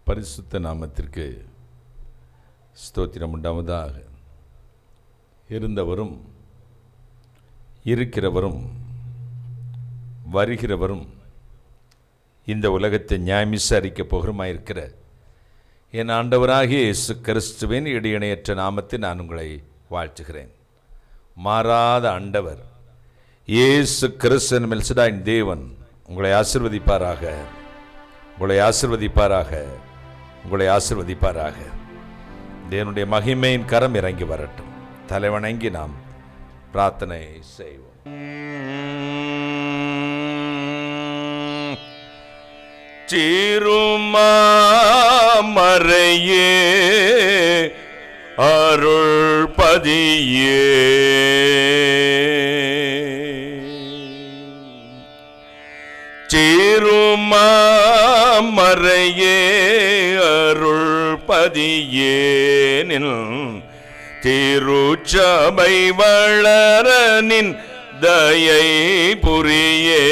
பரிசுத்த நாமத்திற்கு ஸ்தோத்திரம் உண்டாவதாக. இருந்தவரும் இருக்கிறவரும் வருகிறவரும் இந்த உலகத்தை நியாயம் விசாரிக்கப் போகிறமாயிருக்கிற என் ஆண்டவராகிய இயேசு கிறிஸ்துவின் இடையிணையற்ற நாமத்தை நான் உங்களை வாழ்த்துகிறேன். மாறாத ஆண்டவர் இயேசு கிறிஸ்துவின் மெல்சடாயின் தேவன் உங்களை ஆசீர்வதிப்பாராக, உங்களை ஆசீர்வதிப்பாராக, உங்களை ஆசீர்வதிப்பாராக. தேவனுடைய மகிமையின் கரம் இறங்கி வரட்டும். தலைவணங்கி நாம் பிரார்த்தனை செய்வோம். திருமாமறையே அருள் பதியே, திருமாமறையே அருள் பதியேனில் திருச்சபை வளர நின் தயை புரியே.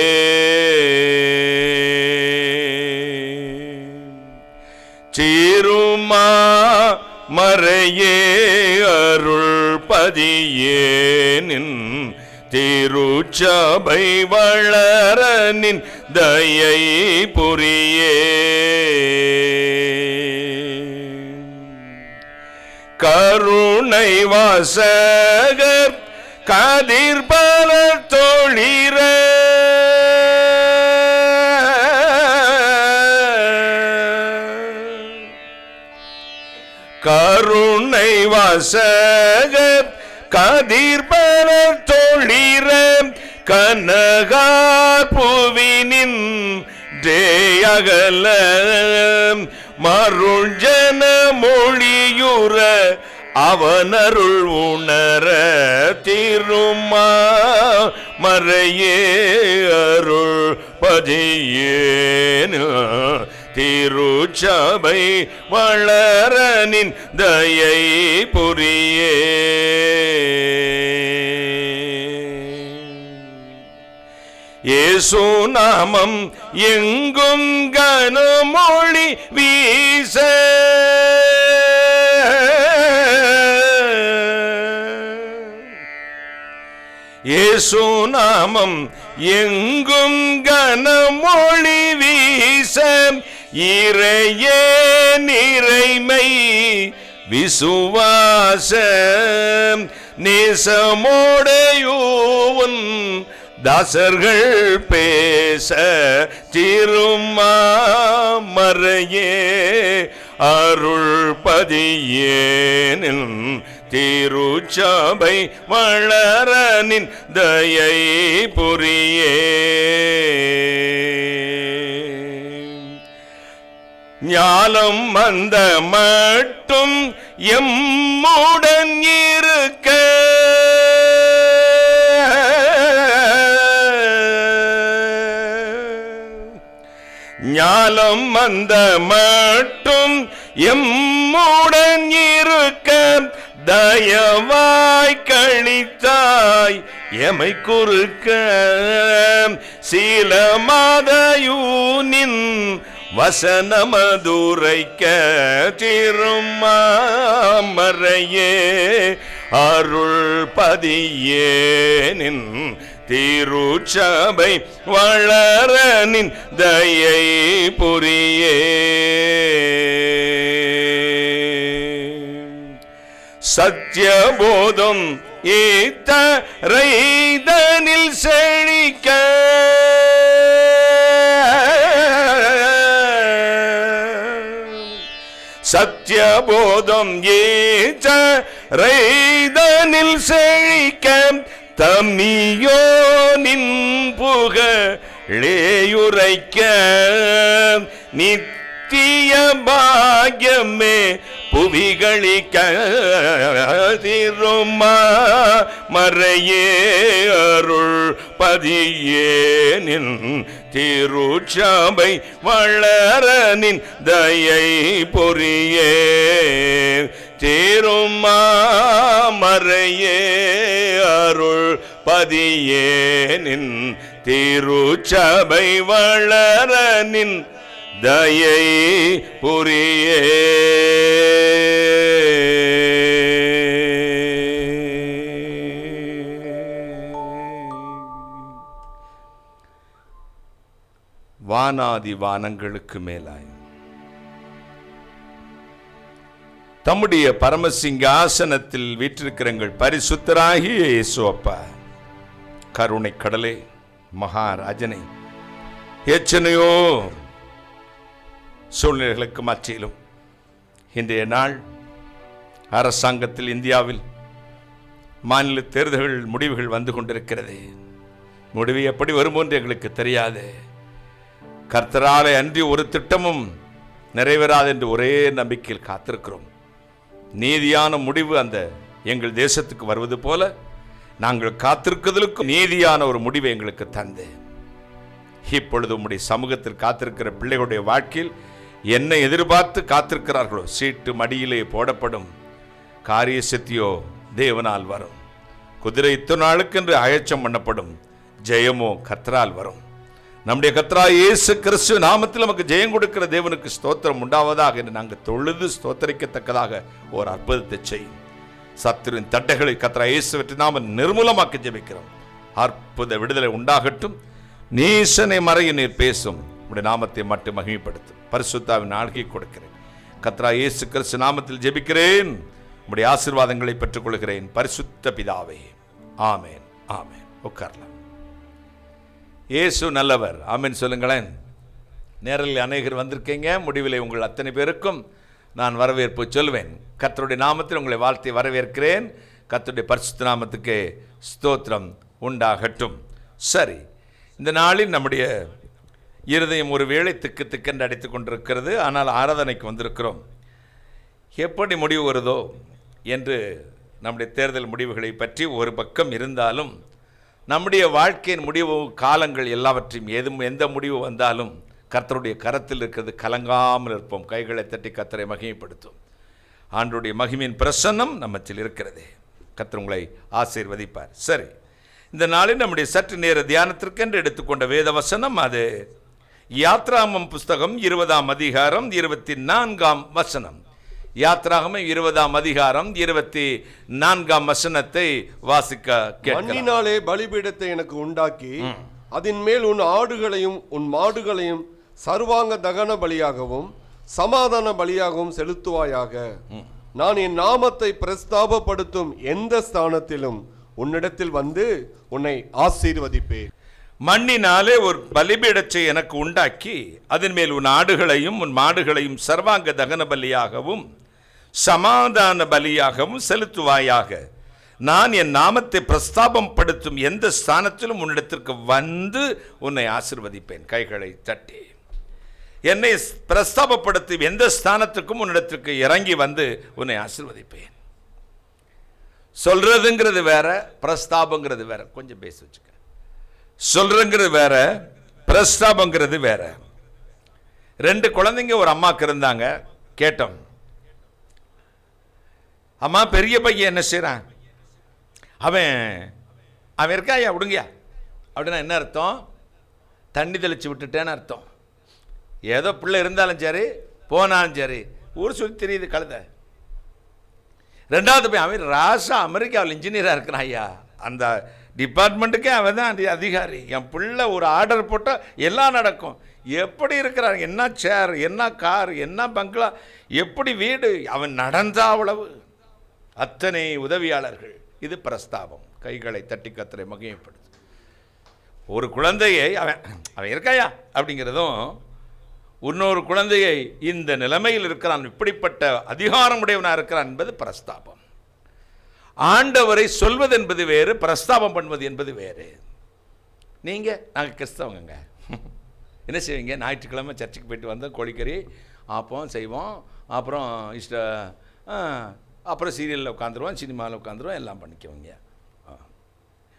திருமாமறையே அருள் பதியேனின் திருச்சபை வளர நின் தயை புரியே. கருணை வாசகர் கதிர் பல தொழிற கருணை வாசகர் கதிர் பல தொழிற கனகார் புவினின் தேயகல மருள் ஜன மொழியுற அவனருள் உணர திருமாமறையே அருள் பதியேன் திருச்சபை வளர நின் தயை புரியே. இயேசு நாமம் எங்கும் கனமொழி வீச இயேசு நாமம் எங்கும் கனமொழி வீச இறையே நிறைமை விசுவாச நேசமோடையூன் தாசர்கள் பேச திருமாமறையே அருள் பதியேனின் திருச்சபை வளர நின் தயை புரியே. ஞாலம் வந்த மட்டும் எம்முடன் இருக்க ஞாலம் வந்த மட்டும் எம்முடன் இருக்க தயவாய் கழித்தாய் எமை குறுக்க சில மாதையூனின் வசனமதுரைக்க திருமாமறையே அருள் பதியேனின் திருச்சபை வளர நின் தயை புரியே. சத்தியபோதம் ஏத்தரைதனில் செழிக்க சத்தியபோதம் ஏத்தரைதனில் செழிக்க தம்மியோனின் புகழேயுரைக்க நித்திய பாக்யமே புவிகளிக்க திருமாமறையே அருள் பதியேனின் திருச்சபை வளர நின் தயை பொரியே. திருமாமறையே அருள் பதியேனின் திருச்சபை வளர நின் தயை புரியே. வானாதி வானங்களுக்கு மேலாய் தம்முடைய பரமசிங்காசனத்தில் வீற்றிருக்கிற எங்கள் பரிசுத்தராகிய இயேசு அப்பா, கருணை கடலே, மகாராஜனை, எத்தனையோ சூழ்நிலைகளுக்கு மத்தியிலும் இன்றைய நாள் அரசாங்கத்தில் இந்தியாவில் மாநில தேர்தல்கள் முடிவுகள் வந்து கொண்டிருக்கிறது. முடிவு எப்படி வரும் என்று எங்களுக்கு தெரியாது. கர்த்தராலே அன்றி ஒரு திட்டமும் நிறைவேறாது என்று ஒரே நம்பிக்கையில் காத்திருக்கிறோம். நீதியான முடிவு அந்த எங்கள் தேசத்துக்கு வருவது போல நாங்கள் காத்திருக்கிறதுக்கு நீதியான ஒரு முடிவை எங்களுக்கு தந்து, இப்பொழுது உம்முடைய சமூகத்தில் காத்திருக்கிற பிள்ளைகளுடைய வாழ்க்கையில் என்ன எதிர்பார்த்து காத்திருக்கிறார்களோ, சீட்டு மடியிலே போடப்படும், காரிய சித்தியோ தேவனால் வரும், குதிரை இத்தனை நாளுக்கு என்று அயச்சம் பண்ணப்படும், ஜெயமோ கர்த்தரால் வரும். நம்முடைய கர்த்தராகிய இயேசு கிறிஸ்து நாமத்தில் நமக்கு ஜெயம் கொடுக்கிற தேவனுக்கு ஸ்தோத்திரம் உண்டாவதாக என்று நாங்கள் தொழுது ஸ்தோத்தரிக்கத்தக்கதாக ஒரு அற்புதத்தை செய்யும். சத்துருவின் தட்டைகளை கர்த்தராகிய இயேசுவின் நாம நிர்மூலமாக்க ஜெபிக்கிறோம். அற்புத விடுதலை உண்டாகட்டும். நீசனை மறைய நீர் பேசும், உடைய நாமத்தை மட்டும் மகிமைப்படுத்தும். பரிசுத்தாவின் ஆளுகை கொடுக்கிறேன். கர்த்தராகிய இயேசு கிறிஸ்து நாமத்தில் ஜெபிக்கிறேன். உடைய ஆசீர்வாதங்களை பெற்றுக்கொள்கிறேன். பரிசுத்த பிதாவே, ஆமேன், ஆமேன். உட்காரலாம். இயேசு நல்லவர். ஆமேன் சொல்லுங்களேன். நேரில் அநேகர் வந்திருக்கீங்க. முடிவில் உங்கள் அத்தனை பேருக்கும் நான் வரவேற்பு சொல்வேன். கர்த்தருடைய நாமத்தில் உங்களை வாழ்த்தி வரவேற்கிறேன். கர்த்தருடைய பரிசுத்த நாமத்துக்கு ஸ்தோத்திரம் உண்டாகட்டும். சரி, இந்த நாளில் நம்முடைய இருதயம் ஒரு வேளை திக்கு திக்கென்று அடித்து கொண்டிருக்கிறது. ஆனால் ஆராதனைக்கு வந்திருக்கிறோம். எப்படி முடிவு வருதோ என்று நம்முடைய தேர்தல் முடிவுகளை பற்றி ஒரு பக்கம் இருந்தாலும், நம்முடைய வாழ்க்கையின் முடிவு காலங்கள் எல்லாவற்றையும் எந்த முடிவு வந்தாலும் கர்த்தருடைய கரத்தில் இருக்கிறது. கலங்காமல் இருப்போம். கைகளை தட்டி கர்த்தரை மகிமைப்படுத்தும். ஆண்டவருடைய மகிமையின் பிரசன்னம் நம்மத்தில் இருக்கிறது. கர்த்தர் உங்களை ஆசீர்வதிப்பார். சரி, இந்த நாளில் நம்முடைய சற்று நேர தியானத்திற்கென்று எடுத்துக்கொண்ட வேத வசனம் அது யாத்ராகமம் புஸ்தகம் 20ஆம் அதிகாரம் 24ஆம் வசனம். யாத்ராகமம் 20ஆம் அதிகாரம் 24ஆம் வசனத்தை வாசிக்க கேட்கலாம். மண்ணினாலே பலிபீடத்தை எனக்கு உண்டாக்கி அதன் மேல் உன் ஆடுகளையும் உன் மாடுகளையும் சர்வாங்க தகன பலியாகவும் சமாதான பலியாகவும் செலுத்துவாயாக. நான் என் நாமத்தை பிரஸ்தாபப்படுத்தும் எந்த ஸ்தானத்திலும் உன்னிடத்தில் வந்து உன்னை ஆசீர்வதிப்பேன். மண்ணினாலே ஒரு பலிபீடத்தை எனக்கு உண்டாக்கி அதன் மேல் உன் ஆடுகளையும் உன் மாடுகளையும் சர்வாங்க தகன பலியாகவும் சமாதான பலியாகவும் செலுத்துவாயாக. நான் என் நாமத்தை பிரஸ்தாபம் படுத்தும் எந்த ஸ்தானத்திலும் உன்னிடத்திற்கு வந்து உன்னை ஆசீர்வதிப்பேன். கைகளை தட்டி என்னை பிரஸ்தாபப்படுத்தும் எந்த ஸ்தானத்துக்கும் உன்னிடத்திற்கு இறங்கி வந்து உன்னை ஆசீர்வதிப்பேன். சொல்றதுங்கிறது வேற, பிரஸ்தாபங்கிறது வேற. கொஞ்சம் பேசி வச்சுக்க. சொல்றங்கிறது வேற, பிரஸ்தாபங்கிறது வேற. 2 குழந்தைங்க ஒரு அம்மாக்கு இருந்தாங்க. கேட்டோம், அம்மா பெரிய பையன் என்ன செய்றான்? அவன் இருக்காயா விடுங்கயா அப்படின்னா என்ன அர்த்தம்? தண்ணி தெளிச்சு விட்டுட்டேன்னு அர்த்தம். ஏதோ பிள்ளை இருந்தாலும் சரி போனாலும் சரி ஊர் சுற்றி தெரியுது கழுத. 2வது பையன் அவன் ராசா அமெரிக்காவில் இன்ஜினியராக இருக்கிறான் ஐயா. அந்த டிபார்ட்மெண்ட்டுக்கே அவன் தான் அதிகாரி. என் பிள்ளை ஒரு ஆர்டர் போட்டால் எல்லாம் நடக்கும். எப்படி இருக்கிறான்? என்ன சேர், என்ன கார், என்ன பங்களா, எப்படி வீடு, அவன் நடந்தா அவ்வளவு. அத்தனை உதவியாளர்கள். இது பிரஸ்தாபம். கைகளை தட்டி கர்த்தரை மகிமைப்படுத்து. ஒரு குழந்தையை அவன் இருக்காயா அப்படிங்கிறதும், இன்னொரு குழந்தையை இந்த நிலைமையில் இருக்கிறான், இப்படிப்பட்ட அதிகாரமுடையவனாக இருக்கிறான் என்பது பிரஸ்தாபம். ஆண்டவரை சொல்வது என்பது வேறு, பிரஸ்தாபம் பண்ணுவது என்பது வேறு. நாங்கள் கிறிஸ்தவங்க என்ன செய்வீங்க? ஞாயிற்றுக்கிழமை சர்ச்சுக்கு போயிட்டு வந்தோம், கோழிக்கறி ஆப்போம் செய்வோம், அப்புறம் அப்புறம் சீரியலில் உட்காந்துருவோம், சினிமாவில் உட்காந்துருவோம், எல்லாம் பண்ணிக்குவோங்க.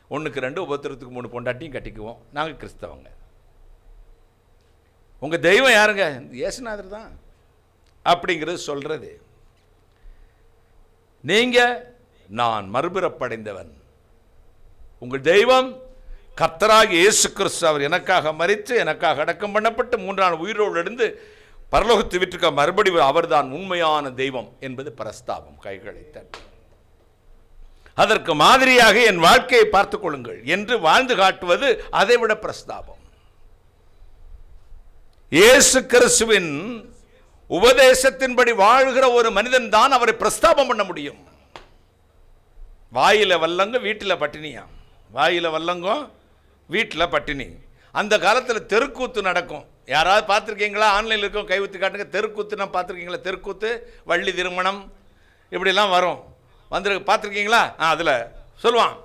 1க்கு 2 உபத்திரத்துக்கு 3 பொண்டாட்டியும் கட்டிக்குவோம். நாங்கள் கிறிஸ்தவங்க. உங்கள் தெய்வம் யாருங்க? இயேசுநாதர் தான் அப்படிங்கிறது சொல்கிறது. நீங்கள் நான் மறுபிறப்படைந்தவன். உங்கள் தெய்வம் கர்த்தராகிய இயேசு கிறிஸ்து. அவர் எனக்காக மரித்து எனக்காக அடக்கம் பண்ணப்பட்டு 3 நாள் உயிரோடு எழுந்து பரலோகத்து வீட்டுக்கு மறுபடியும் அவர்தான் உண்மையான தெய்வம் என்பது பிரஸ்தாபம். கைகளை தட்டி அதற்கு மாதிரியாக என் வாழ்க்கையை பார்த்துக் கொள்ளுங்கள் என்று வாழ்ந்து காட்டுவது அதைவிட பிரஸ்தாபம். இயேசு கிறிஸ்துவின் உபதேசத்தின்படி வாழ்கிற ஒரு மனிதன் தான் அவரை பிரஸ்தாபம் பண்ண முடியும். வாயில வல்லங்க வீட்டில் பட்டினியா, வாயில வல்லங்கம் வீட்டில் பட்டினி. அந்த காலத்தில் தெருக்கூத்து நடக்கும். யாராவது பார்த்துருக்கீங்களா? ஆன்லைனில் இருக்கும், கை ஊற்றி காட்டுங்க. தெருக்கூத்து நான் பார்த்துருக்கீங்களா? தெருக்கூத்து, வள்ளி திருமணம் இப்படிலாம் வரும். பார்த்துருக்கீங்களா? அதில் சொல்லுவான்,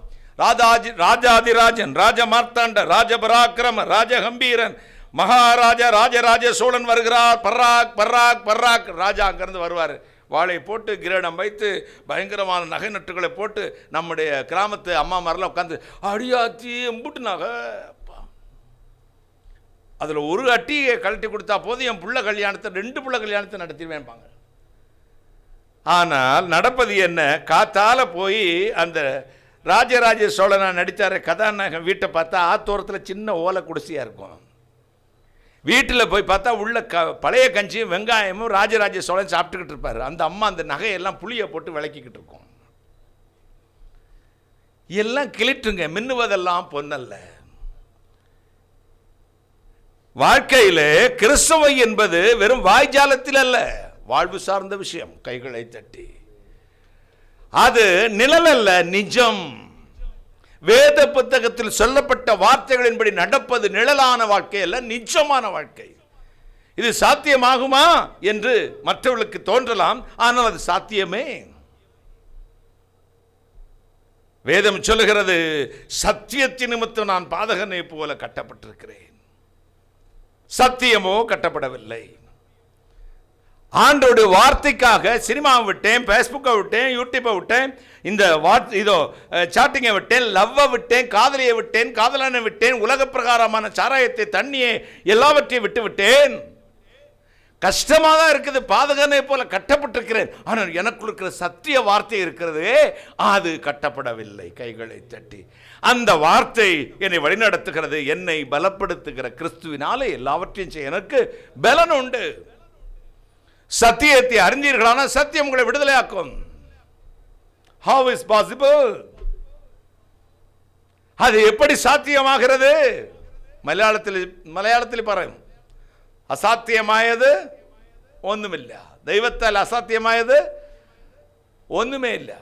ராஜாதிராஜன், ராஜ மார்த்தாண்ட, ராஜ பராக்கிரம, ராஜ கம்பீரன், மகாராஜா ராஜராஜ சோழன் வருகிறார், பர்ராக் பர்ராக் பர்ராக். ராஜா அங்கேருந்து வருவார், வாளை போட்டு கிரீடம் வைத்து பயங்கரமான நகை நட்டுகளை போட்டு நம்முடைய கிராமத்து அம்மா மாதிரிலாம் உட்காந்து அடியாத்தி எம்புட்டு நகை. அதில் ஒரு அட்டியை கழட்டி கொடுத்தா போதும், என் புள்ள கல்யாணத்தை 2 புள்ள கல்யாணத்தை நடத்திடுவேன்பாங்க. ஆனால் நடப்பது என்ன? காத்தால போய் அந்த ராஜராஜ சோழனா நடித்தார கதாநாயகன் வீட்டை பார்த்தா ஆத்தோரத்தில் சின்ன ஓலை குடிசையாக இருக்கும். வீட்டில் போய் பார்த்தா உள்ள பழைய கஞ்சியும் வெங்காயமும் ராஜராஜ சோழன் சாப்பிட்டுக்கிட்டு இருப்பார். அந்த அம்மா அந்த நகையெல்லாம் புளியை போட்டு விளக்கிக்கிட்டு இருக்கும். எல்லாம் கிளிட்டுங்க, மின்னுவதெல்லாம் பொன்னல்ல. வாழ்க்கையில் கிறிஸ்தவை என்பது வெறும் வாய்ஜாலத்தில் அல்ல, வாழ்வு சார்ந்த விஷயம். கைகளை தட்டி அது நிழல் அல்ல, நிஜம். வேத புத்தகத்தில் சொல்லப்பட்ட வார்த்தைகளின்படி நடப்பது நிழலான வாழ்க்கை அல்ல, நிஜமான வாழ்க்கை. இது சாத்தியமாகுமா என்று மற்றவர்களுக்கு தோன்றலாம், ஆனால் அது சாத்தியமே. வேதம் சொல்லுகிறது, சத்தியத்தின் நிமித்தம் நான் பாதகனை போல கட்டப்பட்டிருக்கிறேன். சத்தியமோ கட்டப்படவில்லை. ஆண்டோட வார்த்தைக்காக சினிமாவை விட்டேன், பேஸ்புக்கை விட்டேன், யூடியூப்பை விட்டேன், இந்த சாட்டிங்கை விட்டேன், லவ்வை விட்டேன், காதலியை விட்டேன், காதலனை விட்டேன், உலக பிரகாரமான சாராயத்தை, தண்ணியை, எல்லாவற்றையும் விட்டு விட்டேன். கஷ்டமாக தான் இருக்குது, பாதகனை போல கட்டப்பட்டிருக்கிறேன். ஆனால் எனக்குள் இருக்கிற சத்திய வார்த்தை இருக்கிறது, அது கட்டப்படவில்லை. கைகளை தட்டி அந்த வார்த்தை என்னை வழிநடத்துகிறது, என்னை பலப்படுத்துகிற கிறிஸ்துவினாலே எல்லாவற்றையும் செய்ய எனக்கு பலன் உண்டு. சத்தியத்தை அறிந்தீர்களான சத்தியம் உங்களை விடுதலையாக்கும். How is possible? அது எப்படி சாத்தியமாகிறது? மலையாளத்தில் பாருங்க, அசாத்தியமாயது ஒண்ணுமில்ல, தெய்வத்தால் அசாத்தியமாயது ஒண்ணுமே இல்லை,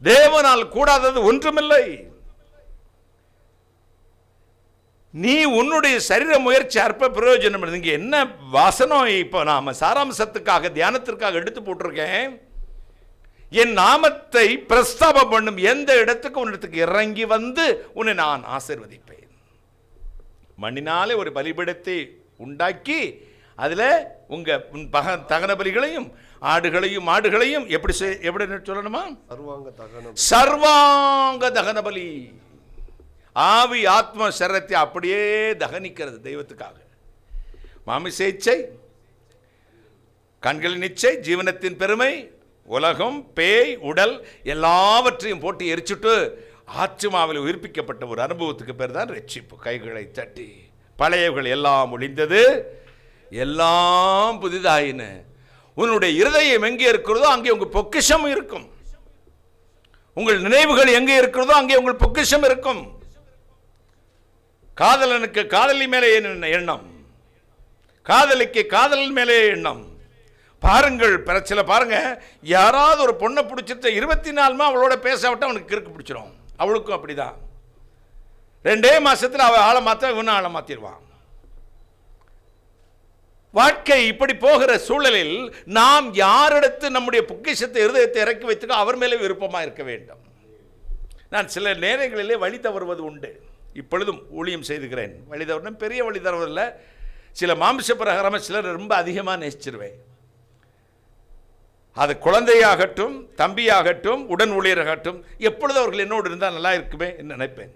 தேவனால் கூடாதது ஒன்றுமில்லை. நீ உன்னுடைய சரீர முயற்சி அற்ப பிரயோஜனம். இங்க என்ன வாசனம்? இப்போ நாம சாராம்சத்துக்காக தியானத்திற்காக எடுத்து போட்டிருக்கேன். என் நாமத்தை பிரஸ்தாபம் பண்ணும் எந்த இடத்துக்கு உன்னிடத்துக்கு இறங்கி வந்து உன்னை நான் ஆசீர்வதிப்பேன். மண்ணினாலே ஒரு பலிபீடத்தை உண்டாக்கி அதில் உன் தகன பலிகளையும் ஆடுகளையும் மாடுகளையும் எப்படி சொல்லணுமா? சர்வாங்க தகன பலி. ஆவி ஆத்ம சரீரத்தை அப்படியே தகனிக்கிறது தெய்வத்துக்காக. மாமிச இச்சை, கண்களின் இச்சை, ஜீவனத்தின் பெருமை, உலகம், பேய், உடல் எல்லாவற்றையும் போட்டு எரிச்சுட்டு ஆத்மாவில் உயிர்ப்பிக்கப்பட்ட ஒரு அனுபவத்துக்கு பேர் தான் ரட்சிப்பு. கைகளை தட்டி பழையவர்கள் எல்லாம் ஒழிந்தது, எல்லாம் புதிதாயின. உன்னுடைய இருதயம் எங்கே இருக்கிறதோ அங்கே உங்கள் பொக்கிஷம் இருக்கும். உங்கள் நினைவுகள் எங்கே இருக்கிறதோ அங்கே உங்கள் பொக்கிஷம் இருக்கும். காதலனுக்கு காதலி மேலே எண்ணம், காதலிக்கு காதலன் மேலே எண்ணம். பாருங்கள், பிரச்சனை பாருங்க. யாராவது ஒரு பொண்ணை பிடிச்சிட்டு 24 அவளோட பேச விட்டு அவனுக்கு கிறுக்கு பிடிச்சிடும். அவளுக்கும் அப்படிதான். 2 மாசத்தில் அவள் ஆளை மாற்ற இவனும் ஆளை மாற்றிடுவான். வாழ்க்கை இப்படி போகிற சூழலில் நாம் யாரிடத்து நம்முடைய பொக்கிஷத்தை இருதயத்தை இறக்கி வைத்துக்கோ அவர் மேலே விருப்பமாக இருக்க வேண்டும். நான் சில நேரங்களிலே வழி தவறுவது உண்டு. இப்பொழுதும் ஊழியம் செய்துகிறேன். வழி தவறுனா பெரிய வழி தவறுல, சில மாம்ச பிரகாரமாக சிலர் ரொம்ப அதிகமாக நேசிச்சிருவேன். அது குழந்தையாகட்டும், தம்பியாகட்டும், உடன் ஊழியராகட்டும், எப்பொழுது அவர்கள் என்னோடு இருந்தால் நல்லா இருக்குமே என்று நினைப்பேன்.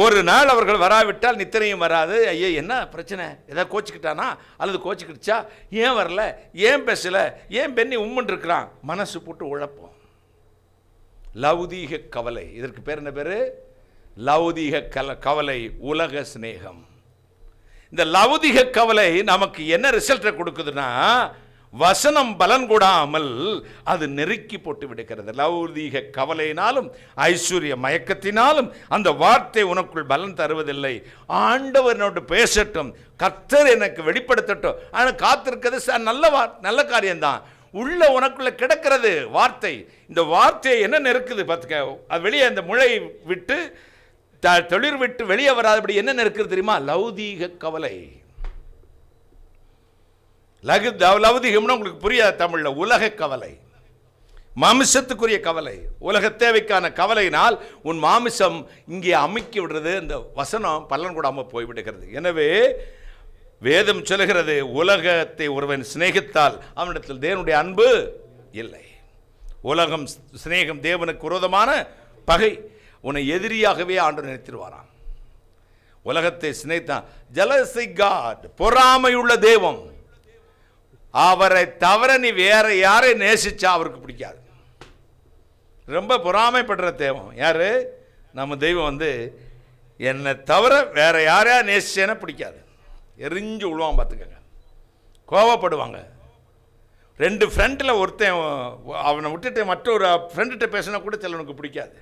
ஒரு நாள் அவர்கள் வராவிட்டால் நித்திரையும் வராது. ஐயா என்ன பிரச்சனை, ஏதாவது கோச்சிக்கிட்டானா அல்லது கோச்சிக்கிடுச்சா, ஏன் வரல, ஏன் பேசலை, ஏன் பெண்ணி உம்முன்னு இருக்கிறான், மனசு போட்டு உழப்போம். லௌதீக கவலை. இதற்கு பேர் என்ன பேர்? லௌதீக கவலை, உலக சிநேகம். இந்த லௌதிக கவலை நமக்கு என்ன ரிசல்ட்டை கொடுக்குதுன்னா, வசனம் பலன் கொடாமல் அது நெருக்கி போட்டு விடுகிறது. லௌதீக கவலையினாலும் ஐஸ்வர்ய மயக்கத்தினாலும் அந்த வார்த்தை உனக்குள் பலன் தருவதில்லை. ஆண்டவர் என்னோட பேசட்டும், கர்த்தர் எனக்கு வெளிப்படுத்தட்டும், ஆனால் காத்திருக்கிறது நல்ல காரியம்தான். உள்ள உனக்குள்ள கிடக்கிறது வார்த்தை. இந்த வார்த்தையை என்ன நெருக்குது பார்த்துக்க. அது வெளியே அந்த முளை விட்டு தொழில் விட்டு வெளியே வராதபடி என்ன நெருக்குது தெரியுமா? லௌதீக கவலை. லௌதிகம்னா உங்களுக்கு புரியாத தமிழ்ல உலக கவலை, மாமிசத்துக்குரிய கவலை, உலக தேவைக்கான கவலையினால் உன் மாமிசம் இங்கே அமுக்கி விடுறது. இந்த வசனம் பலன் கூடாமல் போய்விடுகிறது. எனவே வேதம் சொல்லுகிறது, உலகத்தை ஒருவன் சிநேகித்தால் அவனிடத்தில் தேவனுடைய அன்பு இல்லை. உலகம் சிநேகம் தேவனுக்கு விரோதமான பகை. உன்னை எதிரியாகவே ஆண்டு நினைத்திருவாராம். உலகத்தை சிநேகித்தான். ஜெலசி காட், பொறாமையுள்ள தெய்வம். அவரை தவிர நீ வேற யாரை நேசிச்சா அவருக்கு பிடிக்காது. ரொம்ப பொறாமைப்படுற தெய்வம் யாரு? நம்ம தெய்வம் என்னை தவிர வேற யாரையா நேசிச்சேன்னா பிடிக்காது. எரிஞ்சு விழுவான் பார்த்துக்கங்க. கோவப்படுவாங்க. 2 ஃப்ரெண்டில் ஒருத்தன் அவனை விட்டுட்டு மற்றொரு ஃப்ரெண்டுகிட்ட பேசினா கூட சிலனுக்கு பிடிக்காது.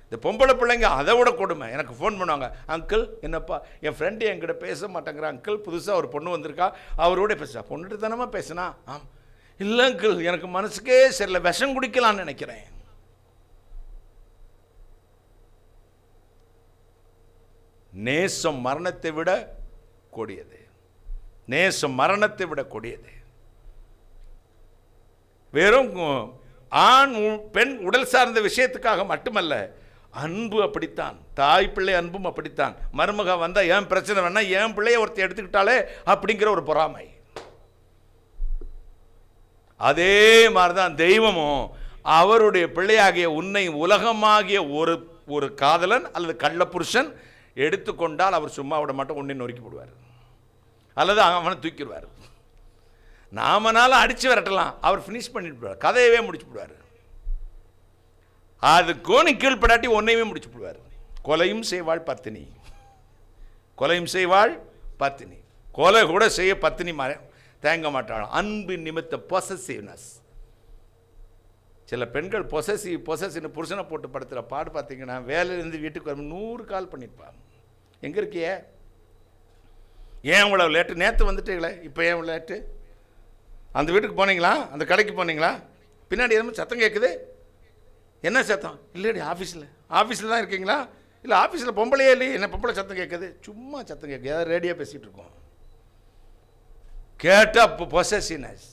இந்த பொம்பளை பிள்ளைங்க அதை விட கொடுமை. எனக்கு ஃபோன் பண்ணுவாங்க, அங்கிள் என்னப்பா என் ஃப்ரெண்டு என்கிட்ட பேச மாட்டேங்கிற அங்கிள், புதுசாக ஒரு பொண்ணு வந்திருக்கா, அவரோட பேசுகிறா. பொண்ணுட்டு தானமா பேசுனா? ஆம். இல்லை அங்கிள், எனக்கு மனசுக்கே சரியில்லை, விஷம் குடிக்கலான்னு நினைக்கிறேன். நேசம் மரணத்தை விட கொடியது. நேசம் மரணத்தை விட கொடியது. வெறும் ஆண் பெண் உடல் சார்ந்த விஷயத்துக்காக மட்டுமல்ல, அன்பு அப்படித்தான். தாய் பிள்ளை அன்பும் அப்படித்தான். மருமக வந்தால் ஏன் பிரச்சனை வேணா, ஏன் பிள்ளைய ஒருத்தர் எடுத்துக்கிட்டாலே அப்படிங்கிற ஒரு பொறாமை. அதே மாதிரிதான் தெய்வமும் அவருடைய பிள்ளையாகிய உன்னை உலகமாகிய ஒரு காதலன் அல்லது கள்ள புருஷன் எடுத்துக்கொண்டால் அவர் சும்மா விட மாட்டோம், உன்னை நொறுக்கி போடுவார் அல்லது அவனை தூக்கிடுவார். நாமனால அடித்து விரட்டலாம், அவர் ஃபினிஷ் பண்ணிட்டு போடுவார், கதையவே முடிச்சு போடுவார். அது கோணி கீழ்படாட்டி ஒன்னையுமே முடிச்சு போடுவார். கொலையும் செய்வாள் பத்தினி, கொலையும் செய்வாள் பத்தினி. கொலை கூட செய்ய பத்தினி தேங்க மாட்டாள். அன்பு நிமித்த பொசசிவ்னஸ். சில பெண்கள் பொசசிவ்னு புருஷனை போட்டு படுத்துகிற பாடு பார்த்தீங்கன்னா, வேலையிலேருந்து வீட்டுக்கு வரும் 100 கால் பண்ணியிருப்பான். எங்கே இருக்கிய? ஏன் இவ்வளோ லேட்டு? நேற்று வந்துட்டீங்களே, இப்போ ஏன் இவ்வளோ லேட்டு? அந்த வீட்டுக்கு போனீங்களா? அந்த கடைக்கு போனீங்களா? பின்னாடி எதுவும் சத்தம் கேட்குது. என்ன சத்தம்? இல்லைடி ஆஃபீஸில் தான் இருக்கீங்களா? இல்லை ஆஃபீஸில் பொம்பளையே இல்லையே, என்ன பொம்பளை சத்தம் கேட்குது? சும்மா சத்தம் கேட்குது, ஏதாவது ரேடியோ பேசிகிட்டு இருக்கோம். கேட்டால் இப்போ பொசசிவ்னஸ்.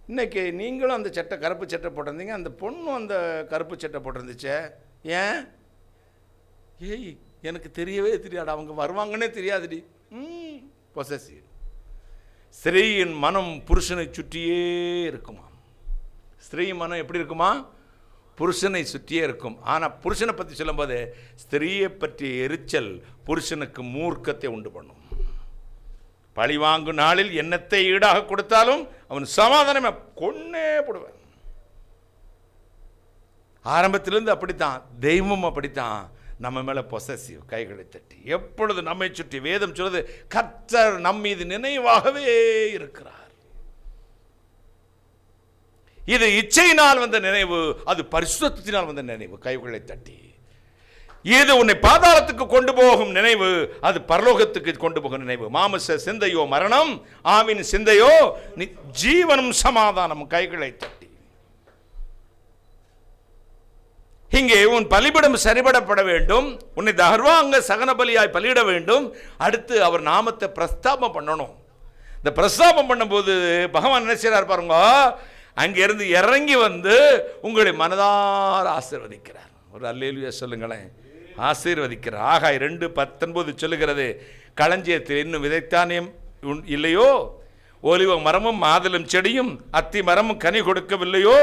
இன்றைக்கி நீங்களும் அந்த சட்டை கருப்பு சட்டை போட்டிருந்தீங்க, அந்த பொண்ணும் அந்த கருப்பு சட்டை போட்டிருந்துச்சே, ஏன்? ஏய் எனக்கு தெரியவே தெரியாது, அவங்க வருவாங்கன்னே தெரியாதுடி. பொசசிவ். ஸ்திரீயின் மனம் புருஷனை சுற்றியே இருக்குமா? ஸ்திரீ மனம் எப்படி இருக்குமா? புருஷனை சுற்றியே இருக்கும். ஆனால் புருஷனை பற்றி சொல்லும்போது, ஸ்திரீயை பற்றிய எரிச்சல் புருஷனுக்கு மூர்க்கத்தை உண்டு பண்ணும். பழி வாங்கும் நாளில் எண்ணத்தை ஈடாக கொடுத்தாலும் அவன் சமாதானமே கொன்னே போடுவான். ஆரம்பத்திலிருந்து அப்படித்தான், தெய்வம் அப்படித்தான். நம்ம மேலே பொசசிவ், கைகளை தட்டி எப்பொழுது நம்மை சுற்றி. வேதம் சொல்வது, கர்த்தர் நம் மீது நினைவாகவே இருக்கிறார். இது இச்சையினால் வந்த நினைவு, அது பரிசுத்தத்தினால் வந்த நினைவு. கைகளை தட்டி. இது உன்னை பாதாளத்துக்கு கொண்டு போகும் நினைவு, அது பரலோகத்துக்கு கொண்டு போகும் நினைவு. மாமிச சிந்தையோ மரணம், ஆவின் சிந்தையோ ஜீவனும் சமாதானம். கைகளை தட்டி. இங்கே உன் பலிபடம் சரிபடப்பட வேண்டும். உன்னை தர்வாங்க சகன பலியாய் பலியிட வேண்டும். அடுத்து அவர் நாமத்தை பிரஸ்தாபம் பண்ணணும். இந்த பிரஸ்தாபம் பண்ணும்போது பகவான் என்ன செய்றார் பாருங்க, அங்கிருந்து இறங்கி வந்து உங்களை மனதார ஆசீர்வதிக்கிறார். ஒரு அல்லேலூயா சொல்லுங்களேன். ஆசீர்வதிக்கிறார். ஆகாய் 2:19 சொல்லுகிறது, களஞ்சியத்தில் இன்னும் விதைத்தானியம் இல்லையோ, ஒலிவ மரமும் மாதுளம் செடியும் அத்தி மரமும் கனி கொடுக்கவில்லையோ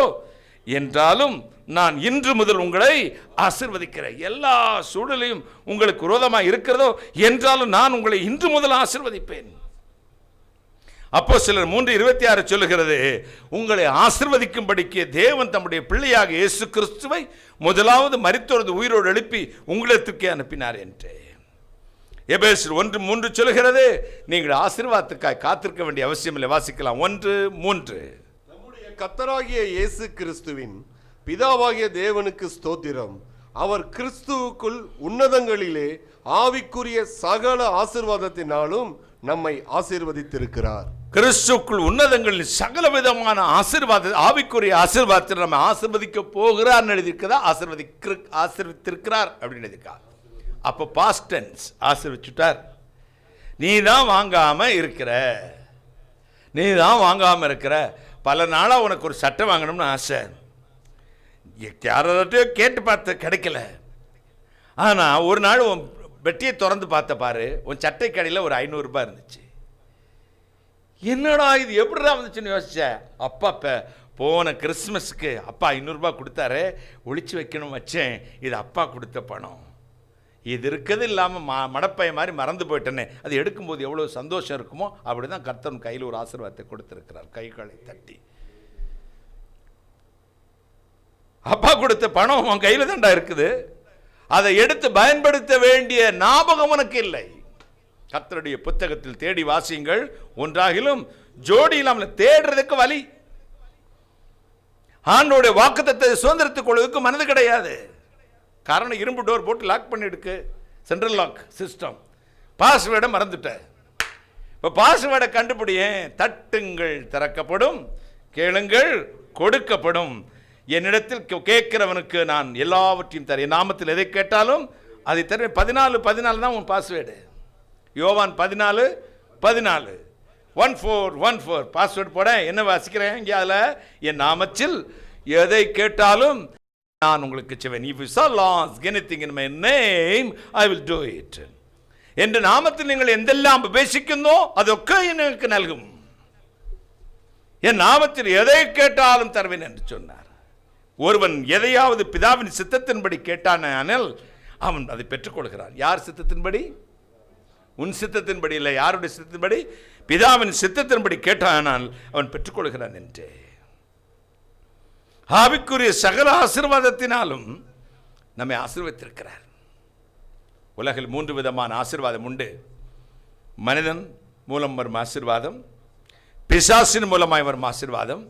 என்றாலும் நான் இன்று முதல் உங்களை ஆசீர்வதிக்கிறேன். எல்லா சூழலையும் உங்களுக்கு விரோதமாக இருக்கிறதோ என்றாலும் நான் உங்களை இன்று முதல் ஆசீர்வதிப்பேன். அப்போஸ்தலர் 3:26 சொல்லுகிறது, உங்களை ஆசீர்வதிக்கும்படிக்கு தேவன் தம்முடைய பிள்ளையாக இயேசு கிறிஸ்துவை முதலாவது மரித்தோரது உயிரோடு எழுப்பி உங்களிடத்துக்கே அனுப்பினார் என்று. எபேசியர் 1:3 சொல்கிறது, நீங்கள் ஆசீர்வாதத்துக்காய் காத்திருக்க வேண்டிய அவசியம் இல்லை. வாசிக்கலாம். 1:3. நம்முடைய கர்த்தராகிய இயேசு கிறிஸ்துவின் பிதாவாகிய தேவனுக்கு ஸ்தோத்திரம். அவர் கிறிஸ்துவுக்குள் உன்னதங்களிலே ஆவிக்குரிய சகல ஆசீர்வாதத்தினாலும் நம்மை ஆசீர்வதித்திருக்கிறார். கிறிஸ்துவுக்குள் உன்னதங்களில் சகல விதமான ஆசீர்வாத ஆவிக்குரிய ஆசீர்வாதத்தில் நம்ம ஆசீர்வதிக்க போகிறார் எழுதியிருக்கிறதா, ஆசீர்வதித்திருக்கிறார் அப்படின்னு எழுதியிருக்கார். அப்போ பாஸ்ட் டென்ஸ், ஆசீர்வதிச்சுட்டார். நீ தான் வாங்காம இருக்கிற. பல நாளாக உனக்கு ஒரு சட்டை வாங்கணும்னு ஆசை, யாரையோ கேட்டு பார்த்து கிடைக்கல. ஆனால் ஒரு நாள் உன் பெட்டியை திறந்து பார்த்த பாரு, உன் சட்டை கடையில் ஒரு 500 ரூபாய் இருந்துச்சு. என்னடா இது எப்படிடா வந்துச்சுன்னு யோசிச்ச. அப்பா போன கிறிஸ்மஸுக்கு அப்பா 500 ரூபாய் கொடுத்தாரு, ஒழிச்சு வைக்கணும் வச்சேன். இது அப்பா கொடுத்த பணம். இது இருக்கிறது இல்லாமல் மடப்பைய மாதிரி மறந்து போயிட்டேனே. அது எடுக்கும்போது எவ்வளோ சந்தோஷம் இருக்குமோ அப்படி தான் கர்த்தர் கையில் ஒரு ஆசீர்வாதத்தை கொடுத்துருக்கிறார். கைகளை தட்டி, அப்பா கொடுத்த பணம் உன் கையில் தான்டா இருக்குது, அதை எடுத்து பயன்படுத்த வேண்டிய ஞாபகம் உனக்கு இல்லை. கர்த்தருடைய புத்தகத்தில் தேடி வாசியுங்கள், ஒன்றாகிலும் ஜோடி இல்லாமல் தேடுறதுக்கு வழி. ஆண்டோடைய வாக்குத்தத்தத்தை சுதந்திரத்துக் கொள்வதற்கு மனது கிடையாது. காரணம், இரும்பு டோர் போட்டு லாக் பண்ணிடுக்கு, சென்ட்ரல் லாக் சிஸ்டம். பாஸ்வேர்டை மறந்துட்டேன். இப்போ பாஸ்வேர்டை கண்டுபிடியேன். தட்டுங்கள் திறக்கப்படும், கேளுங்கள் கொடுக்கப்படும். என்னிடத்தில் கேட்கிறவனுக்கு நான் எல்லாவற்றையும் தரேன். நாமத்தில் எதை கேட்டாலும் அதை தருவேன். 14 தான் உன் பாஸ்வேர்டு. யோவான் 14:14 1414 பாஸ்வேர்டு போட. என்ன வாசிக்கிறேன் இங்கே? அதில் என் நாமத்தில் எதை கேட்டாலும் நான் உங்களுக்கு செய்வேன். If you shall ask anything in my name, I will do it. என்ற நாமத்தில் நீங்கள் எந்தெல்லாம் உபேசிக்கிறதோ அதொക്കെ எனக்கு நல்கும். என் நாமத்தில் எதை கேட்டாலும் தருவேன் என்று சொன்னார். ஒருவன் எதையாவது பிதாவின் சித்தத்தின்படி கேட்டானால் அவன் அதை பெற்றுக்கொள்கிறான். யார் சித்தத்தின்படி? உன் சித்தத்தின்படி இல்லை, யாருடைய சித்தத்தின்படி? பிதாவின் சித்தத்தின்படி கேட்டானால் அவன் பெற்றுக்கொள்கிறான் என்றே. ஆவிக்குரிய சகல ஆசீர்வாதத்தினாலும் நம்மை ஆசீர்வதித்திருக்கிறார். உலகில் 3 விதமான ஆசீர்வாதம் உண்டு. மனிதன் மூலம் வரும் ஆசீர்வாதம், பிசாசின் மூலமாய் வரும் ஆசீர்வாதம்,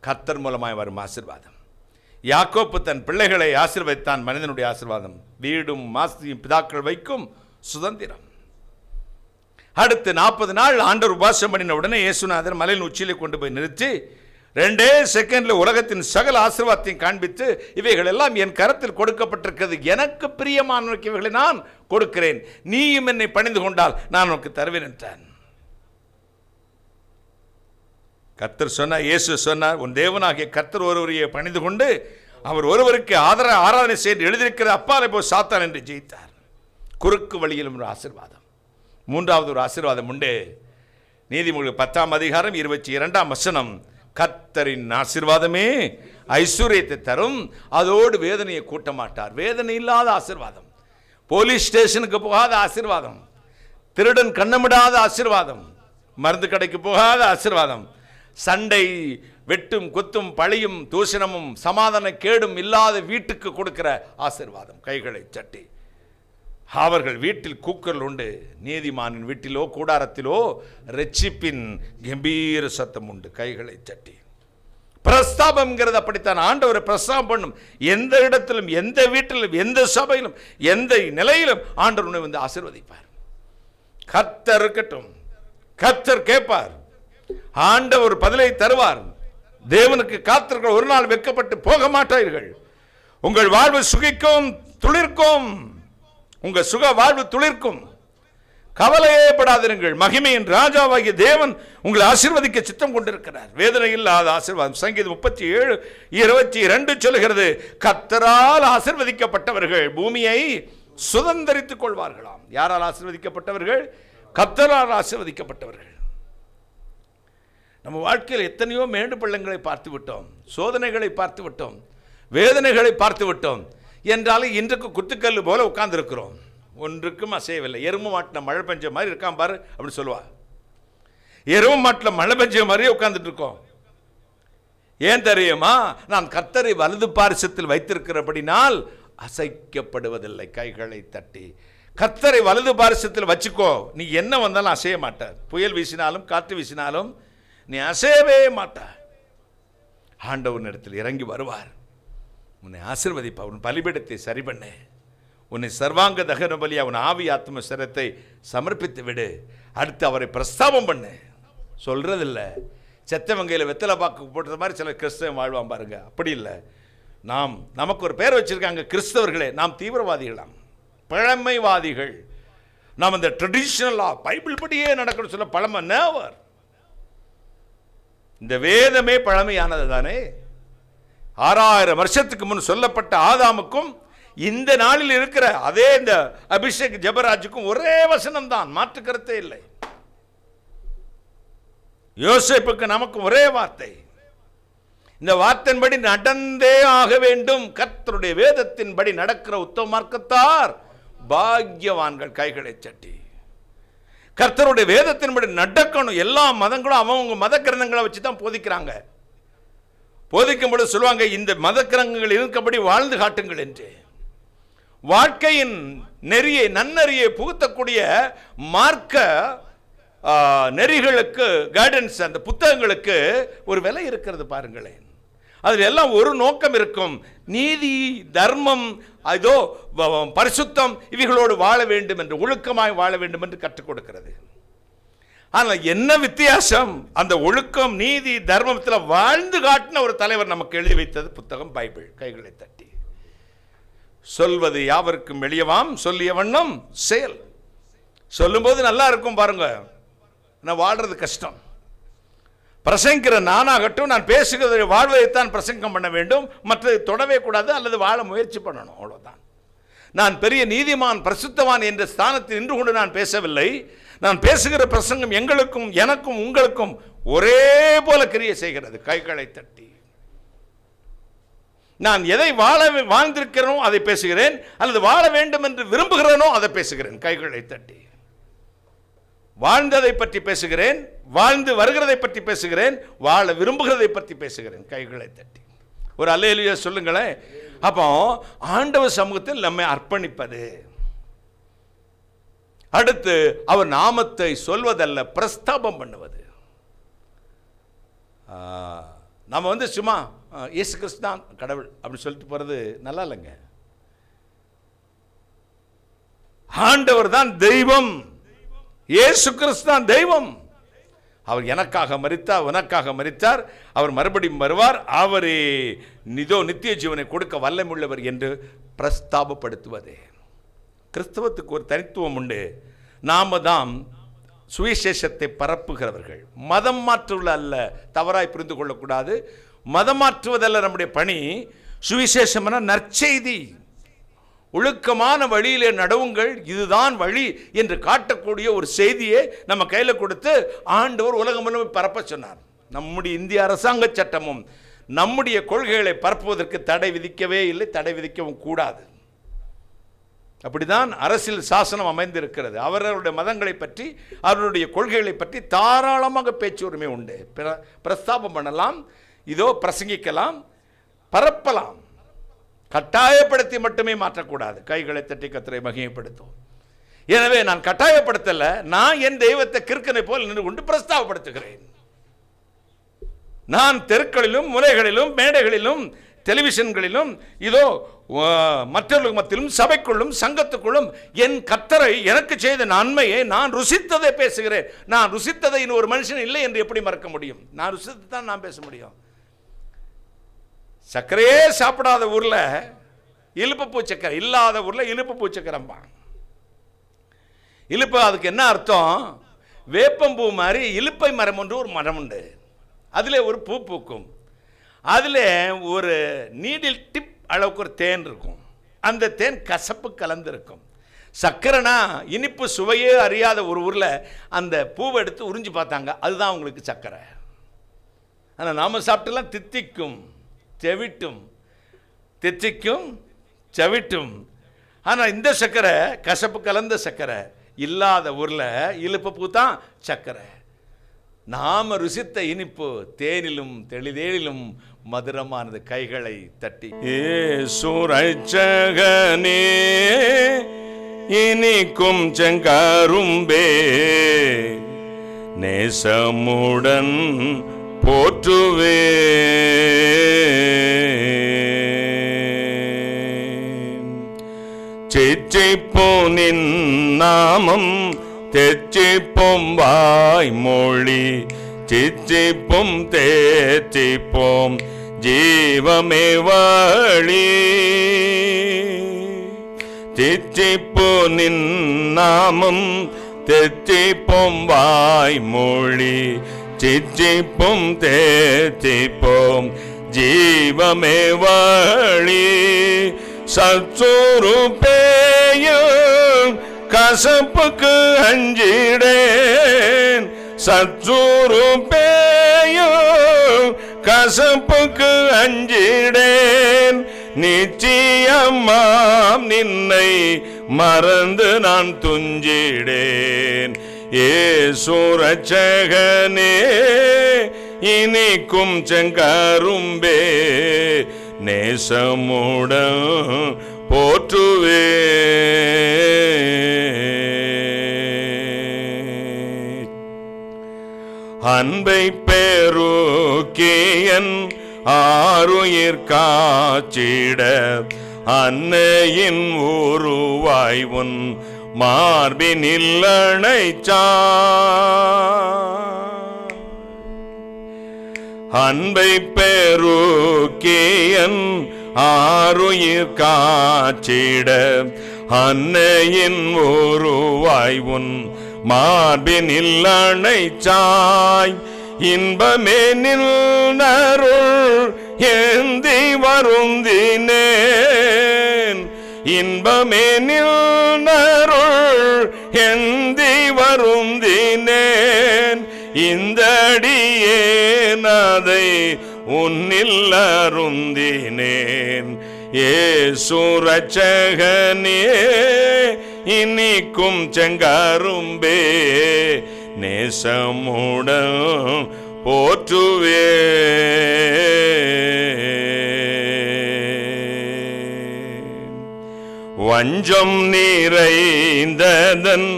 கர்த்தர் மூலமாய் வரும் ஆசீர்வாதம். யாக்கோப்பு தன் பிள்ளைகளை ஆசீர்வதித்தான். மனிதனுடைய ஆசீர்வாதம் வீடும் மாஸ்தியும் பிதாக்கள் வைக்கும் சுதந்திரம். அடுத்து 40 நாள் ஆண்டவர் உபவாசம் பண்ணின உடனே இயேசுநாதர் மலையின் உச்சியிலே கொண்டு போய் நிறுத்தி 2 செகண்டில் உலகத்தின் சகல ஆசீர்வாதத்தையும் காண்பித்து, இவைகள் எல்லாம் என் கரத்தில் கொடுக்கப்பட்டிருக்கிறது, எனக்கு பிரியமானவருக்கு இவைகளை நான் கொடுக்கிறேன், நீயும் என்னை பணிந்து கொண்டால் நான் உனக்கு தருவேன் என்றான். கர்த்தர் சொன்னார், இயேசு சொன்னார், உன் தேவனாகிய கர்த்தர் ஒருவரையே பணிந்து கொண்டு அவர் ஒருவருக்கு ஆராதனை செய்து எழுதியிருக்கிற அப்பாலை போய் சாத்தான் என்று ஜெயித்தார். குறுக்கு வழியிலும் ஒரு ஆசீர்வாதம். 3வது ஒரு ஆசீர்வாதம் உண்டு. நீதிமொழிகள் 10:22 கர்த்தரின் ஆசீர்வாதமே ஐஸ்வர்யத்தை தரும், அதோடு வேதனையை கூட்ட மாட்டார். வேதனை இல்லாத ஆசீர்வாதம், போலீஸ் ஸ்டேஷனுக்கு போகாத ஆசீர்வாதம், திருடன் கண்ணமிடாத ஆசீர்வாதம், மருந்து கடைக்கு போகாத ஆசீர்வாதம், சண்டை வெட்டும் குத்தும் பழியும் தூஷணமும் சமாதான கேடும் இல்லாத வீட்டுக்கு கொடுக்கிற ஆசீர்வாதம். கைகளை சட்டி அவர்கள் வீட்டில் கூக்குரல் உண்டு, நீதிமானின் வீட்டிலோ கூடாரத்திலோ ரட்சிப்பின் கம்பீர சத்தம் உண்டு. கைகளை சட்டி பிரஸ்தாபம்ங்கிறது அப்படித்தான். ஆண்டவரை பிரஸ்தாபம் பண்ணும். எந்த இடத்திலும், எந்த வீட்டிலும், எந்த சபையிலும், எந்த நிலையிலும் ஆண்டவர் உன்னை வந்து ஆசீர்வதிப்பார். கர்த்தர் இருக்கட்டும், கர்த்தர் கேட்பார், ஆண்டவர் பதிலை தருவார். தேவனுக்கு காத்திருக்கிற ஒரு நாள் வெட்கப்பட்டு போக மாட்டார்கள். உங்கள் வாழ்வு சுகிக்கும், துளிர்க்கும். உங்கள் சுக வாழ்வு துளிர்க்கும். கவலையே படாதிருங்கள். மகிமையின் ராஜாவாகிய தேவன் உங்களை ஆசீர்வதிக்க சித்தம் கொண்டிருக்கிறார். வேதனை இல்லாத ஆசீர்வாதம். சங்கீதம் 37:22 சொல்கிறது, கர்த்தரால் ஆசீர்வதிக்கப்பட்டவர்கள் பூமியை சுதந்தரித்துக் கொள்வார்களாம். யாரால் ஆசீர்வதிக்கப்பட்டவர்கள்? கர்த்தரால் ஆசீர்வதிக்கப்பட்டவர்கள். நம்ம வாழ்க்கையில் எத்தனையோ மேடு பள்ளங்களை பார்த்து விட்டோம், சோதனைகளை பார்த்து விட்டோம், வேதனைகளை பார்த்து விட்டோம். என்றாலும் இன்றைக்கு குத்துக்கல் போல உட்கார்ந்து இருக்கிறோம், ஒன்றுக்கும் அசையவில்லை. எரும மாட்டில் மழை பெஞ்ச மாதிரி இருக்கான் பாரு அப்படின்னு சொல்லுவா. எரும மாட்டில் மழை பெஞ்ச மாதிரியே உட்கார்ந்துட்டு இருக்கோம். ஏன் தெரியுமா? நான் கர்த்தரை வலது பாரிசத்தில் வைத்திருக்கிறபடினால் அசைக்கப்படுவதில்லை. கைகளை தட்டி கர்த்தரை வலது பாரிசத்தில் வச்சுக்கோ, நீ என்ன வந்தாலும் அசைய மாட்டார். புயல் வீசினாலும் காற்று வீசினாலும் நீ அசையவே மாட்டார். ஆண்டவன் இடத்தில் இறங்கி வருவார், உன்னை ஆசீர்வதிப்பார். உன் பலிபீடத்தை சரி பண்ண, உன்னை சர்வாங்க தகன பலியா உன் ஆவி ஆத்ம சரத்தை சமர்ப்பித்து விடு. அடுத்து அவரை பிரஸ்தாபம் பண்ணு. சொல்றதில்ல செத்தவங்கையில் வெத்தலை பாக்கு போட்டது மாதிரி சில கிறிஸ்தவன் வாழ்வான் பாருங்க. அப்படி இல்லை. நமக்கு ஒரு பேர் வச்சிருக்காங்க கிறிஸ்தவர்களே. நாம் தீவிரவாதிகளாம், பழமைவாதிகள். நாம் இந்த ட்ரெடிஷனலா பைபிள் படியே நடக்கணும் சொல்ல பழமை நேவர். இந்த வேதமே பழமையானது தானே. 6000 வருஷத்துக்கு முன் சொல்லப்பட்ட ஆதாமுக்கும் இந்த நாளில் இருக்கிற அதே இந்த அபிஷேக் ஜெபராஜுக்கும் ஒரே வசனம் தான், மாற்று கருத்தே இல்லை. யோசேப்புக்கு நமக்கு ஒரே வார்த்தை. இந்த வார்த்தையின்படி நடந்தே ஆக வேண்டும். கர்த்தருடைய வேதத்தின்படி நடக்கிற உத்தம மார்க்கத்தார் பாக்கியவான்கள். கைகளை சட்டி கர்த்தருடைய வேதத்தின்படி நடக்கணும். எல்லா மதங்களும் அவங்க மத கிரந்தங்களை வச்சு தான் போதிக்கிறாங்க. போதிக்கும்போது சொல்லுவாங்க, இந்த மத கிரந்தங்கள் இருக்கபடி வாழ்ந்து காட்டுங்கள் என்று. வாழ்க்கையின் நெறியை நன்னறியை புகுத்தக்கூடிய மார்க்க நெறிகளுக்கு கைடன்ஸ், அந்த புத்தகங்களுக்கு ஒரு விலை இருக்கிறது பாருங்களேன். அதில் எல்லாம் ஒரு நோக்கம் இருக்கும், நீதி தர்மம் அதோ பரிசுத்தம் இவைகளோடு வாழ வேண்டும் என்று, ஒழுக்கமாய் வாழ வேண்டும் என்று கற்றுக் கொடுக்கிறது. ஆனால் என்ன வித்தியாசம், அந்த ஒழுக்கம் நீதி தர்மத்தில் வாழ்ந்து காட்டின ஒரு தலைவர் நமக்கு எழுதி வைத்தது புத்தகம் பைபிள். கைகளை தட்டி சொல்வது யாவருக்கும் எளியவாம், சொல்லிய வண்ணம் செயல். சொல்லும்போது நல்லா இருக்கும் பாருங்க, நான் வாழ்றது கஷ்டம். பிரசங்கிற நானாகட்டும், நான் பேசுகிறதை வாழ்வதைத்தான் பிரசங்கம் பண்ண வேண்டும், மற்றதை தொடவே கூடாது அல்லது வாழ முயற்சி பண்ணணும், அவ்வளோதான். நான் பெரிய நீதிமான் பரிசுத்தவான் என்ற ஸ்தானத்தில் நின்று கொண்டு நான் பேசவில்லை. நான் பேசுகிற பிரசங்கம் எங்களுக்கும் எனக்கும் உங்களுக்கும் ஒரே போல கிரியை செய்கிறது. கைகளை தட்டி நான் எதை வாழ்ந்திருக்கிறேனோ அதை பேசுகிறேன், அல்லது வாழ வேண்டும் என்று விரும்புகிறேனோ அதை பேசுகிறேன். கைகளை தட்டி வாழ்ந்ததை பற்றி பேசுகிறேன், வாழ்ந்து வருகிறதை பற்றி பேசுகிறேன், வாழ விரும்புகிறதை பற்றி பேசுகிறேன். கைகளை தட்டி ஒரு அல்லேலூயா சொல்லுங்களேன். அப்போ ஆண்டவர் சமூகத்தில் நம்மை அர்ப்பணிப்பது, அடுத்து அவர் நாமத்தை சொல்வதல்ல பிரஸ்தாபம் பண்ணுவது. நம்ம சும்மா இயேசு கிறிஸ்து தான் கடவுள் அப்படி சொல்லிட்டு போறது நல்லா இல்லைங்க. ஆண்டவர் தான் தெய்வம், இயேசு கிறிஸ்து தான் தெய்வம். அவர் எனக்காக மரித்தார், உனக்காக மரித்தார், அவர் மறுபடியும் வருவார், அவரே நித்திய ஜீவனை கொடுக்க வல்லமுள்ளவர் என்று பிரஸ்தாபப்படுத்துவதே. கிறிஸ்தவத்துக்கு ஒரு தனித்துவம் உண்டு. நாம தான் சுவிசேஷத்தை பரப்புகிறவர்கள். மதம் மாற்றுவதில் அல்ல, தவறாய் புரிந்து கொள்ளக்கூடாது. மதம் மாற்றுவதல்ல நம்முடைய பணி. சுவிசேஷம் நற்செய்தி, ஒழுக்கமான வழியிலே நடவுங்கள், இதுதான் வழி என்று காட்டக்கூடிய ஒரு செய்தியை நம்ம கையில் கொடுத்து ஆண்டவர் உலகம் முழுவதும் பரப்ப சொன்னார். நம்முடைய இந்திய அரசாங்க சட்டமும் நம்முடைய கொள்கைகளை பரப்புவதற்கு தடை விதிக்கவே இல்லை, தடை விதிக்கவும் கூடாது. அப்படிதான் அரசியல் சாசனம் அமைந்திருக்கிறது. அவர்களுடைய மதங்களை பற்றி அவர்களுடைய கொள்கைகளை பற்றி தாராளமாக பேச்சு உரிமை உண்டு. பிரஸ்தாபம் பண்ணலாம், இதோ பிரசங்கிக்கலாம், பரப்பலாம். கட்டாயப்படுத்தி மட்டுமே மாற்றக்கூடாது. கைகளை தட்டி கர்த்தரை மகிமைப்படுத்தும். எனவே நான் கட்டாயப்படுத்தல, நான் என் தெய்வத்தை கிறுக்கனை போல் நின்று கொண்டு பிரஸ்தாபப்படுத்துகிறேன். நான் தெருக்களிலும் முலைகளிலும் மேடைகளிலும் டெலிவிஷன்களிலும் இதோ மற்றவர்கள் மத்தியிலும் சபைக்குள்ளும் சங்கத்துக்குள்ளும் என் கர்த்தரை எனக்கு செய்த நன்மையை நான் ருசித்ததை பேசுகிறேன். நான் ருசித்ததை இன்னும் ஒரு மனுஷன் இல்லை என்று எப்படி மறக்க முடியும்? நான் ருசித்து தான் நான் பேச முடியும். சர்க்கரையே சாப்பிடாத ஊர்ல இழுப்பு பூச்சக்கரை, இல்லாத ஊர்ல இழுப்பு பூச்சக்கரம்பா. இழுப்பு அதுக்கு என்ன அர்த்தம்? வேப்பம்பூ மாதிரி இழுப்பை மரம் ஒன்று ஒரு மரம் உண்டு, அதில் ஒரு பூ பூக்கும், அதில் ஒரு நீடில் டிப் அளவுக்கு ஒரு தேன் இருக்கும். அந்த தேன் கசப்பு கலந்துருக்கும். சர்க்கரைனா இனிப்பு சுவையே அறியாத ஒரு ஊரில் அந்த பூவை எடுத்து உறிஞ்சி பார்த்தாங்க, அதுதான் உங்களுக்கு சர்க்கரை. ஆனால் நாம் சாப்பிட்டுலாம் தித்திக்கும் செவிட்டும், தித்திக்கும் செவிட்டும். ஆனால் இந்த சர்க்கரை கசப்பு கலந்த சர்க்கரை. இல்லாத ஊரில் இழுப்பு பூ தான் சர்க்கரை. நாம ருசித்த இனிப்பு தேனிலும் தெளிதேனிலும் மதுரமானது. கைகளை தட்டி இயேசு ரட்சகனே இனிக்கும் செங்கரும்பே நேசமுடன் போற்றுவே. சிற்றிப்போம் நின் நாமம் தெச்சிப்போம் வாய்மொழி சிற்றிப்போம் தேச்சிப்போம் ஜீவமே வழி. சிற்றிப்போ நின் நாமம் தெச்சிப்போம் வாய்மொழி சிற்றிப்போம் தேச்சிப்போம் ஜீவமே வழி. சத்துரு பேயும் கசப்புக்கு அஞ்சிடேன் சத்துரு பேயும் கசப்புக்கு அஞ்சிடேன். நிச்சயமாம் நின்னை மறந்து நான் துஞ்சிடேன். இயேசு ரட்சகனே இனிக்கும் செங்கரும்பே நேசமுடன் போற்றுவே. அன்பை பெருக்கியன் ஆருயிர் காச்சிட அன்னையின் உருவாய் உன் மார்பினில் அணைச்சான். அன்பை பெருக்கியன் ஆருயிர் காச்சிட அன்னையின் உருவாய் உன் மார்பினில் அணைச்சாய். இன்பமே நின்னருள் ஏந்தி வருந்தினேன் இன்பமே நின்னருள் ஏந்தி வருந்தினேன். இந்த அடியேன் அதை உன்னில் அருந்தினேன். இயேசு ரட்சகனே இனிக்கும் செங்கரும்பே நேசமுடன் போற்றுவே. வஞ்சம் நிறைந்ததன்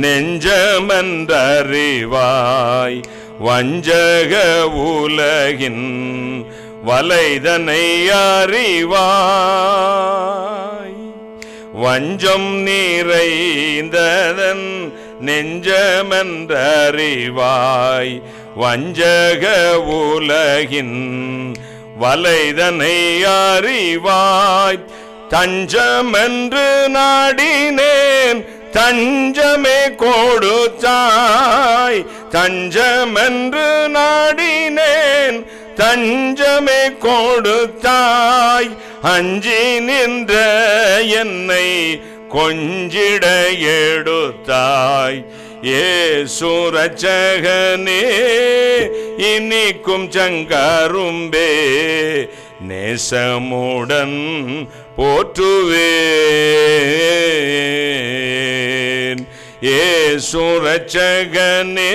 நெஞ்சமன்றறிவாய் வஞ்சக உலகின் வலைதனை அறிவாய். வஞ்சம் நிறைந்ததன் நெஞ்சமன்றறிவாய் வஞ்சக உலகின் வலைதனை அறிவாய். தஞ்சமென்று நாடினேன் தஞ்சமே கொடுத்தாய். தஞ்சமென்று நாடினேன் தஞ்சமே கொடுத்தாய். அஞ்சி நின்ற என்னை கொஞ்சிட எடுத்தாய். இயேசு ரட்சகனே இனிக்கும் செங்கரும்பே நேசமுடன் போற்றுவேன். இயேசு ரட்சகனே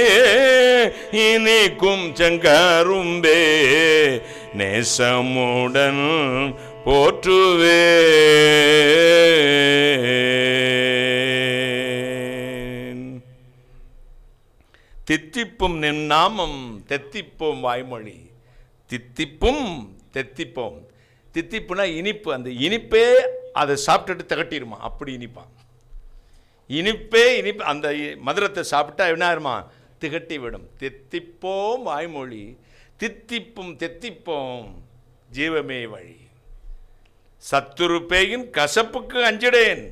இனிக்கும் செங்கரும்பே நேசமுடன் போற்றுவேன். தித்திப்பும் நின் நாமம் தெத்திப்போம் வாய்மொழி தித்திப்பும் தெத்திப்போம். தித்திப்புனா இனிப்பு. அந்த இனிப்பே அதை சாப்பிட்டுட்டு திகட்டிடுமா, அப்படி இனிப்பான். இனிப்பே இனிப்பு. அந்த மதுரத்தை சாப்பிட்டா என்ன ஆயிருமா, திகட்டி விடும். தெத்திப்போம் வாய்மொழி தித்திப்பும் தெத்திப்போம் ஜீவமே வழி. சத்துரு பேயின் கசப்புக்கு அஞ்சிடேன்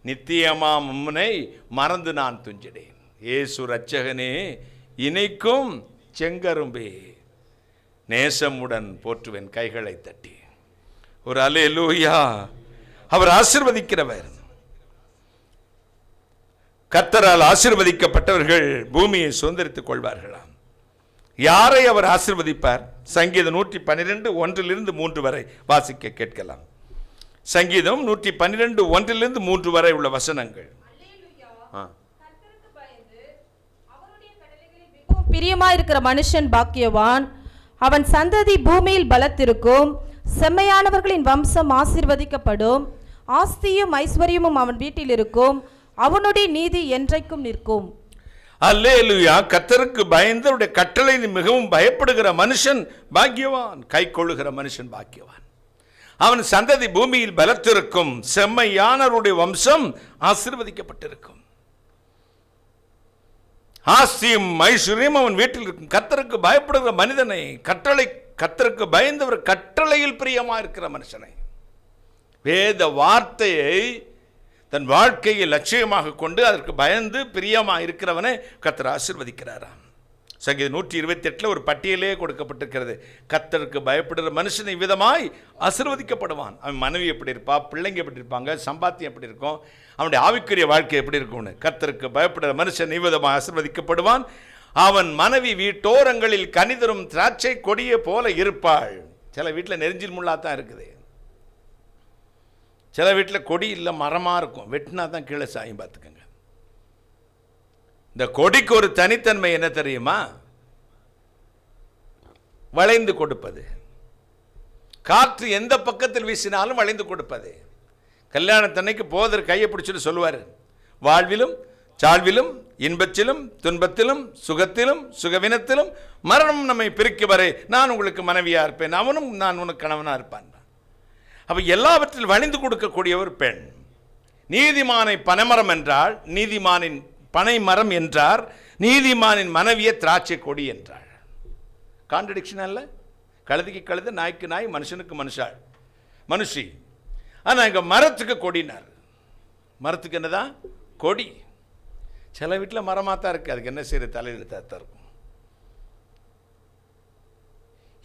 நித்தியமாம் உம்மை மறந்து நான் துஞ்சிடேன். இயேசு ரட்சகனே இனிக்கும் செங்கரும்பே நேசமுடன் போற்றுவேன். கைகளை தட்டி ஒரு அல்லேலூயா. அவர் ஆசீர்வதிக்கிறவர். கர்த்தரால் ஆசீர்வதிக்கப்பட்டவர்கள் பூமியை சுதந்தரித்துக் கொள்வார்களாம். யாரை அவர் ஆசீர்வதிப்பார்? சங்கீதம் 112 1-3 வரை வாசிக்க கேட்கலாம். சங்கீதம் 112 1-3 வரை உள்ள வசனங்கள். பிரியமாயிருக்கிற மனுஷன் பாக்கியவான், அவன் சந்ததி பூமியில் பலத்திருக்கும். செம்மையானவர்களின் வம்சம் ஆசீர்வதிக்கப்படும். ஆஸ்தியும் ஐஸ்வர்யமும் அவன் வீட்டில் இருக்கும். அவனுடைய நீதி என்றைக்கும் நிற்கும். அல்லேலூயா. கர்த்தருக்கு பயந்து அவருடைய கட்டளை மிகவும் பயப்படுகிற மனுஷன் பாக்கியவான். கை கொள்ளுகிற மனுஷன் பாக்கியவான். அவன் சந்ததி பூமியில் பலத்திருக்கும். செம்மையானவருடைய வம்சம் ஆசீர்வதிக்கப்பட்டிருக்கும். ஆஸ்தியும் ஐஸ்வர்யம் அவன் வீட்டில் இருக்கும். கர்த்தருக்கு பயப்படுகிற மனிதனை, கர்த்தருக்கு பயந்தவர் கட்டளையில் பிரியமா இருக்கிற மனுஷனை, வேத வார்த்தையை தன் வாழ்க்கையை லட்சியமாக கொண்டு அதற்கு பயந்து பிரியமாக இருக்கிறவனை கர்த்தர் ஆசீர்வதிக்கிறாராம். சங்கீதம் 128 ஒரு பட்டியலே கொடுக்கப்பட்டிருக்கிறது. கர்த்தருக்கு பயப்படுகிற மனுஷன் இவ்விதமாய் ஆசீர்வதிக்கப்படுவான். அவன் மனைவி எப்படி இருப்பா, பிள்ளைங்க எப்படி இருப்பாங்க, சம்பாத்தியம் எப்படி இருக்கும், அவனுடைய ஆவிக்குரிய வாழ்க்கை எப்படி இருக்கும்னு. கர்த்தருக்கு பயப்படுகிற மனுஷன் இவ்விதமாய் ஆசீர்வதிக்கப்படுவான். அவன் மனைவி வீட்டோரங்களில் கனிதரும் திராட்சை கொடியை போல இருப்பாள். சில வீட்டில் நெரிஞ்சில் முள்ளாத்தான் இருக்குது. சில வீட்டில் கொடி இல்லை, மரமாக இருக்கும், வெட்டினா தான் கீழே சாயும். பார்த்துக்கங்க. இந்த கொடிக்கு ஒரு தனித்தன்மை என்ன தெரியுமா? வளைந்து கொடுப்பது. காற்று எந்த பக்கத்தில் வீசினாலும் வளைந்து கொடுப்பது. கல்யாணத்தன்னைக்கு போதர் கையை பிடிச்சிட்டு சொல்லுவார், வாழ்விலும் சாழ்விலும் இன்பத்திலும் துன்பத்திலும் சுகத்திலும் சுகவினத்திலும் மரணம் நம்மை பிரிக்கும் வரை நான் உங்களுக்கு மனைவியா இருப்பேன், அவனும் நான் உனக்கு கணவனா இருப்பான். அப்ப எல்லாவற்றில் வளைந்து கொடுக்கக்கூடிய ஒரு பெண். நீதிமானை பனைமரம் என்றால், நீதிமானின் பனைமரம் என்றார், நீதிமானின் மனைவியை திராட்சை கொடி என்றாள். கான்ட்ரடிக்ஷன் அல்ல? கழுதைக்கு கழுதை, நாய்க்கு நாய், மனுஷனுக்கு மனுஷி. ஆனால் இங்கே மரத்துக்கு கொடினார். மரத்துக்கு என்னதான்? கொடி. சில வீட்டில் மரமாக தான் இருக்குது, அதுக்கு என்ன செய்யற, தலையில் தான் இருக்கும்.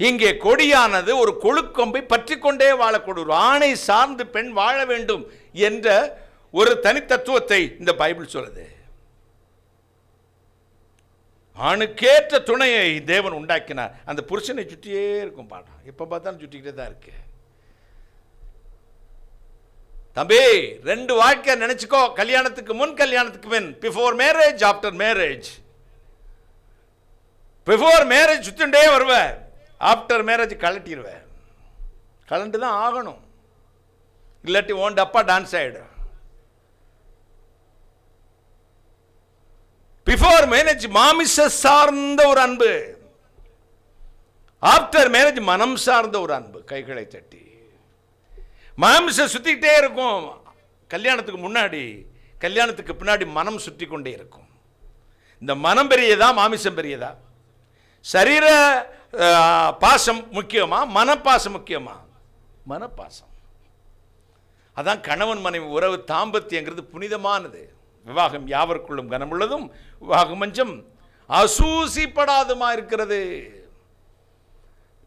இங்கே கொடியானது ஒரு கொழுக்கொம்பை பற்றி கொண்டே வாழக்கூடிய ஒரு ஆணை சார்ந்து பெண் வாழ வேண்டும் என்ற ஒரு தனித்தத்துவத்தை இந்த பைபிள் சொல்லுது. ஆணுக்கேற்ற துணையை தேவன் உண்டாக்கினார். அந்த புருஷனை சுற்றியே இருக்கும் பாடம். எப்போ பார்த்தாலும் சுற்றிக்கிட்டே தான் இருக்கு. தம்பி, 2 வாழ்க்கை நினைச்சுக்கோ. கல்யாணத்துக்கு முன், கல்யாணத்துக்கு பின். Before marriage, after marriage. Before marriage சுத்திண்டே வருவேன், ஆஃப்டர் மேரேஜ் கலட்டிடுவேன். கலண்டு தான் ஆகணும், இல்லாட்டி ஓன் டப்பா டான்ஸ் ஆகிடும். பிஃபோர் மேரேஜ் மாமிச சார்ந்த ஒரு அன்பு, ஆஃப்டர் மேரேஜ் மனம் சார்ந்த ஒரு அன்பு. கைகளை தட்டி. மாமிச சுத்திக்கிட்டே இருக்கும் கல்யாணத்துக்கு முன்னாடி, கல்யாணத்துக்கு பின்னாடி மனம் சுற்றி கொண்டே இருக்கும். இந்த மனம் பெரியதா, மாமிசம் பெரியதா? சரீர பாசம் முக்கியமா, மனப்பாசம் முக்கியமா? மனப்பாசம். அதான் கணவன் மனைவி உறவு தாம்பத்தியங்கிறது புனிதமானது. விவாகம் யாவருக்குள்ளும் கனமுள்ளதும் விவாக மஞ்சம் அசூசிப்படாதுமா இருக்கிறது.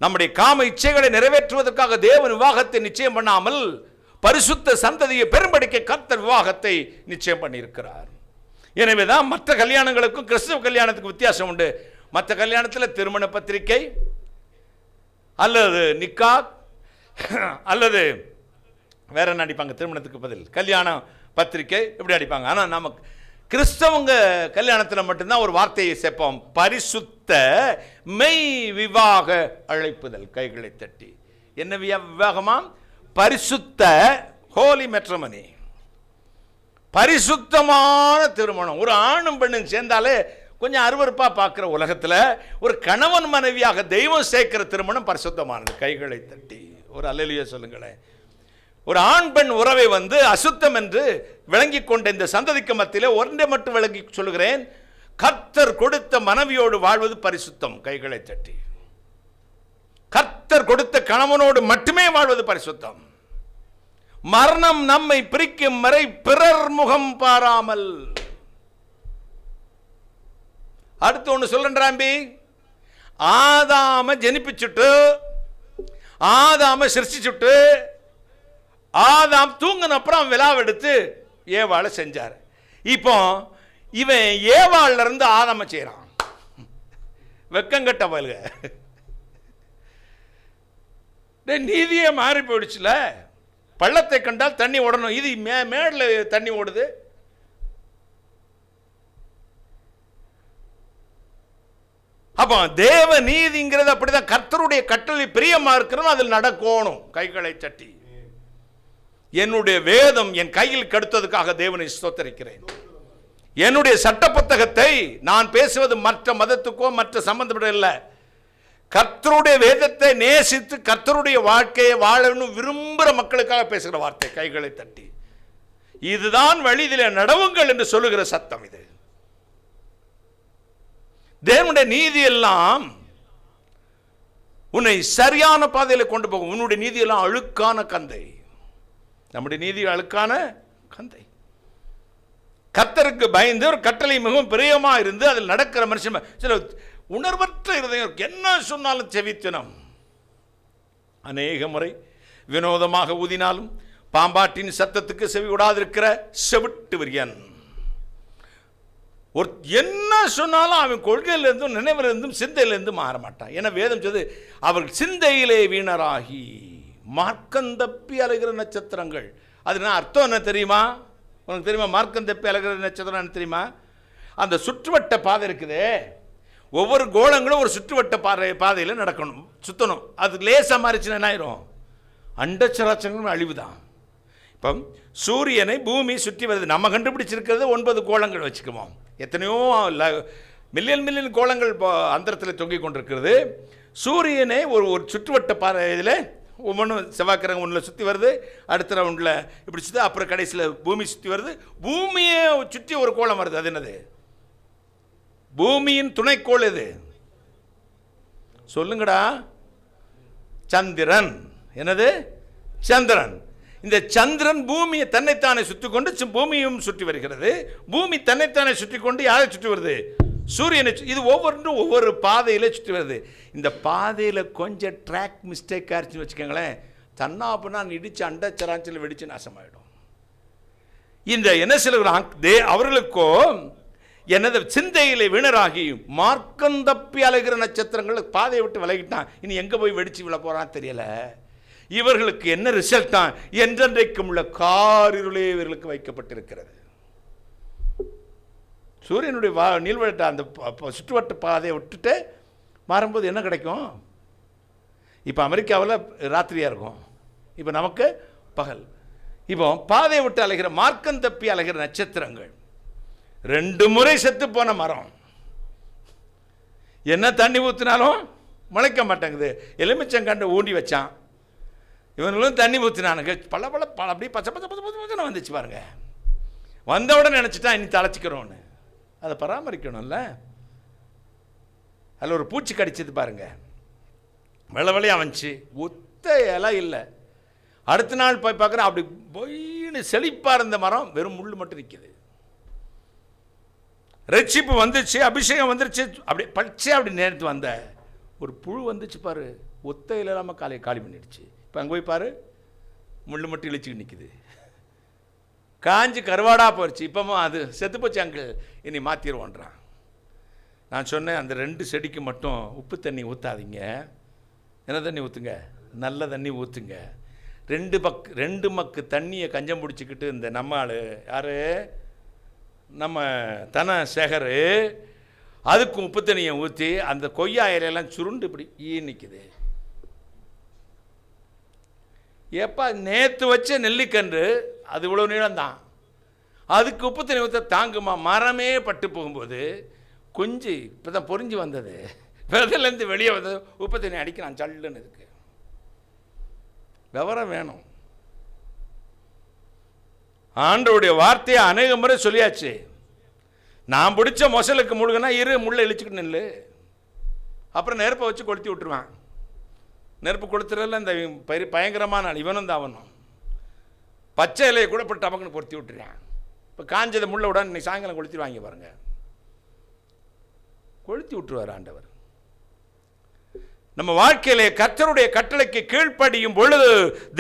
நம்முடைய காம இச்சைகளை நிறைவேற்றுவதற்காக தேவன் விவாகத்தை நிச்சயம் பண்ணாமல் பரிசுத்த சந்ததியை பெரும்படிக்க கர்த்தர் விவாகத்தை நிச்சயம் பண்ணியிருக்கிறார். எனவேதான் மற்ற கல்யாணங்களுக்கும் கிறிஸ்தவ கல்யாணத்துக்கு வித்தியாசம் உண்டு. மற்ற கல்யாணத்தில் திருமண பத்திரிகை அல்லது நிக்கா அல்லது வேற என்ன அடிப்பாங்க, திருமணத்துக்கு பதில் கல்யாண பத்திரிகை இப்படி அடிப்பாங்க. ஆனால் நமக்கு கிறிஸ்தவங்க கல்யாணத்தில் மட்டும்தான் ஒரு வார்த்தையை சேர்ப்போம், பரிசுத்த மெய் விவாக அழைப்புதல். கைகளை தட்டி. என்ன விவாகமா? பரிசுத்த, ஹோலி மெட்ரமனி, பரிசுத்தமான திருமணம். ஒரு ஆணும் பெண்ணும் சேர்ந்தாலே கொஞ்சம் அருவருப்பா பார்க்குற உலகத்தில் ஒரு கணவன் மனைவியாக தெய்வம் சேர்க்கிற திருமணம் பரிசுத்தமானது. கைகளை தட்டி ஒரு அல்லேலூயா சொல்லுங்களேன். ஒரு ஆண் பெண் உறவை அசுத்தம் என்று விளங்கி கொண்ட இந்த சந்ததிக்கு மத்தியிலே ஒன்றை மட்டும் விளங்கி சொல்லுகிறேன், கர்த்தர் கொடுத்த மனைவியோடு வாழ்வது பரிசுத்தம். கைகளை தட்டி. கர்த்தர் கொடுத்த கணவனோடு மட்டுமே வாழ்வது பரிசுத்தம். மரணம் நம்மை பிரிக்கும் வரை பிறர் முகம் பாராமல். அடுத்து ஒன்று சொல்றாம்பி, ஆதாம ஜனிப்பிச்சுட்டு, ஆதாம சிருஷ்டிச்சுட்டு, ஆதாம் தூங்கின அப்புறம் விழாவெடுத்து ஏவாளை செஞ்சார். இப்போ இவன் ஏவாள்ல இருந்து ஆதாம செய்யறான். வெக்கங்கட்ட பல்க. நீதியே மாறி போயிடுச்சுல. பள்ளத்தை கண்டால் தண்ணி ஓடணும், இது மேடல தண்ணி ஓடுது. அப்போ தேவ நீதிங்கிறது அப்படிதான். கர்த்தருடைய கட்டளை பிரியமா இருக்கிறோம், அதில் நடக்கணும். கைகளை தட்டி. என்னுடைய வேதம் என் கையில் கெடுத்ததுக்காக தேவனை ஸ்தோத்தரிக்கிறேன். என்னுடைய சட்ட புத்தகத்தை நான் பேசுவது மற்ற மதத்துக்கோ மற்ற சம்பந்தப்பட்ட இல்லை, கர்த்தருடைய வேதத்தை நேசித்து கர்த்தருடைய வாழ்க்கையை வாழணும் விரும்புகிற மக்களுக்காக பேசுகிற வார்த்தை. கைகளை தட்டி இதுதான் வழியிலே நடவுங்கள் என்று சொல்லுகிற சத்தம். இது தேவனுடைய நீதி எல்லாம் உன்னை சரியான பாதையில் கொண்டு போகும். உன்னுடைய நீதி எல்லாம் அழுக்கான கந்தை. நம்முடைய நீதி அழுக்கான கந்தை. கர்த்தருக்கு பயந்து ஒரு கட்டளை மிகவும் பிரியமா இருந்து அதில் நடக்கிற மனுஷன். சில உணர்வற்ற இருதயம் என்ன சொன்னாலும் செவித்தனம். அநேக முறை வினோதமாக ஊதினாலும் பாம்பாட்டின் சத்தத்துக்கு செவி விடாதிருக்கிற செவிட்டு விரியன். ஒரு என்ன சொன்னாலும் அவன் கொள்கையிலிருந்தும் நினைவிலிருந்தும் சிந்தையிலிருந்தும் மாற மாட்டான். என வேதம் சொல்லுது, அவர்கள் சிந்தையிலே வீணராகி மார்க்கந்தப்பி அலைகிற நட்சத்திரங்கள். அது அர்த்தம் என்ன தெரியுமா? உனக்கு தெரியுமா மார்க்கந்தப்பி அலைகிற நட்சத்திரம் என்ன தெரியுமா? அந்த சுற்றுவட்ட பாதை இருக்குது, ஒவ்வொரு கோளங்களும் ஒரு சுற்றுவட்ட பாதையில் நடக்கணும், சுற்றணும். அது லேசாக மாறிச்சுன்னா என்ன ஆயிரும்? அண்டச்சராச்சரங்களும் அழிவுதான். இப்போ சூரியனை பூமி சுற்றி வருது. நம்ம கண்டுபிடிச்சிருக்கிறது 9 கோளங்கள் வச்சுக்குவோம். எத்தனையோ மில்லியன் கோளங்கள் அந்தரத்தில் தொங்கிக் கொண்டிருக்கிறது. சூரியனை ஒரு சுற்றுவட்ட பாதையில் ஒவ்வொன்றும் செவ்வாய்க்கிரகம் ஒன்றில் சுற்றி வருது, அடுத்த ரவுண்டில் இப்படி சுற்றி, அப்புறம் கடைசியில் பூமி சுற்றி வருது. பூமியை சுற்றி ஒரு கோளம் வருது. அது என்னது? பூமியின் துணைக்கோள் எது சொல்லுங்கடா? சந்திரன். என்னது? சந்திரன். இந்த சந்திரன் பூமியை தன்னைத்தானே சுற்றி கொண்டு பூமியும் சுற்றி வருகிறது. பூமி தன்னைத்தானே சுற்றி கொண்டு யாரை சுற்றி வருது? சூரியனை. இது ஒவ்வொன்றும் ஒவ்வொரு பாதையில் சுற்றி வருது. இந்த பாதையில் கொஞ்சம் ட்ராக் மிஸ்டேக் ஆயிடுச்சுன்னு வச்சுக்கோங்களேன், தன்னாப்புனா இடிச்சு அண்டச்சராஞ்சில் வெடிச்சு நாசமாயிடும். இந்த என்ன சொல்லுகிறான் அவர்களுக்கோ எனது சிந்தையிலே வீணராகி மார்க்கந்தப்பி அலைகிற நட்சத்திரங்கள் பாதையை விட்டு விலகிட்டான். இனி எங்கே போய் வெடிச்சு விழ போகிறான்னு தெரியல. இவர்களுக்கு என்ன ரிசல்ட் தான்? என்றென்றைக்கும் உள்ள காரிருளே இவர்களுக்கு வைக்கப்பட்டிருக்கிறது. சூரியனுடைய நீள்வட்ட அந்த சுற்றுவட்ட பாதையை விட்டுட்டு மாறும்போது என்ன கிடைக்கும்? இப்போ அமெரிக்காவில் ராத்திரியாக இருக்கும், இப்போ நமக்கு பகல். இப்போ பாதையை விட்டு அலைகிற மார்க்கம் தப்பி அலைகிற நட்சத்திரங்கள் 2 முறை செத்து போன மரம். என்ன தண்ணி ஊற்றினாலும் முளைக்க மாட்டேங்குது. எலுமிச்சங்கண்டு ஊண்டி வச்சான், இவங்களும் தண்ணி ஊற்றினானுங்க, பல அப்படியே பச்சை பச்சை பச்சை பச்சை வந்துச்சு பாருங்க. வந்தவுடனே நினச்சிட்டா இனி தழைச்சிக்கிறோன்னு. அதை பராமரிக்கணும்ல. அதில் ஒரு பூச்சி கடிச்சது பாருங்க, வெள்ளையாக வந்துச்சு, ஒத்த இலை இல்லை. அடுத்த நாள் போய் பார்க்குறேன், அப்படி பொய்னு செழிப்பாக இருந்த மரம் வெறும் முள் மட்டும் நிற்கிது. ரட்சிப்பு வந்துச்சு, அபிஷேகம் வந்துருச்சு, அப்படி பச்சை அப்படி நேரத்து வந்த ஒரு புழு வந்துச்சு பாரு, ஒத்த இலை இல்லாமல் காலி பண்ணிடுச்சு. இப்போ அங்கே போய் பாரு, முள் மட்டும் இழிச்சுக்கு நிற்குது, காஞ்சி கருவாடாக போயிடுச்சு. இப்போவும் அது செத்து போச்சு அங்கிள், இனி மாற்றிடுவோன்றான். நான் சொன்னேன், அந்த 2 செடிக்கு மட்டும் உப்பு தண்ணி ஊற்றாதீங்க, என்ன தண்ணி ஊற்றுங்க? நல்ல தண்ணி ஊற்றுங்க. 2 மக்கு தண்ணியை கஞ்சம் பிடிச்சிக்கிட்டு இந்த நம்ம ஆள் யார், நம்ம தனசேகர், அதுக்கும் உப்பு தண்ணியை ஊற்றி அந்த கொய்யா இலையெல்லாம் சுருண்டு இப்படி நிற்குது. எப்போ நேற்று வச்ச நெல்லிக்கன்று அது இவ்வளோ நீளம்தான், அதுக்கு உப்பு தண்ணி ஊற்ற தாங்குமா? மரமே பட்டு போகும்போது குஞ்சு இப்போ தான் பொறிஞ்சு வந்தது, விதையிலேருந்து வெளியே வந்தது, உப்பு தண்ணி அடிக்கிறான் சல்லுன்னு. இதுக்கு விவரம் வேணும். ஆண்டவருடைய வார்த்தையை அநேக முறை சொல்லியாச்சு. நான் பிடிச்ச மொசலுக்கு முழுகுனா முள்ளை இழிச்சுக்கிட்டு நில்லு, அப்புறம் நெருப்பை வச்சு கொளுத்தி விட்டுருவான். நெருப்பு கொளுத்துறதுல இந்த பயங்கரமான ஆள் இவனும் தான் அவனும். பச்சை இலையை கூட இப்போ டபக்குன்னு பொருத்தி விட்டுறான். இப்போ காஞ்சதை முள்ள விட இன்னைக்கு சாயங்காலம் கொளுத்திடுவாங்க பாருங்க, கொளுத்தி விட்டுருவார் ஆண்டவர். நம்ம வாழ்க்கையிலே கர்த்தருடைய கட்டளைக்கு கீழ்ப்படியும் பொழுது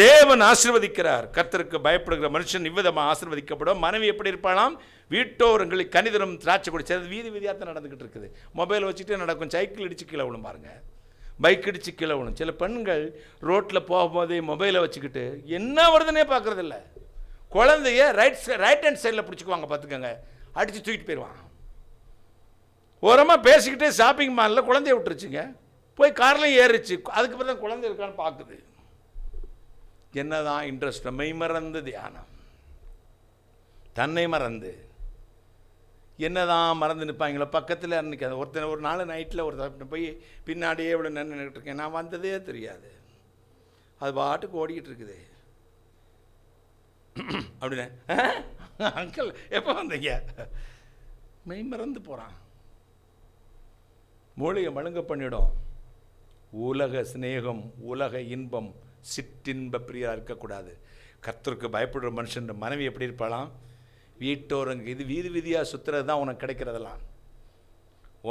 தேவன் ஆசீர்வதிக்கிறார். கர்த்தருக்கு பயப்படுகிற மனுஷன் இவ்விதமாக ஆசீர்வதிக்கப்படும். மனைவி எப்படி இருப்பாளாம்? வீட்டோரங்களுக்கு கனிதரும் திராட்சை குடிச்சது. வீதி வீதியாக தான் நடந்துக்கிட்டு இருக்குது. மொபைல் வச்சுட்டு நடக்கும். சைக்கிள் இடிச்சு கீழே விழும் பாருங்க, பைக் இடிச்சு கீழே விழும். சில பெண்கள் ரோட்டில் போகும்போதே மொபைலை வச்சுக்கிட்டு என்ன வருதுன்னே பார்க்குறதில்ல. குழந்தைய ரைட் ஹேண்ட் சைடில் பிடிச்சிக்குவாங்க, பார்த்துக்கோங்க, அடித்து தூக்கிட்டு போயிடுவான். ஓரமாக பேசிக்கிட்டே ஷாப்பிங் மாலில் குழந்தைய விட்டுருச்சுங்க, போய் கார்லையும் ஏறிச்சு. அதுக்கப்புறம் தான் குழந்தை இருக்கான்னு பார்க்குது. என்னதான் இன்ட்ரெஸ்ட்? மெய்மறந்து தியானம், தன்னை மறந்து. என்னதான் மறந்து நிற்பாங்களோ பக்கத்தில் அன்றைக்கி அது ஒருத்தர் ஒரு நாள் நைட்டில் ஒருத்தர் போய் பின்னாடியே இவ்வளோ நின்றுட்டு இருக்கேன், நான் வந்ததே தெரியாது, அது பாட்டுக்கு ஓடிக்கிட்டு இருக்குது அப்படின்னு. அங்கிள் எப்போ வந்தீங்க? மெய் மறந்து போகிறான். மூளையை மழுங்க பண்ணிடும். உலக சிநேகம், உலக இன்பம், சிற்றின்ப பிரியாக இருக்கக்கூடாது. கர்த்தருக்கு பயப்படுற மனுஷன் மனைவி எப்படி இருப்பாளாம்? வீட்டோரங்க இது வீதி வீதியாக சுற்றுறது தான் உனக்கு கிடைக்கிறதெல்லாம்.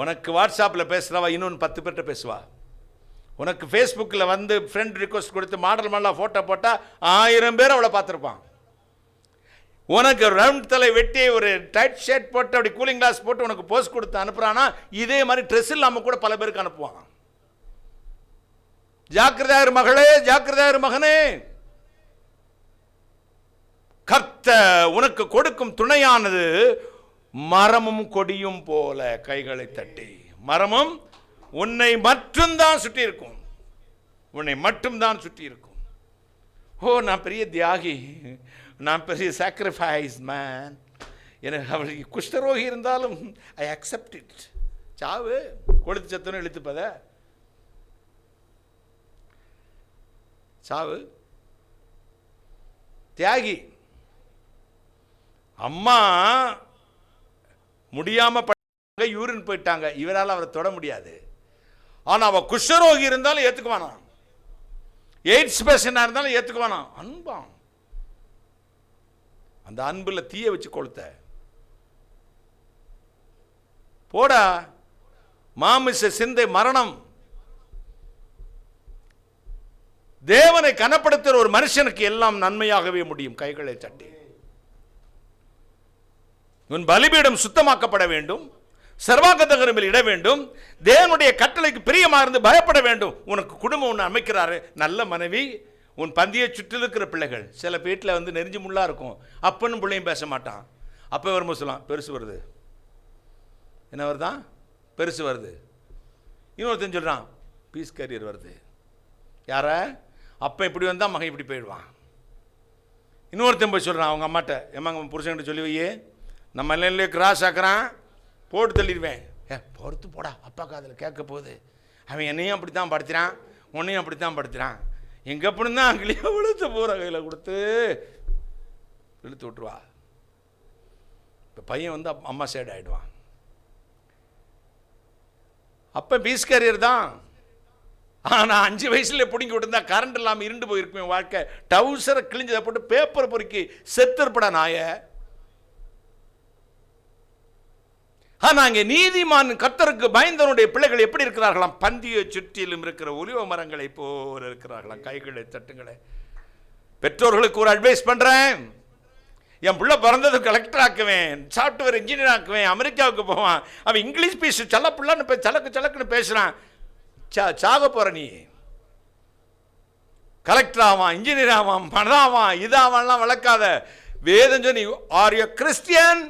உனக்கு வாட்ஸ்அப்பில் பேசுகிறவா இன்னொன்று 10 பேர்கிட்ட பேசுவா. உனக்கு ஃபேஸ்புக்கில் வந்து ஃப்ரெண்ட் ரிக்வஸ்ட் கொடுத்து மாடல் ஃபோட்டோ போட்டால் 1000 பேர் அவளை பார்த்துருப்பான். உனக்கு ரவுண்ட் தலை வெட்டி ஒரு டைட் ஷர்ட் போட்டு அப்படி கூலிங் கிளாஸ் போட்டு உனக்கு போஸ்ட் கொடுத்து அனுப்புகிறான்னா இதே மாதிரி ட்ரெஸ் இல்லாமல் கூட பல பேருக்கு அனுப்புவான். ஜாக்கிரதையாரு மகளே, ஜாக்கிரதையாரு மகனே. கர்த்தர் உனக்கு கொடுக்கும் துணையானது மரமும் கொடியும் போல கைகளை தட்டி. மரமும் உன்னை மட்டும்தான் சுற்றி இருக்கும், உன்னை மட்டும்தான் சுற்றி இருக்கும். ஓ, நான் பெரிய தியாகி, நான் பெரிய சாக்ரிஃபைஸ் மேன். எனக்கு அவளுக்கு குஷ்டரோகி இருந்தாலும் ஐ அக்செப்ட் இட். சாவு கொளுத்து சத்துன்னு இழுத்துப்பத சாவு. தியாகி அம்மா முடியாம யூரின் போயிட்டாங்க, இவரால் அவரை தொட முடியாது. ஆனால் அவள் குஷ்டரோகி இருந்தாலும் ஏற்றுக்குவானா, எய்ட்ஸ் பேஷண்டாக இருந்தாலும் ஏற்றுக்குவானா. அன்பான். அந்த அன்பில் தீய வச்சு கொளுத்த போடா. மாமிச சிந்தை மரணம். தேவனை கனப்படுத்துகிற ஒரு மனுஷனுக்கு எல்லாம் நன்மையாகவே முடியும். கைகளை தட்டி. உன் பலிபீடம் சுத்தமாக்கப்பட வேண்டும், சர்வாங்க தகரமில் இட வேண்டும், தேவனுடைய கட்டளைக்கு பிரியமா இருந்து பயப்பட வேண்டும். உனக்கு குடும்பம் ஒன்று அமைக்கிறாரு, நல்ல மனைவி, உன் பந்தியை சுற்றி இருக்கிற பிள்ளைகள். சில வீட்டில் வந்து நெறிஞ்சு முள்ளா இருக்கும், அப்பனும் பிள்ளையும் பேச மாட்டான். அப்போ வரும்போது சொல்லலாம் பெருசு வருது, என்ன வருதான் பெருசு வருது. இன்னொருத்தன் சொல்கிறான் பீஸ் கேரியர் வருது. யார? அப்போ இப்படி வந்தால் மகன் இப்படி போயிடுவான். இன்னொருத்தன் போய் சொல்கிறான் அவங்க அம்மாட்ட, ஏமாங்க புருஷன்கிட்ட சொல்லி வையே, நம்ம இல்லையே கிராஸ் ஆக்குறான், போட்டு தள்ளிடுவேன். பொறுத்து போடா, அப்பா காதில் கேட்க போகுது. அவன் என்னையும் அப்படி தான் படுத்துறான், உன்னையும் அப்படி தான் படுத்துறான். எங்கே அப்படின்னு தான் அங்கேயே விழுத்து போகிற கையில் கொடுத்து இழுத்து விட்டுருவா. இப்போ பையன் வந்து அம்மா சைடு ஆகிடுவான். அப்போ பீஸ் கேரியர் தான். ஆனால் 5 வயசுல பிடிங்கி விட்டுருந்தா கரண்ட் இல்லாமல் இருண்டு போயிருக்குமே வாழ்க்கை. டவுசரை கிழிஞ்சதை போட்டு பேப்பரை பொறுக்கி செத்துருப்படா நாய. ஆனால் அங்கே நீதிமான் கர்த்தருக்கு பயந்தவனுடைய பிள்ளைகள் எப்படி இருக்கிறார்களாம்? பந்தியை சுற்றிலும் இருக்கிற ஒலிவ மரங்களை போல இருக்கிறார்களாம். கைகளை தட்டுங்களே. பெற்றோர்களுக்கு ஒரு அட்வைஸ் பண்ணுறேன். என் பிள்ளை பிறந்தது கலெக்டர் ஆக்குவேன், சாஃப்ட்வேர் இன்ஜினியர் ஆக்குவேன், அமெரிக்காவுக்கு போவான். அவன் இங்கிலீஷ் பேசு சல்ல பிள்ளைன்னு சலக்குன்னு பேசுகிறான். சாக போகிற நீ. கலெக்டர் ஆவான், இன்ஜினியர் ஆவான், பணாவான், இதாவான்லாம் வளர்க்காத. வேதம் சொன்னி ஆர் யூ கிறிஸ்டியன்?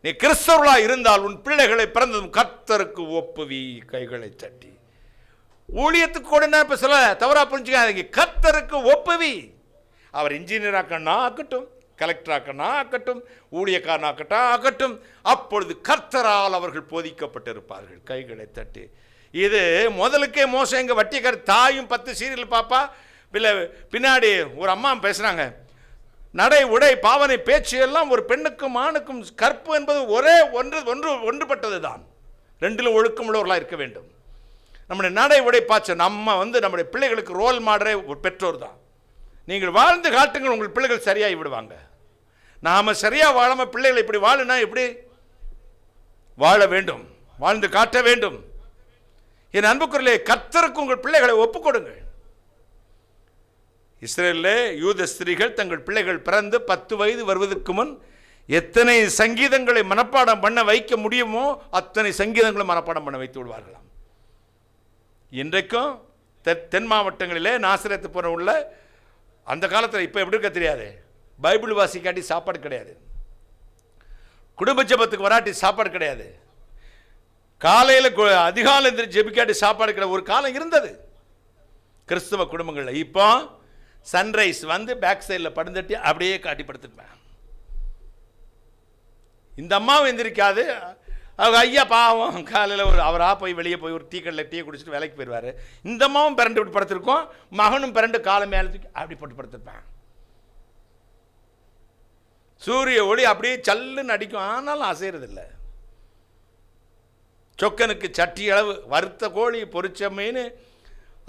நீ கிறிஸ்தவர்களா இருந்தால் உன் பிள்ளைகளை பிறந்ததும் கர்த்தருக்கு ஒப்புவி. கைகளை தட்டி. ஊழியத்துக்கு கூட இப்ப சொல்ல தவறா புரிஞ்சுக்காதீங்க. கர்த்தருக்கு ஒப்புவி. அவர் இன்ஜினியர் ஆக்கணும் ஆக்கட்டும், கலெக்டர் ஆக்கணும் ஆக்கட்டும், ஊழியக்காரன் ஆக்கட்டும், அப்பொழுது கர்த்தரால் அவர்கள் போதிக்கப்பட்டிருப்பார்கள். கைகளை தட்டி. இது முதலுக்கே மோசம். எங்க வட்டிக்கார தாயும் 10 சீரியல் பாப்பா, பின்னாடி ஒரு அம்மா பேசுறாங்க. நடை உடை பாவனை பேச்சு எல்லாம் ஒரு பெண்ணுக்கும் ஆணுக்கும் கற்பு என்பது ஒரே ஒன்றுபட்டது தான். 2லும் ஒழுக்கம் உள்ளவர்களாக இருக்க வேண்டும். நம்முடைய நடை உடை பாய்ச்ச நம்ம நம்முடைய பிள்ளைகளுக்கு ரோல் மாடலே ஒரு பெற்றோர் தான். நீங்கள் வாழ்ந்து காட்டுங்கள், உங்கள் பிள்ளைகள் சரியாகி விடுவாங்க. நாம் சரியாக வாழாம பிள்ளைகளை இப்படி வாழுனா எப்படி வாழ வேண்டும்? வாழ்ந்து காட்ட வேண்டும். என் அன்புக்குரியவர்களே, கர்த்தருக்கு உங்கள் பிள்ளைகளை ஒப்புக்கொடுங்கள். இஸ்ரேலிலே யூத ஸ்திரீகள் தங்கள் பிள்ளைகள் பிறந்து 10 வயது வருவதற்கு முன் எத்தனை சங்கீதங்களை மனப்பாடம் பண்ண வைக்க முடியுமோ அத்தனை சங்கீதங்களை மனப்பாடம் பண்ண வைத்து விடுவார்களாம். இன்றைக்கும் தென் மாவட்டங்களிலே நாசரேத்து போன உள்ள அந்த காலத்தில் இப்போ எப்படி இருக்க தெரியாது, பைபிள் வாசிக்காட்டி சாப்பாடு கிடையாது, குடும்ப ஜெபத்துக்கு வராட்டி சாப்பாடு கிடையாது, காலையில் அதிகாலை ஜெபிக்காட்டி சாப்பாடு கிடையாது. ஒரு காலம் இருந்தது கிறிஸ்தவ குடும்பங்களில். இப்போ சன்ரைஸ் வந்து பேக் சைடில் படுந்துட்டு அப்படியே காட்டி படுத்துப்பேன். இந்த அம்மாவும் எந்திரிக்காது. அவங்க ஐயா பாவம் காலையில் அவராக போய் வெளியே போய் ஒரு டீ கடையில் டீ குடிச்சிட்டு வேலைக்கு போயிடுவார். இந்த அம்மாவும் பிறண்டு விட்டு படுத்திருக்கோம், மகனும் பிறண்டு காலை மேலே தூக்கி அப்படி போட்டு படுத்திருப்பேன். சூரிய ஒளி அப்படியே சல்லுன்னு அடிக்கும், ஆனாலும் அசைறதில்லை. சொக்கனுக்கு சட்டி அளவு வறுத்த கோழி பொரிச்ச மீன்,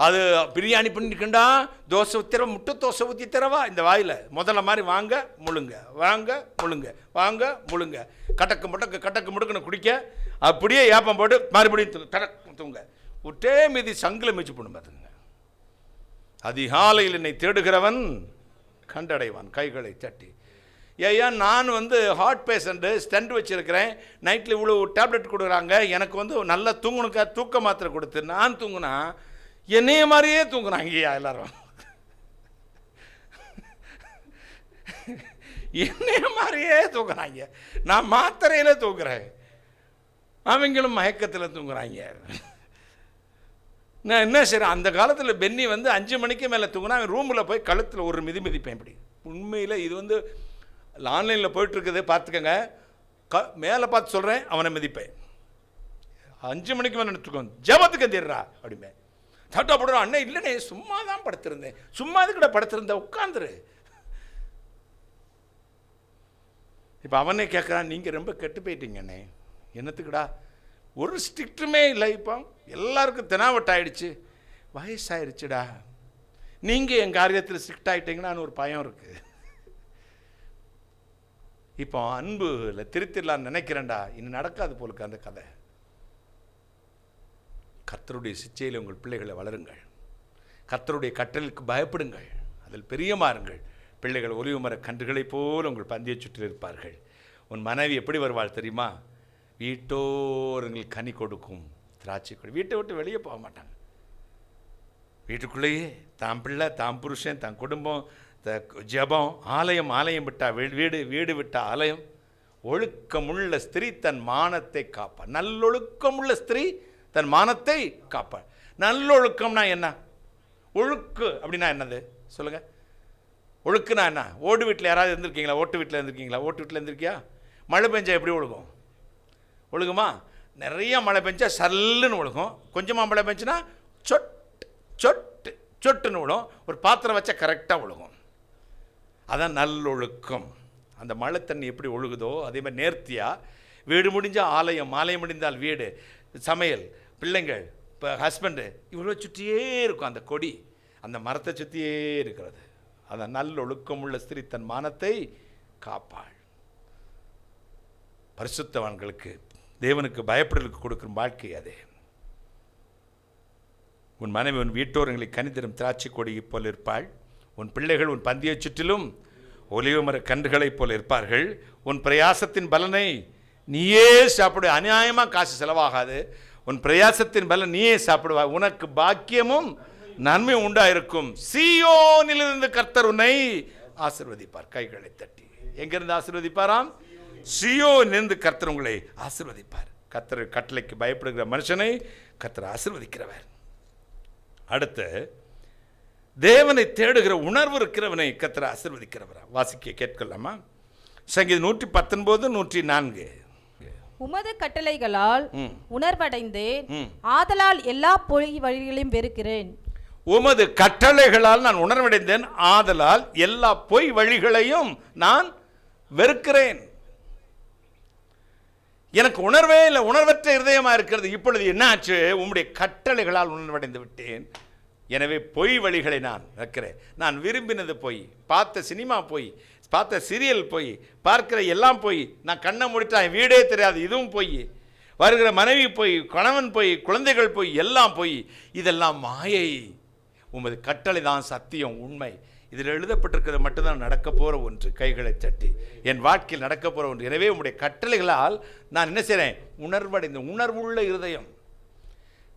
அது பிரியாணி பண்ணிக்கண்டா, தோசை ஊத்திரவா, முட்டை தோசை ஊற்றி தரவா, இந்த வாயில் முதல்ல மாதிரி வாங்க முழுங்க, வாங்க முழுங்க, வாங்க முழுங்க, கட்டக்கு முடக்குன்னு குடிக்க, அப்படியே ஏப்பம் போட்டு மறுபடியும் தூங்க விட்டே மீதி சங்கில் மிச்சு போடும். பார்த்துங்க, அதிகாலையில் என்னை தேடுகிறவன் கண்டடைவான் கைகளை தட்டி. ஐயா நான் ஹார்ட் பேஷண்ட்டு, ஸ்டெண்ட் வச்சுருக்கிறேன், நைட்டில் இவ்வளோ டேப்லெட் கொடுக்குறாங்க, எனக்கு நல்லா தூங்கணுக்கா தூக்க மாத்திரை கொடுத்து நான் தூங்குனா என்னைய மாதிரியே தூங்குறாங்க ஐயா எல்லாரும். என்னைய மாதிரியே தூங்குறாங்க, நான் மாத்திரையில் தூங்குறேன், அவங்களும் மயக்கத்தில் தூங்குறாங்க. நான் என்ன செய்கிறேன், அந்த காலத்தில் பென்னி 5 மணிக்கு மேலே தூங்குனா அவன் ரூமில் போய் கழுத்தில் ஒரு மிதிப்பேன். இப்படி உண்மையில் இது ஆன்லைனில் போயிட்டுருக்குது, பார்த்துக்கங்க. மேலே பார்த்து சொல்கிறேன், அவனை மிதிப்பேன். 5 மணிக்கு மேலே தூக்கம், ஜபத்துக்கு எந்திரா அப்படிம்பேன். தட்டா போடுறான், அண்ணே இல்லைண்ணே சும்மா தான் படுத்திருந்தேன். சும்மா கூட படுத்திருந்தேன், உட்காந்துரு. இப்போ அவனே கேட்குறான், நீங்கள் ரொம்ப கெட்டு போயிட்டீங்கண்ணே. என்னத்துக்குடா? ஒரு ஸ்ட்ரிக்ட்டுமே இல்லை, இப்போ எல்லாருக்கும் தெனாவட்டாயிடுச்சு, வயசாயிருச்சுடா. நீங்கள் என் காரியத்தில் ஸ்ட்ரிக்ட் ஆகிட்டீங்கன்னு ஒரு பயம் இருக்குது. இப்போ அன்புல திருத்திடலான்னு நினைக்கிறேன்டா, இன்னும் நடக்காது போலுக்கு அந்த கதை. கர்த்தருடைய சிச்சையில் உங்கள் பிள்ளைகளை வளருங்கள், கர்த்தருடைய கட்டளைக்கு பயப்படுங்கள், அதில் பிரியமாறுங்கள். பிள்ளைகள் ஒலிவு மர கன்றுகளைப் போல் உங்கள் பந்தியை சுற்றி இருப்பார்கள். உன் மனைவி எப்படி வருவாள் தெரியுமா? வீட்டோரங்களுக்கு கனி கொடுக்கும் திராட்சை கொடி. வீட்டை விட்டு வெளியே போக மாட்டாங்க, வீட்டுக்குள்ளேயே தாம் பிள்ளை, தாம் புருஷன், தன் குடும்பம், ஜபம். ஆலயம் விட்டா வீடு விட்டா ஆலயம். ஒழுக்கமுள்ள ஸ்திரீ தன் மானத்தை காப்பாள். நல்லொழுக்கமுள்ள ஸ்திரீ தன் மானத்தை காப்பாள். நல்லொழுக்கம்னா என்ன? ஒழுக்கு அப்படின்னா என்னது சொல்லுங்க? ஒழுக்குனா என்ன? ஓடு வீட்டில் யாராவது இருந்திருக்கீங்களா? ஓட்டு வீட்டில் இருந்திருக்கீங்களா? ஓட்டு வீட்டில் இருந்திருக்கியா? மழை பெஞ்சா எப்படி ஒழுகும்? ஒழுகுமா? நிறைய மழை பெஞ்சா சல்லுன்னு ஒழுகும், கொஞ்சமாக மழை பெஞ்சுன்னா சொட்டுன்னு விடும், ஒரு பாத்திரம் வச்சா கரெக்டாக ஒழுகும். அதான் நல்லொழுக்கம். அந்த மழை தண்ணி எப்படி ஒழுகுதோ அதே மாதிரி நேர்த்தியாக வீடு முடிஞ்சால் ஆலயம், ஆலயம் முடிந்தால் வீடு, சமையல், பிள்ளைங்கள், இப்போ ஹஸ்பண்டு, இவ்வளோ சுற்றியே இருக்கும் அந்த கொடி, அந்த மரத்தை சுற்றியே இருக்கிறது. அதான் நல்லொழுக்கமுள்ள ஸ்திரீ தன் மானத்தை காப்பாள். பரிசுத்தவான்களுக்கு, தேவனுக்கு பயப்படுதலுக்கு கொடுக்குற வாழ்க்கை அதே. உன் மனைவி உன் வீட்டோரங்களை கனிதரும் திராட்சை கொடியை போல் இருப்பாள். உன் பிள்ளைகள் உன் பந்தியை சுற்றிலும் ஒலிவ மர கன்றுகளைப் போல் இருப்பார்கள். உன் பிரயாசத்தின் பலனை நீயே சாப்பிடு. அநியாயமாக காசு செலவாகாது. உன் பிரயாசத்தின் பலன் நீயே சாப்பிடுவாய். உனக்கு பாக்கியமும் நன்மையும் உண்டாயிருக்கும். சீயோனிலிருந்து கர்த்தர் உன்னை ஆசீர்வதிப்பார். கைகளை தட்டி. எங்கிருந்து ஆசீர்வதிப்பாராம்? சீயோனிலிருந்து கர்த்தர் உங்களை ஆசீர்வதிப்பார். கர்த்தர் கட்டளைக்கு பயப்படுகிற மனுஷனை கர்த்தர் ஆசீர்வதிக்கிறவர். அடுத்து, தேவனை தேடுகிற உணர்வு இருக்கிறவனை கர்த்தர் ஆசீர்வதிக்கிறவரா? வாசிக்க கேட்கலாமா? சங்கீதம் 119, 104. உமது கட்டளைகளால் உணர்வடைந்தேன், ஆதலால் எல்லா பொய் வழிகளையும் வெறுக்கிறேன். உமது கட்டளைகளால் நான் உணர்வடைந்தேன், ஆதலால் எல்லா பொய் வழிகளையும் நான் வெறுக்கிறேன். எனக்கு உணர்வே இல்லை, உணர்வற்ற இருதயமாக இருக்கிறது. இப்பொழுது என்ன ஆச்சு? உம்முடைய கட்டளைகளால் உணர்வடைந்து விட்டேன், எனவே பொய் வழிகளை நான் வைக்கிறேன். நான் விரும்பினது போய், பார்த்த சினிமா போய், பார்த்த சீரியல் போய், பார்க்கிற எல்லாம் போய், நான் கண்ணை முடித்தா வீடே தெரியாது, இதுவும் போய், வருகிற மனைவி போய், கணவன் போய், குழந்தைகள் போய், எல்லாம் போய், இதெல்லாம் மாயை. உமது கட்டளை தான் சத்தியம், உண்மை. இதில் எழுதப்பட்டிருக்கிறது மட்டும்தான் நடக்க போகிற ஒன்று. கைகளை தட்டி, என் வாழ்க்கையில் நடக்க போகிற ஒன்று. எனவே உம்முடைய கட்டளைகளால் நான் என்ன செய்கிறேன்? உணர்வடைந்த உணர்வுள்ள இருதயம்.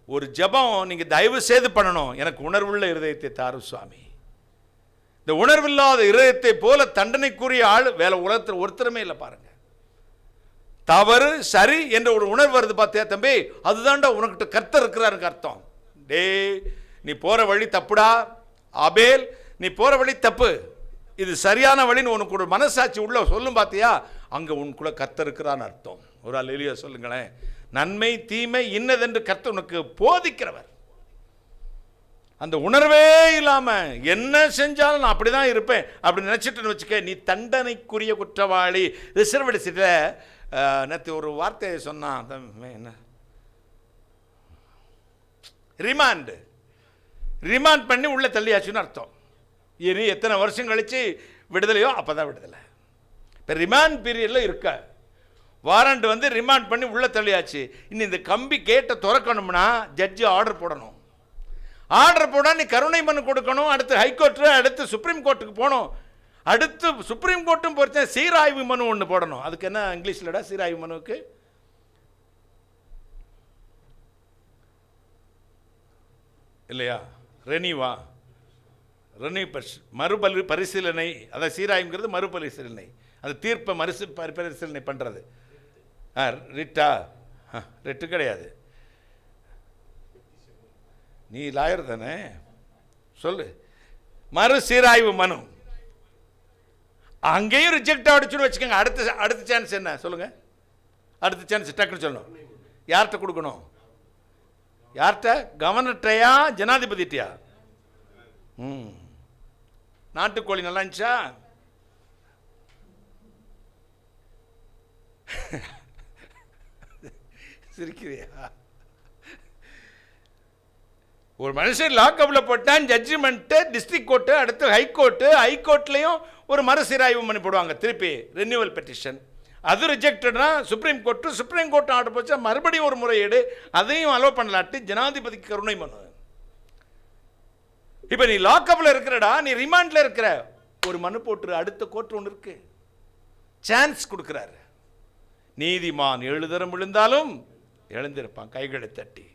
ஒரு ஜபம் நீங்கள் தயவு செய்து பண்ணணும், எனக்கு உணர்வுள்ள இருதயத்தை தாரும் சுவாமி. இந்த உணர்வில்லாத இருதயத்தை போல தண்டனைக்குரிய ஆள் வேலை உலகத்தில் ஒருத்தருமே இல்லை. பாருங்க, தவறு சரி என்ற ஒரு உணர்வு வருது பார்த்தியா தம்பி, அதுதான்டா உனக்கிட்ட கர்த்தர் இருக்கிறாருக்கு அர்த்தம். டே, நீ போகிற வழி தப்புடா. ஆபேல் நீ போகிற வழி தப்பு, இது சரியான வழின்னு உனக்கு ஒரு மனசாட்சி உள்ள சொல்லும் பார்த்தியா, அங்கே உனக்குள்ள கர்த்தர் இருக்கிறான்னு அர்த்தம். ஒரு அல்லேலூயா சொல்லுங்களேன். நன்மை தீமை இன்னதென்று கர்த்தர் உனக்கு போதிக்கிறவர். அந்த உணர்வே இல்லாமல் என்ன செஞ்சாலும் நான் அப்படி தான் இருப்பேன் அப்படி நினச்சிட்டுன்னு வச்சுக்க, நீ தண்டனைக்குரிய குற்றவாளி. ரிசர்வ் டிஸ்ட்ரிக்டில் நேற்று ஒரு வார்த்தையை சொன்னான், என்ன ரிமாண்ட் பண்ணி உள்ளே தள்ளியாச்சுன்னு அர்த்தம். இனி எத்தனை வருஷம் கழித்து விடுதலையோ அப்போ தான் விடுதலை. இப்போ ரிமாண்ட் பீரியடில் இருக்க வாரண்ட் வந்து ரிமாண்ட் பண்ணி உள்ளே தள்ளியாச்சு. இன்னும் இந்த கம்பி கேட்டை திறக்கணும்னா ஜட்ஜி ஆர்டர் போடணும். ஆர்டர் போடால் நீ கருணை மனு கொடுக்கணும். அடுத்து ஹைகோர்ட்டு, அடுத்து சுப்ரீம் கோர்ட்டுக்கு போகணும். அடுத்து சுப்ரீம் கோர்ட்டும் போச்சு சீராய்வு மனு ஒன்று போடணும். அதுக்கு என்ன இங்கிலீஷ்லடா சீராய்வு மனுவுக்கு? இல்லையா, ரெனிவா, மறுபரிசீலனை. அதான் சீராய்வுங்கிறது மறுபரிசீலனை, அது தீர்ப்பை பரிசீலனை பண்ணுறது. ரிட்டா? ரிட்டு கிடையாது. நீ லாயர் தானே, சொல்லு. மறுசீராய்வு மனு அங்கேயும் ரிஜெக்ட் ஆகிடுச்சுன்னு வச்சுக்கோங்க. அடுத்த சான்ஸ் என்ன சொல்லுங்க? அடுத்த சான்ஸ் டக்குன்னு சொல்லணும். யார்கிட்ட கொடுக்கணும்? யார்கிட்ட? கவர்னர்கிட்டயா ஜனாதிபதிட்டியா? நாட்டுக்கோழி நல்லா இருந்துச்சா? சிரிக்கிறியா? ஒரு மனுஷன் லாக்அப்பில் போட்டான், ஜட்ஜ்மெண்ட்டு டிஸ்ட்ரிக்ட் கோர்ட்டு, அடுத்து ஹைகோர்ட்டு, ஹைகோர்ட்லேயும் ஒரு மறுசீராய்வு பண்ணி போடுவாங்க, திருப்பி ரெனியூவல் பெட்டிஷன். அது ரிஜெக்டட்னா supreme court, supreme court order போச்சா மறுபடியும் ஒரு முறையீடு, அதையும் அலோவ் பண்ணலாட்டி ஜனாதிபதிக்கு கருணை மனு. இப்போ நீ லாக்அப்பில் இருக்கிறடா, நீ ரிமாண்டில் இருக்கிற, ஒரு மனு போட்டு அடுத்த கோர்ட் ஒன்று இருக்கு, சான்ஸ் கொடுக்குறாரு. நீதிமான் 7 தரம் விழுந்தாலும் எழுந்திருப்பான் கைகளை தட்டி.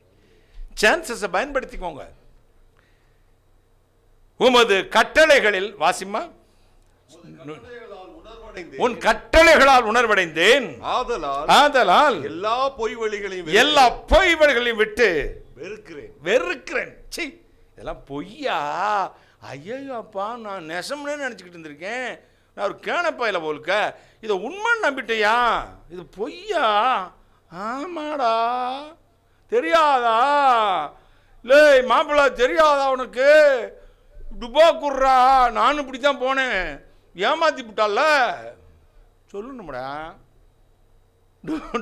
சான்சஸை பயன்படுத்திக்கோங்க. உமது கட்டளைகளில் வாசிமா, உன் கட்டளைகளால் உணர்வடைந்தேன், ஆதலால் எல்லா பொய் வழிகளையும் விட்டு வெறுக்கிறேன். சீ, இதெல்லாம் பொய்யா? ஐயோப்பா, நான் நெசம்னு நினச்சிக்கிட்டு இருந்திருக்கேன், நான் ஒரு கேனப்பாயில போலுக்க, இதை உண்மைன்னு நம்பிட்டையா? இது பொய்யா? ஆமாடா, தெரியாதா? லே மாப்பிள்ளை, தெரியாதா உனக்கு? டுபா குர்றா, நானும் இப்படி தான் போனேன், ஏமாத்தி விட்டால சொல்லணும்டா.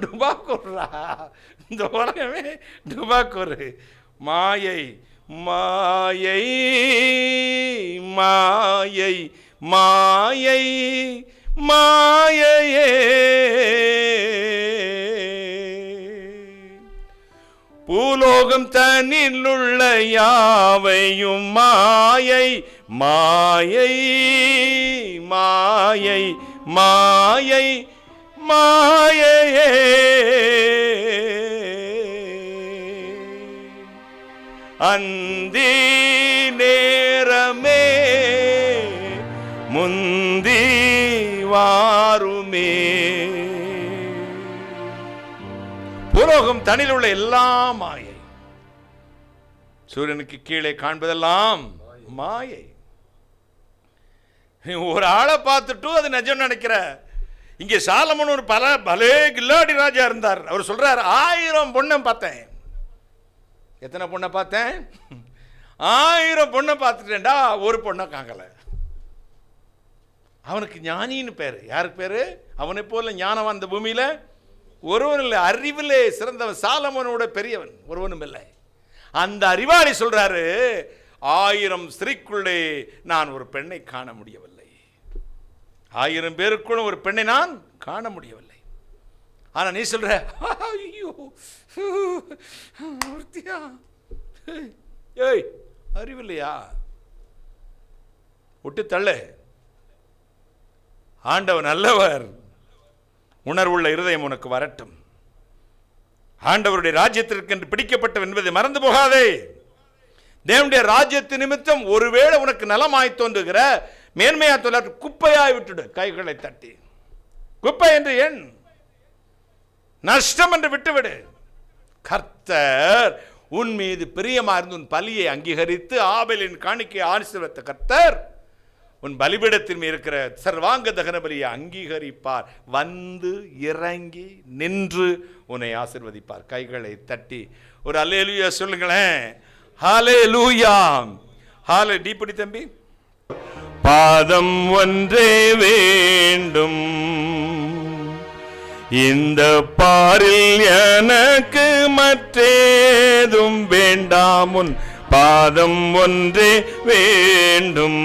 டுபா குர்றா, இந்த உலகமே டுபா குரு. மாயை மாயை மாயை மாயை மாயையே, பூலோகம் தன்னிலுள்ள யாவையும் மாயை மாயை மாயை மாயை மாயையே. அந்தி நேரமே முந்தி வாருமே. பூலோகம் தனியில் உள்ள எல்லாம் மாயை, சூரியனுக்கு கீழே காண்பதெல்லாம் மாயை. ஒரு ஆளை பார்த்துட்டு அது நிஜம் நினைக்கிற. இங்கே சாலமன் ஒரு பலே கில்லாடி ராஜா இருந்தார். அவர் சொல்றார், 1000 பொண்ணை பார்த்தேன். எத்தனை பொண்ணை பார்த்தேன்? 1000 பொண்ணை பார்த்துட்டேன்டா, ஒரு பொண்ணை காங்கல. அவனுக்கு ஞானின்னு பேரு. யாருக்கு பேரு? அவனை போல ஞானவான் இந்த பூமியில ஒருவன் இல்லை. அறிவிலே சிறந்தவன், சாலமோனோட பெரியவன் ஒருவனும் இல்லை. அந்த அறிவாளி சொல்றாரு, 1000 ஸ்திரீக்குள்ளே நான் ஒரு பெண்ணை காண முடியவில்லை. 1000 பேருக்குள்ள ஒரு பெண்ணை நான் காண முடியவில்லை. ஆனா நீ சொல்ற, ஐயோ ஏய், அறிவில்லையா? விட்டு தள்ளு. ஆண்டவர் நல்லவர். உணர்வுள்ள இருதயம் உனக்கு வரட்டும். ஆண்டவருடைய ராஜ்யத்திற்கு என்று பிடிக்கப்பட்டவன் என்பதை மறந்து போகாதே. தேவனுடைய ராஜ்யத்து நிமித்தம் ஒருவேளை உனக்கு நலமாய் தோன்றுகிற மேன்மையா தோன்ற குப்பையாய் விட்டுடு. கைகளை தட்டி குப்பை என்று எண், நஷ்டம் என்று விட்டுவிடு. கர்த்தர் உன் மீது பிரியமா இருந்து உன் பலியை அங்கீகரித்து ஆபேலின் காணிக்கையை ஆசீர்வதித்த கர்த்தர் உன் பலிபீடத்தில் இருக்கிற சர்வாங்க தகன பலியை அங்கீகரிப்பார். வந்து இறங்கி நின்று உன்னை ஆசீர்வதிப்பார். கைகளை தட்டி ஒரு அல்லேலூயா சொல்லுங்களேன். ஹல்லேலூயா. டீப்படி தம்பி. பாதம் ஒன்றே வேண்டும் இந்த பாரில், எனக்கு மற்றேதும் வேண்டாம், உன் பாதம் ஒன்றே வேண்டும்.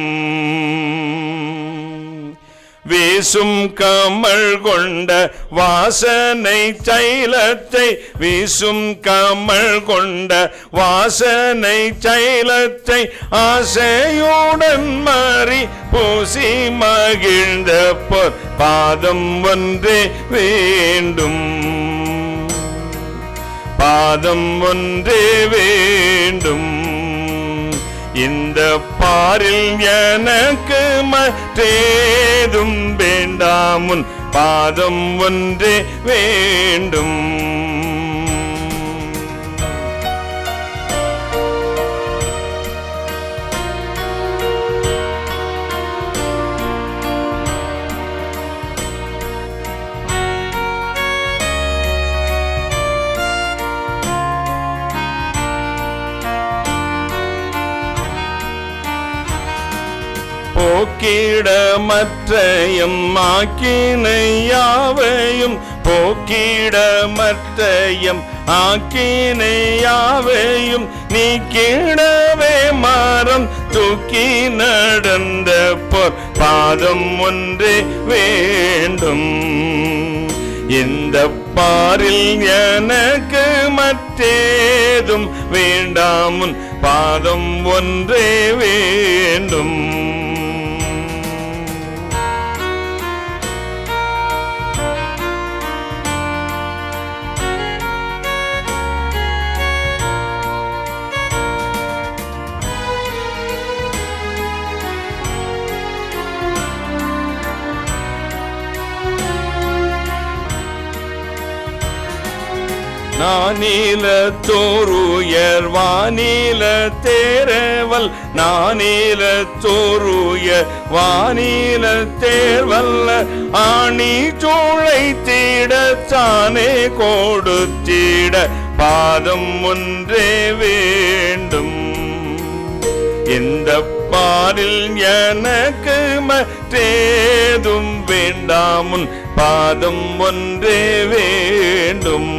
வீசும் கமல் கொண்ட வாசனை தைலத்தை, வீசும் கமல் கொண்ட வாசனை தைலத்தை ஆசையுடன் மாறி பூசி மகிழ்ந்த போர் பாதம் ஒன்றே வேண்டும். பாதம் ஒன்றே வேண்டும். இந்த பாரில் எனக்கு மற்றேதும் வேண்டாம், உன் பாதம் ஒன்றே வேண்டும். போக்கிடமற்றையும் ஆக்கினையாவையும், போக்கிடமற்றையும் ஆக்கினையாவையும் நீக்கிடவே மரம் தூக்கி நடந்த போர் பாதம் ஒன்றே வேண்டும். இந்த பாரில் எனக்கு மற்றேதும் வேண்டாம், உன் பாதம் ஒன்றே வேண்டும். நானில தோருயர் வானில தேரவல், நானில தோருயர் வானில தேர்வல்ல ஆணி சூளை தீடத்தானே கொடுத்திட பாதம் ஒன்றே வேண்டும். இந்த பாரில் எனக்கு மற்றேதும் வேண்டாம், உன் பாதம் ஒன்றே வேண்டும்.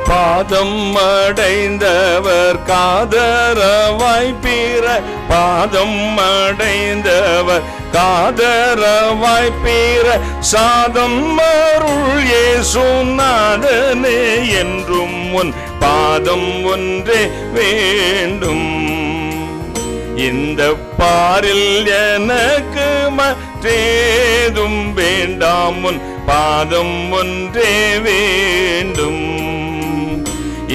பாதம் அடைந்தவர் காதரவாய் பிற, பாதம் அடைந்தவர் காதரவாய் பிற சாதம் அருள் இயேசு நாதனே என்றும் உன் பாதம் ஒன்றே வேண்டும். இந்த பாரில் எனக்கு மற்றேதும் வேண்டாம், உன் பாதம் ஒன்றே வேண்டும்.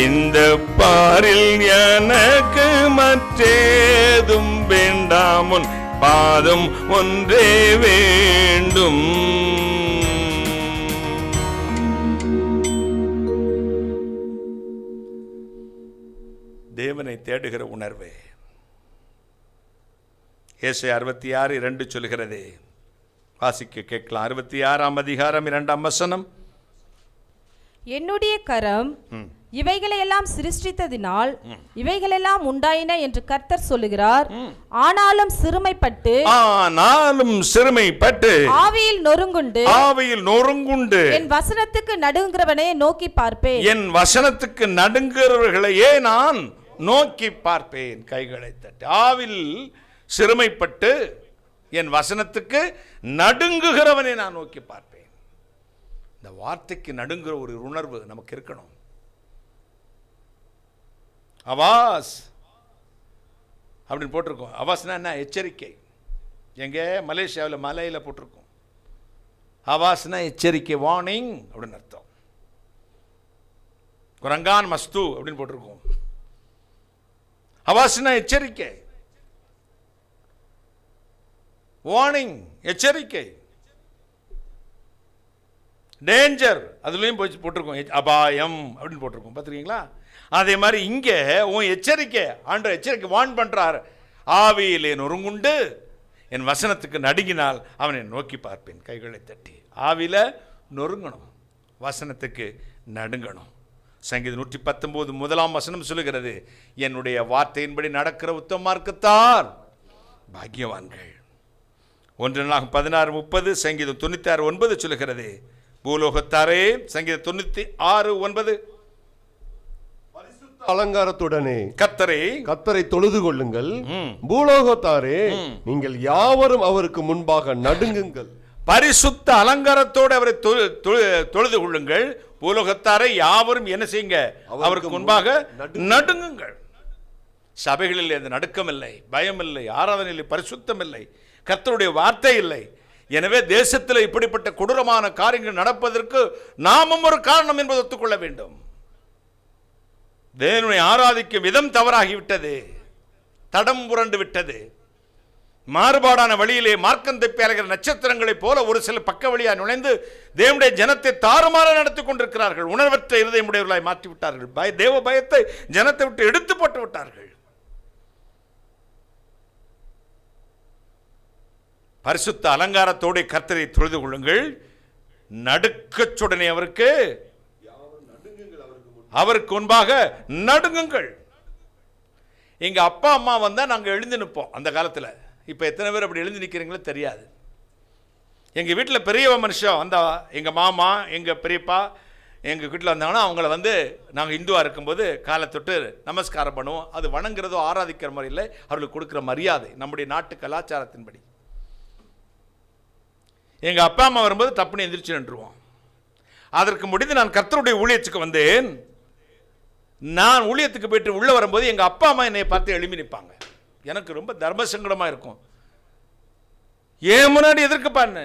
இந்த பாரில் எனக்கு மற்றேதும் வேண்டாம், உன் பாதம் ஒன்றே வேண்டும். தேவனை தேடுகிற உணர்வே. ஏசாயா 66:2 சொல்கிறதே, வாசிக்க கேட்கலாம். 66ஆம் அதிகாரம் 2ஆம் வசனம். என்னுடைய கரம் இவைகளையெல்லாம் சிருஷ்டித்ததினால் இவைகளெல்லாம் உண்டாயின என்று கர்த்தர் சொல்லுகிறார். ஆனாலும் சிறுமைப்பட்டு ஆவியில் நொறுங்குண்டு என் வசனத்துக்கு நடுங்குகிறவனை நோக்கி பார்ப்பேன். என் வசனத்துக்கு நடுங்குகிறவர்களையே நான் நோக்கி பார்ப்பேன். கைகளை தட்டி. ஆவில் சிறுமைப்பட்டு என் வசனத்துக்கு நடுங்குகிறவனை நான் நோக்கி பார்ப்பேன். இந்த வார்த்தைக்கு நடுங்குற ஒரு உணர்வு நமக்கு இருக்கணும். அவாஸ் அப்படின்னு போட்டிருக்கோம். அவாஸ்னா என்ன? எச்சரிக்கை. எங்க மலேசியாவில் மலையில் போட்டிருக்கோம். அவாஸ்னா எச்சரிக்கை, வார்னிங் அப்படின்னு அர்த்தம். குரங்கான் மஸ்து அப்படின்னு போட்டிருக்கோம். அவாஸ்னா எச்சரிக்கை, வார்னிங், எச்சரிக்கை, டேஞ்சர், அதுலேயும் போய் போட்டிருக்கோம் அபாயம் அப்படின்னு போட்டிருக்கோம். பார்த்துருக்கீங்களா? அதே மாதிரி இங்கே உன் எச்சரிக்கை, ஆண்டவர் எச்சரிக்கை வார்ன் பண்ணுறார். ஆவியிலே நொறுங்குண்டு என் வசனத்துக்கு நடுங்கினால் அவனை நோக்கி பார்ப்பேன். கைகளை தட்டி ஆவியில் நொறுங்கணும், வசனத்துக்கு நடுங்கணும். சங்கீதம் 119 முதலாம் வசனம் சொல்லுகிறது, என்னுடைய வார்த்தையின்படி நடக்கிற உத்தமமார்க்குத்தான் பாக்கியவான்கள். 1 சங்கீதம் 96:9 சொல்லுகிறது, பூலோகத்தாரே, சங்கீதம் 96:9, அலங்காரத்துடனே கர்த்தரை தொழுது கொள்ளுங்கள். பூலோகத்தாரே, நீங்கள் யாவரும் அவருக்கு முன்பாக நடுங்குங்கள். பரிசுத்த அலங்காரத்தோடு அவரை தொழுது கொள்ளுங்கள். பூலோகத்தாரை யாவரும் என்ன செய்யுங்க? அவருக்கு முன்பாக நடுங்குங்கள். சபைகளில் அந்த நடுக்கம் இல்லை, பயம் இல்லை, ஆராதனை இல்லை, பரிசுத்தம் இல்லை, கர்த்தருடைய வார்த்தை இல்லை. எனவே தேசத்தில் இப்படிப்பட்ட கொடூரமான காரியங்கள் நடப்பதற்கு நாமும் ஒரு காரணம் என்பதை ஒத்துக்கொள்ள வேண்டும். தேவனை ஆராதிக்கும் விதம் தவறாகிவிட்டது, தடம் புரண்டு விட்டது. மாறுபாடான வழியிலே மார்க்கம் தப்பி அலைகிற நட்சத்திரங்களைப் போல ஒரு சில பக்க வழியாக நுழைந்து தேவனுடைய ஜனத்தை தாறுமாற நடத்தி கொண்டிருக்கிறார்கள். உணர்வற்ற இருதயமுடையவர்களாய் மாற்றிவிட்டார்கள். தேவ பயத்தை ஜனத்தை விட்டு எடுத்து போட்டு விட்டார்கள். பரிசுத்த அலங்காரத்தோடு கர்த்தரை தொழுது கொள்ளுங்கள். நடுக்கச்சுடனே அவருக்கு முன்பாக நடுங்குங்கள். எங்க அப்பா அம்மா வந்தா நாங்க எழுந்து நிற்போம் அந்த காலத்துல. இப்ப எத்தனை பேர் அப்படி எழுந்து நிக்கிறீங்களோ தெரியாது. எங்க வீட்டில் பெரிய மனுஷன் வந்தா, எங்க மாமா, எங்க பெரியப்பா எங்க வீட்டில் வந்தாங்கன்னா அவங்கள நாங்கள் இந்துவா இருக்கும்போது காலை தொட்டு நமஸ்காரம் பண்ணுவோம். அது வணங்குறதோ ஆராதிக்கிற மாதிரி இல்லை, அவர்களுக்கு கொடுக்குற மரியாதை நம்முடைய நாட்டு கலாச்சாரத்தின்படி. எங்கள் அப்பா அம்மா வரும்போது தப்புன்னு எந்திரிச்சு நின்றுவோம். அதற்கு முடிந்து நான் கர்த்தருடைய ஊழியத்துக்கு வந்தேன். நான் ஊழியத்துக்கு போயிட்டு உள்ளே வரும்போது எங்கள் அப்பா அம்மா என்னை பார்த்து எழுப்பி நிற்பாங்க. எனக்கு ரொம்ப தர்ம சங்கடமாக இருக்கும். ஏன் முன்னாடி எதுக்குமான்னு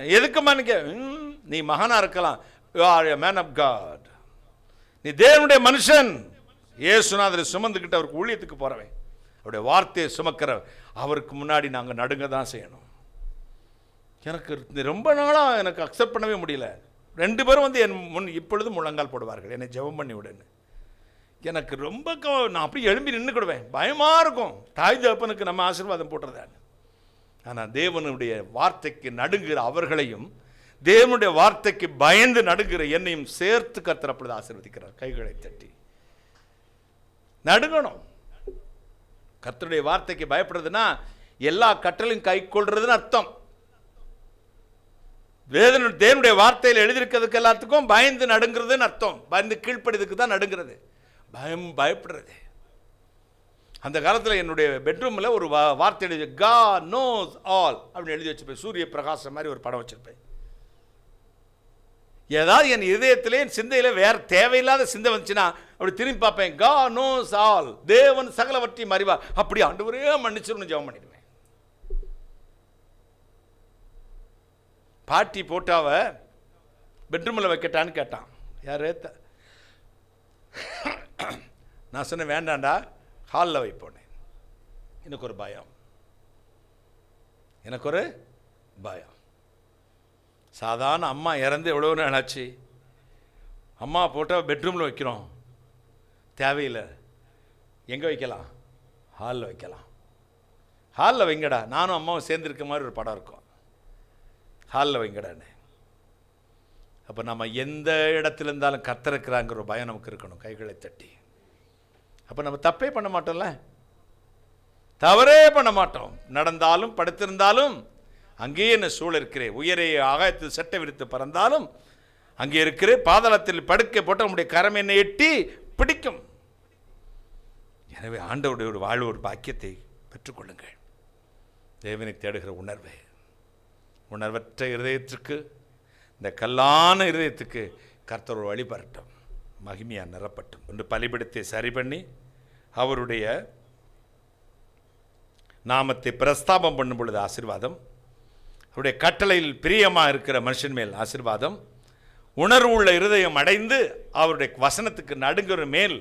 நீ மகனாக இருக்கலாம், you are a man of God, நீ தேவனுடைய மனுஷன், ஏசுநாதரை சுமந்துக்கிட்டு அவருக்கு ஊழியத்துக்கு போகிறவன், அவருடைய வார்த்தையை சுமக்கிற அவருக்கு முன்னாடி நாங்கள் நடுங்க தான் செய்யணும். எனக்கு ரொம்ப நாளாக எனக்கு அக்செப்ட் பண்ணவே முடியல. 2 பேரும் என் முன் இப்பொழுதும் முழங்கால் போடுவார்கள், என்னை ஜெபம் பண்ணி விடுன்னு. எனக்கு ரொம்ப நான் அப்படி எழும்பி நின்றுக்கிடுவேன், பயமாக இருக்கும். தாய் தகப்பனுக்கு நம்ம ஆசீர்வாதம் போட்டுறதான்னு. ஆனால் தேவனுடைய வார்த்தைக்கு நடுங்குகிற அவர்களையும் தேவனுடைய வார்த்தைக்கு பயந்து நடுங்குகிற என்னையும் சேர்த்து கர்த்தர் அப்பொழுது ஆசீர்வதிக்கிறார். கைகளை தட்டி நடுங்கணும். கர்த்தருடைய வார்த்தைக்கு பயப்படுறதுன்னா எல்லா கட்டளையும் கை கொள்றதுன்னு அர்த்தம். தேவனுடைய வார்த்தையில் எழுதியிருக்கிறதுக்கு எல்லாத்துக்கும் பயந்து நடுங்கிறதுன்னு அர்த்தம். பயந்து கீழ்ப்படிதுக்கு தான் நடுங்கிறது, பயப்படுறது. அந்த காலத்தில் என்னுடைய பெட்ரூமில் ஒரு வார்த்தை எழுதி, God knows all அப்படின்னு எழுதி வச்சுப்பேன். சூரிய பிரகாசம் மாதிரி ஒரு படம் வச்சிருப்பேன். ஏதாவது என் இதயத்திலே என் சிந்தையில வேற தேவையில்லாத சிந்தை வந்துச்சுன்னா அப்படி திரும்பி பார்ப்பேன். God knows all, தேவன் சகலவற்றையும் அறிவார். அப்படி ஆண்டவரே மன்னிச்சிருன்னு ஜெபம் பண்ணிடுவேன். பாட்டி போட்டாவை பெட்ரூமில் வைக்கட்டான்னு கேட்டான். யார்? நான் சொன்னேன் வேண்டாண்டா, ஹாலில் வைப்போனேன். எனக்கு ஒரு பயம். சாதாரண அம்மா இறந்து எவ்வளோ நாள் ஆச்சு, அம்மா போட்டால் பெட்ரூமில் வைக்கிறோம், தேவையில்லை. எங்கே வைக்கலாம்? ஹாலில் வைக்கலாம். ஹாலில் வைங்கடா, நானும் அம்மாவும் சேர்ந்துருக்க மாதிரி ஒரு படம் இருக்கும், ஹாலில் வைங்கடான்னு. அப்போ நம்ம எந்த இடத்துல இருந்தாலும் கர்த்தருக்கிறாங்கிற ஒரு பயம் நமக்கு இருக்கணும். கைகளை தட்டி. அப்போ நம்ம தப்பே பண்ண மாட்டோம்ல, தவறே பண்ண மாட்டோம். நடந்தாலும் படுத்திருந்தாலும் அங்கேயே என்ன சூழ இருக்கிறேன், உயரே ஆகாயத்தில் சட்டை விரித்து பறந்தாலும் அங்கே இருக்கிற பாதாளத்தில் படுக்கை போட்டு நம்முடைய கரம் என்னை எட்டி பிடிக்கும். எனவே ஆண்டவருடைய ஒரு வாழ்வு, ஒரு பாக்கியத்தை பெற்றுக்கொள்ளுங்கள். தேவனை தேடுகிற உணர்வற்ற இருதயத்திற்கு, இந்த கல்லான இருதயத்துக்கு கர்த்தர் ஒரு வழிபரட்டும், மகிமையாக நிரப்பட்டும். ஒன்று பலிபீடத்தை சரி பண்ணி அவருடைய நாமத்தை பிரஸ்தாபம் பண்ணும் பொழுது ஆசீர்வாதம், அவருடைய கட்டளையில் பிரியமாக இருக்கிற மனுஷன் மேல் ஆசீர்வாதம், உணர்வு உள்ள இருதயம் அடைந்து அவருடைய வசனத்துக்கு நடுங்குற மேல்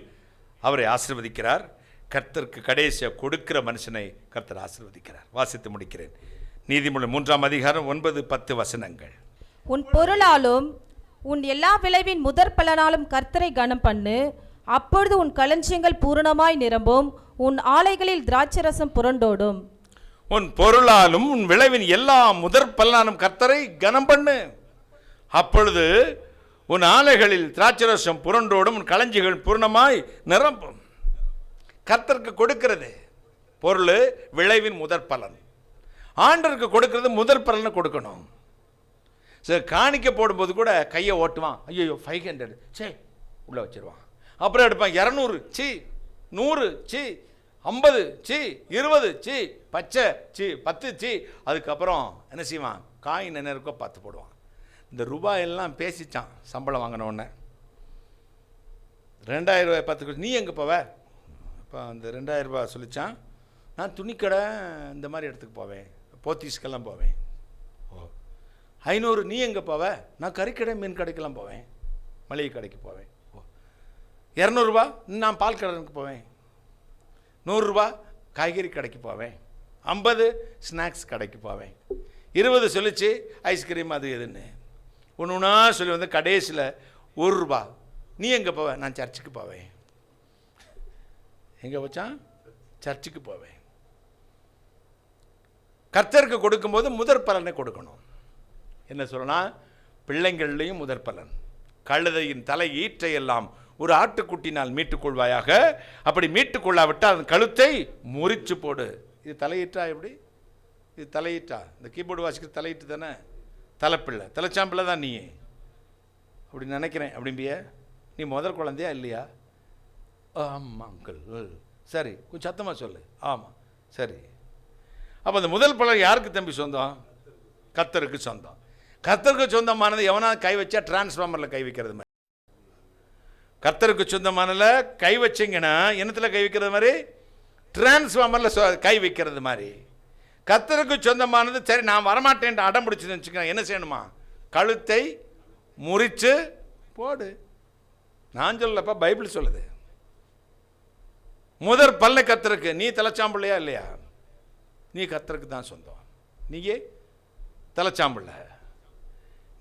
அவரை ஆசீர்வதிக்கிறார். கர்த்தருக்கு கடைசியாக கொடுக்கிற மனுஷனை கர்த்தர் ஆசீர்வதிக்கிறார். வாசித்து முடிக்கிறேன். நீதிமொழி 3ஆம் அதிகாரம் 9-10 வசனங்கள். உன் பொருளாலும் உன் எல்லா விளைவின் முதற் பலனாலும் கர்த்தரை கனம் பண்ணு. அப்பொழுது உன் களஞ்சியங்கள் பூரணமாய் நிரம்பும், உன் ஆலைகளில் திராட்சரசம் புரண்டோடும். உன் பொருளாலும் உன் விளைவின் எல்லா முதற் பலனாலும் கர்த்தரை கனம் பண்ணு. அப்பொழுது உன் ஆலைகளில் திராட்சரசம் புரண்டோடும், உன் களஞ்சிகள் பூர்ணமாய் நிரம்பும். கர்த்தருக்கு கொடுக்கிறது பொருள், விளைவின் முதற் பலன். ஆண்டருக்கு கொடுக்கிறது முதற் பலனை கொடுக்கணும். சரி, காணிக்க போடும்போது கூட கையை ஓட்டுவான். ஐயோ 500 சே உள்ளே வச்சிருவான். அப்புறம் எடுப்பான் 200 சி 100 சி 50 சி 20 சி பச்சை சி 10 சி. அதுக்கப்புறம் என்ன செய்வான்? காயின் என்ன இருக்கோ பார்த்து போடுவான். இந்த ரூபாயெல்லாம் பேசிச்சான். சம்பளம் வாங்கின உடனே 2000 ரூபாய் 10 நீ எங்கே போவ? இப்போ அந்த 2000 ரூபாய் சொல்லிச்சான். நான் துணிக்கடை இந்த மாதிரி இடத்துக்கு போவேன், போத்தீஸ்க்கெல்லாம் போவேன். 500 நீ எங்கே போவ? நான் கறிக்கடை மீன் கடைக்கெல்லாம் போவேன், மளிகை கடைக்கு போவேன். 200 ரூபா நான் பால் கடைக்கு போவேன். 100 ரூபா காய்கறி கடைக்கு போவேன். 50 ஸ்நாக்ஸ் கடைக்கு போவேன். 20 சொல்லிச்சு ஐஸ்கிரீம் அது எதுன்னு. ஒன்றுனா சொல்லி வந்து கடைசியில் 1 ரூபா நீ எங்கே போவ? நான் சர்ச்சுக்கு போவேன். எங்கே வச்சான்? சர்ச்சுக்கு போவேன். கர்த்தருக்கு கொடுக்கும்போது முதற் பலனை கொடுக்கணும். என்ன சொல்லலாம்? பிள்ளைங்கள்லையும் முதற் பலன். கழுதையின் தலை ஈற்றையெல்லாம் ஒரு ஆட்டுக்குட்டினால் மீட்டுக்கொள்வாயாக. அப்படி மீட்டுக்கொள்ளாவிட்டால் அதன் கழுத்தை முறிச்சு போடு. இது தலையீட்டா? எப்படி இது தலையீட்டா? இந்த கீபோர்டு வாசிக்கிற தலையீட்டு தானே. தலைப்பிள்ளை, தலைச்சாம்பிள்ளை தான் நீ. அப்படி நினைக்கிறேன். அப்படிம்பிய நீ முதல் குழந்தையா இல்லையா? ஆமாம் அங்கிள். சரி, கொஞ்சம் சத்தமாக சொல்லு. ஆமாம் சரி. அப்போ அந்த முதல் பலன் யாருக்கு தம்பி சொந்தம்? கர்த்தருக்கு சொந்தம். கர்த்தருக்கு சொந்தமானது எவனா கை வச்சா டிரான்ஸ்ஃபார்மரில் கை வைக்கிறது மாதிரி. கர்த்தருக்கு சொந்தமானல கை வச்சிங்கன்னா என்னத்தில் கை வைக்கிறது மாதிரி? டிரான்ஸ்ஃபார்மரில் கை வைக்கிறது மாதிரி. கர்த்தருக்கு சொந்தமானது சரி நான் வரமாட்டேன் அடம் பிடிச்சுன்னு வச்சுக்கோங்க. என்ன செய்யணுமா? கழுத்தை முறிச்சு போடு. நான் சொல்லப்பா, பைபிள் சொல்லுது. முதற் பல்ல கர்த்தருக்கு. நீ தலைச்சாம்பிள்ளையா இல்லையா? நீ கர்த்தருக்கு தான் சொந்தம். நீயே தலைச்சாம்பிள்ளை,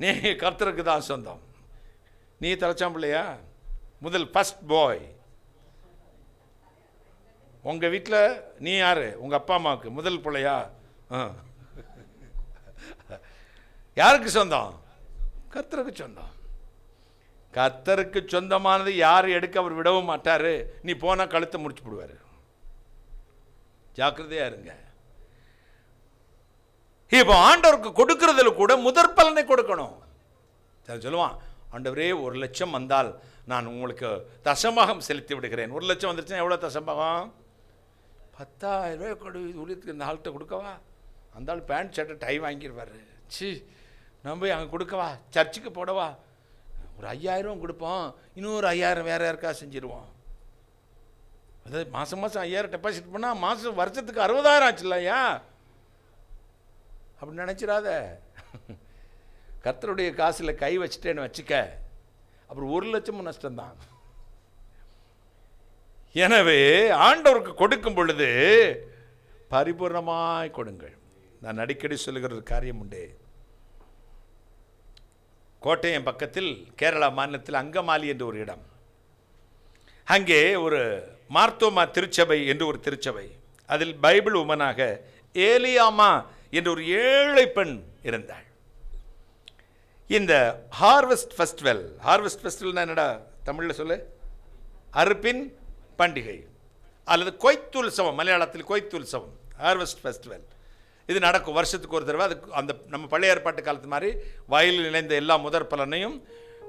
நீ கர்த்தருக்கு தான் சொந்தம். நீ தலைச்சாம்பிள்ளையா? முதல் ஃபர்ஸ்ட் பாய். உங்கள் வீட்டில் நீ யார்? உங்கள் அப்பா அம்மாவுக்கு முதல் பிள்ளையா? யாருக்கு சொந்தம்? கர்த்தருக்கு சொந்தம். கர்த்தருக்கு சொந்தமானது யார் எடுக்க அவர் விடவும் மாட்டார். நீ போனால் கழுத்தை முடிச்சு போடுவார். ஜாக்கிரதையாக இருங்க. இப்போ ஆண்டவருக்கு கொடுக்கறதுல கூட முதற் பலனை கொடுக்கணும். சொல்லுவான், ஆண்டவரே 1 லட்சம் வந்தால் நான் உங்களுக்கு தசமபாகம் செலுத்தி விடுகிறேன். 1 லட்சம் வந்துருச்சுன்னா எவ்வளோ தசமபாகம்? 10,000 ரூபாய் கொடு. ஊழியத்துக்கு இந்த ஆள்கிட்ட கொடுக்கவா? அந்த ஆள் பேண்ட் ஷர்ட்டை டை வாங்கிடுவார். சி நம்ம போய் அங்கே கொடுக்கவா? சர்ச்சுக்கு போடவா? ஒரு 5,000 கொடுப்போம், இன்னொரு 5,000 வேறு யாருக்கா செஞ்சிருவோம். அதாவது மாதம் 5,000 டெபாசிட் பண்ணால் மாதம் வருஷத்துக்கு 60,000 ஆச்சுல்லையா? அப்படி நினச்சிடாத. கர்த்தருடைய காசில் கை வச்சுட்டேன்னு வச்சுக்க, அப்புறம் 1 லட்சமும் நஷ்டம்தான். எனவே ஆண்டவருக்கு கொடுக்கும் பொழுது பரிபூர்ணமாய் கொடுங்கள். நான் அடிக்கடி சொல்லுகிற ஒரு காரியம் உண்டு. கோட்டயம் பக்கத்தில் கேரளா மாநிலத்தில் அங்கமாலி என்ற ஒரு இடம். அங்கே ஒரு மார்த்தோமா திருச்சபை என்று ஒரு திருச்சபை. அதில் பைபிள் உமனாக ஏலியாமா என்ற ஒரு ஏழை பெண் இருந்தாள். இந்த ஹார்வெஸ்ட் ஃபெஸ்டிவல் என்னடா தமிழில் சொல்லு? அறுப்பின் பண்டிகை அல்லது கொய்த்துல்சவம், மலையாளத்தில் கொய்த்துல்சவம், ஹார்வெஸ்ட் ஃபெஸ்டிவல். இது நடக்கும் வருஷத்துக்கு ஒரு தடவை. அதுக்கு அந்த நம்ம பழைய ஏற்பாட்டு காலத்து மாதிரி வயலில் இணைந்த எல்லா முதற் பலனையும்,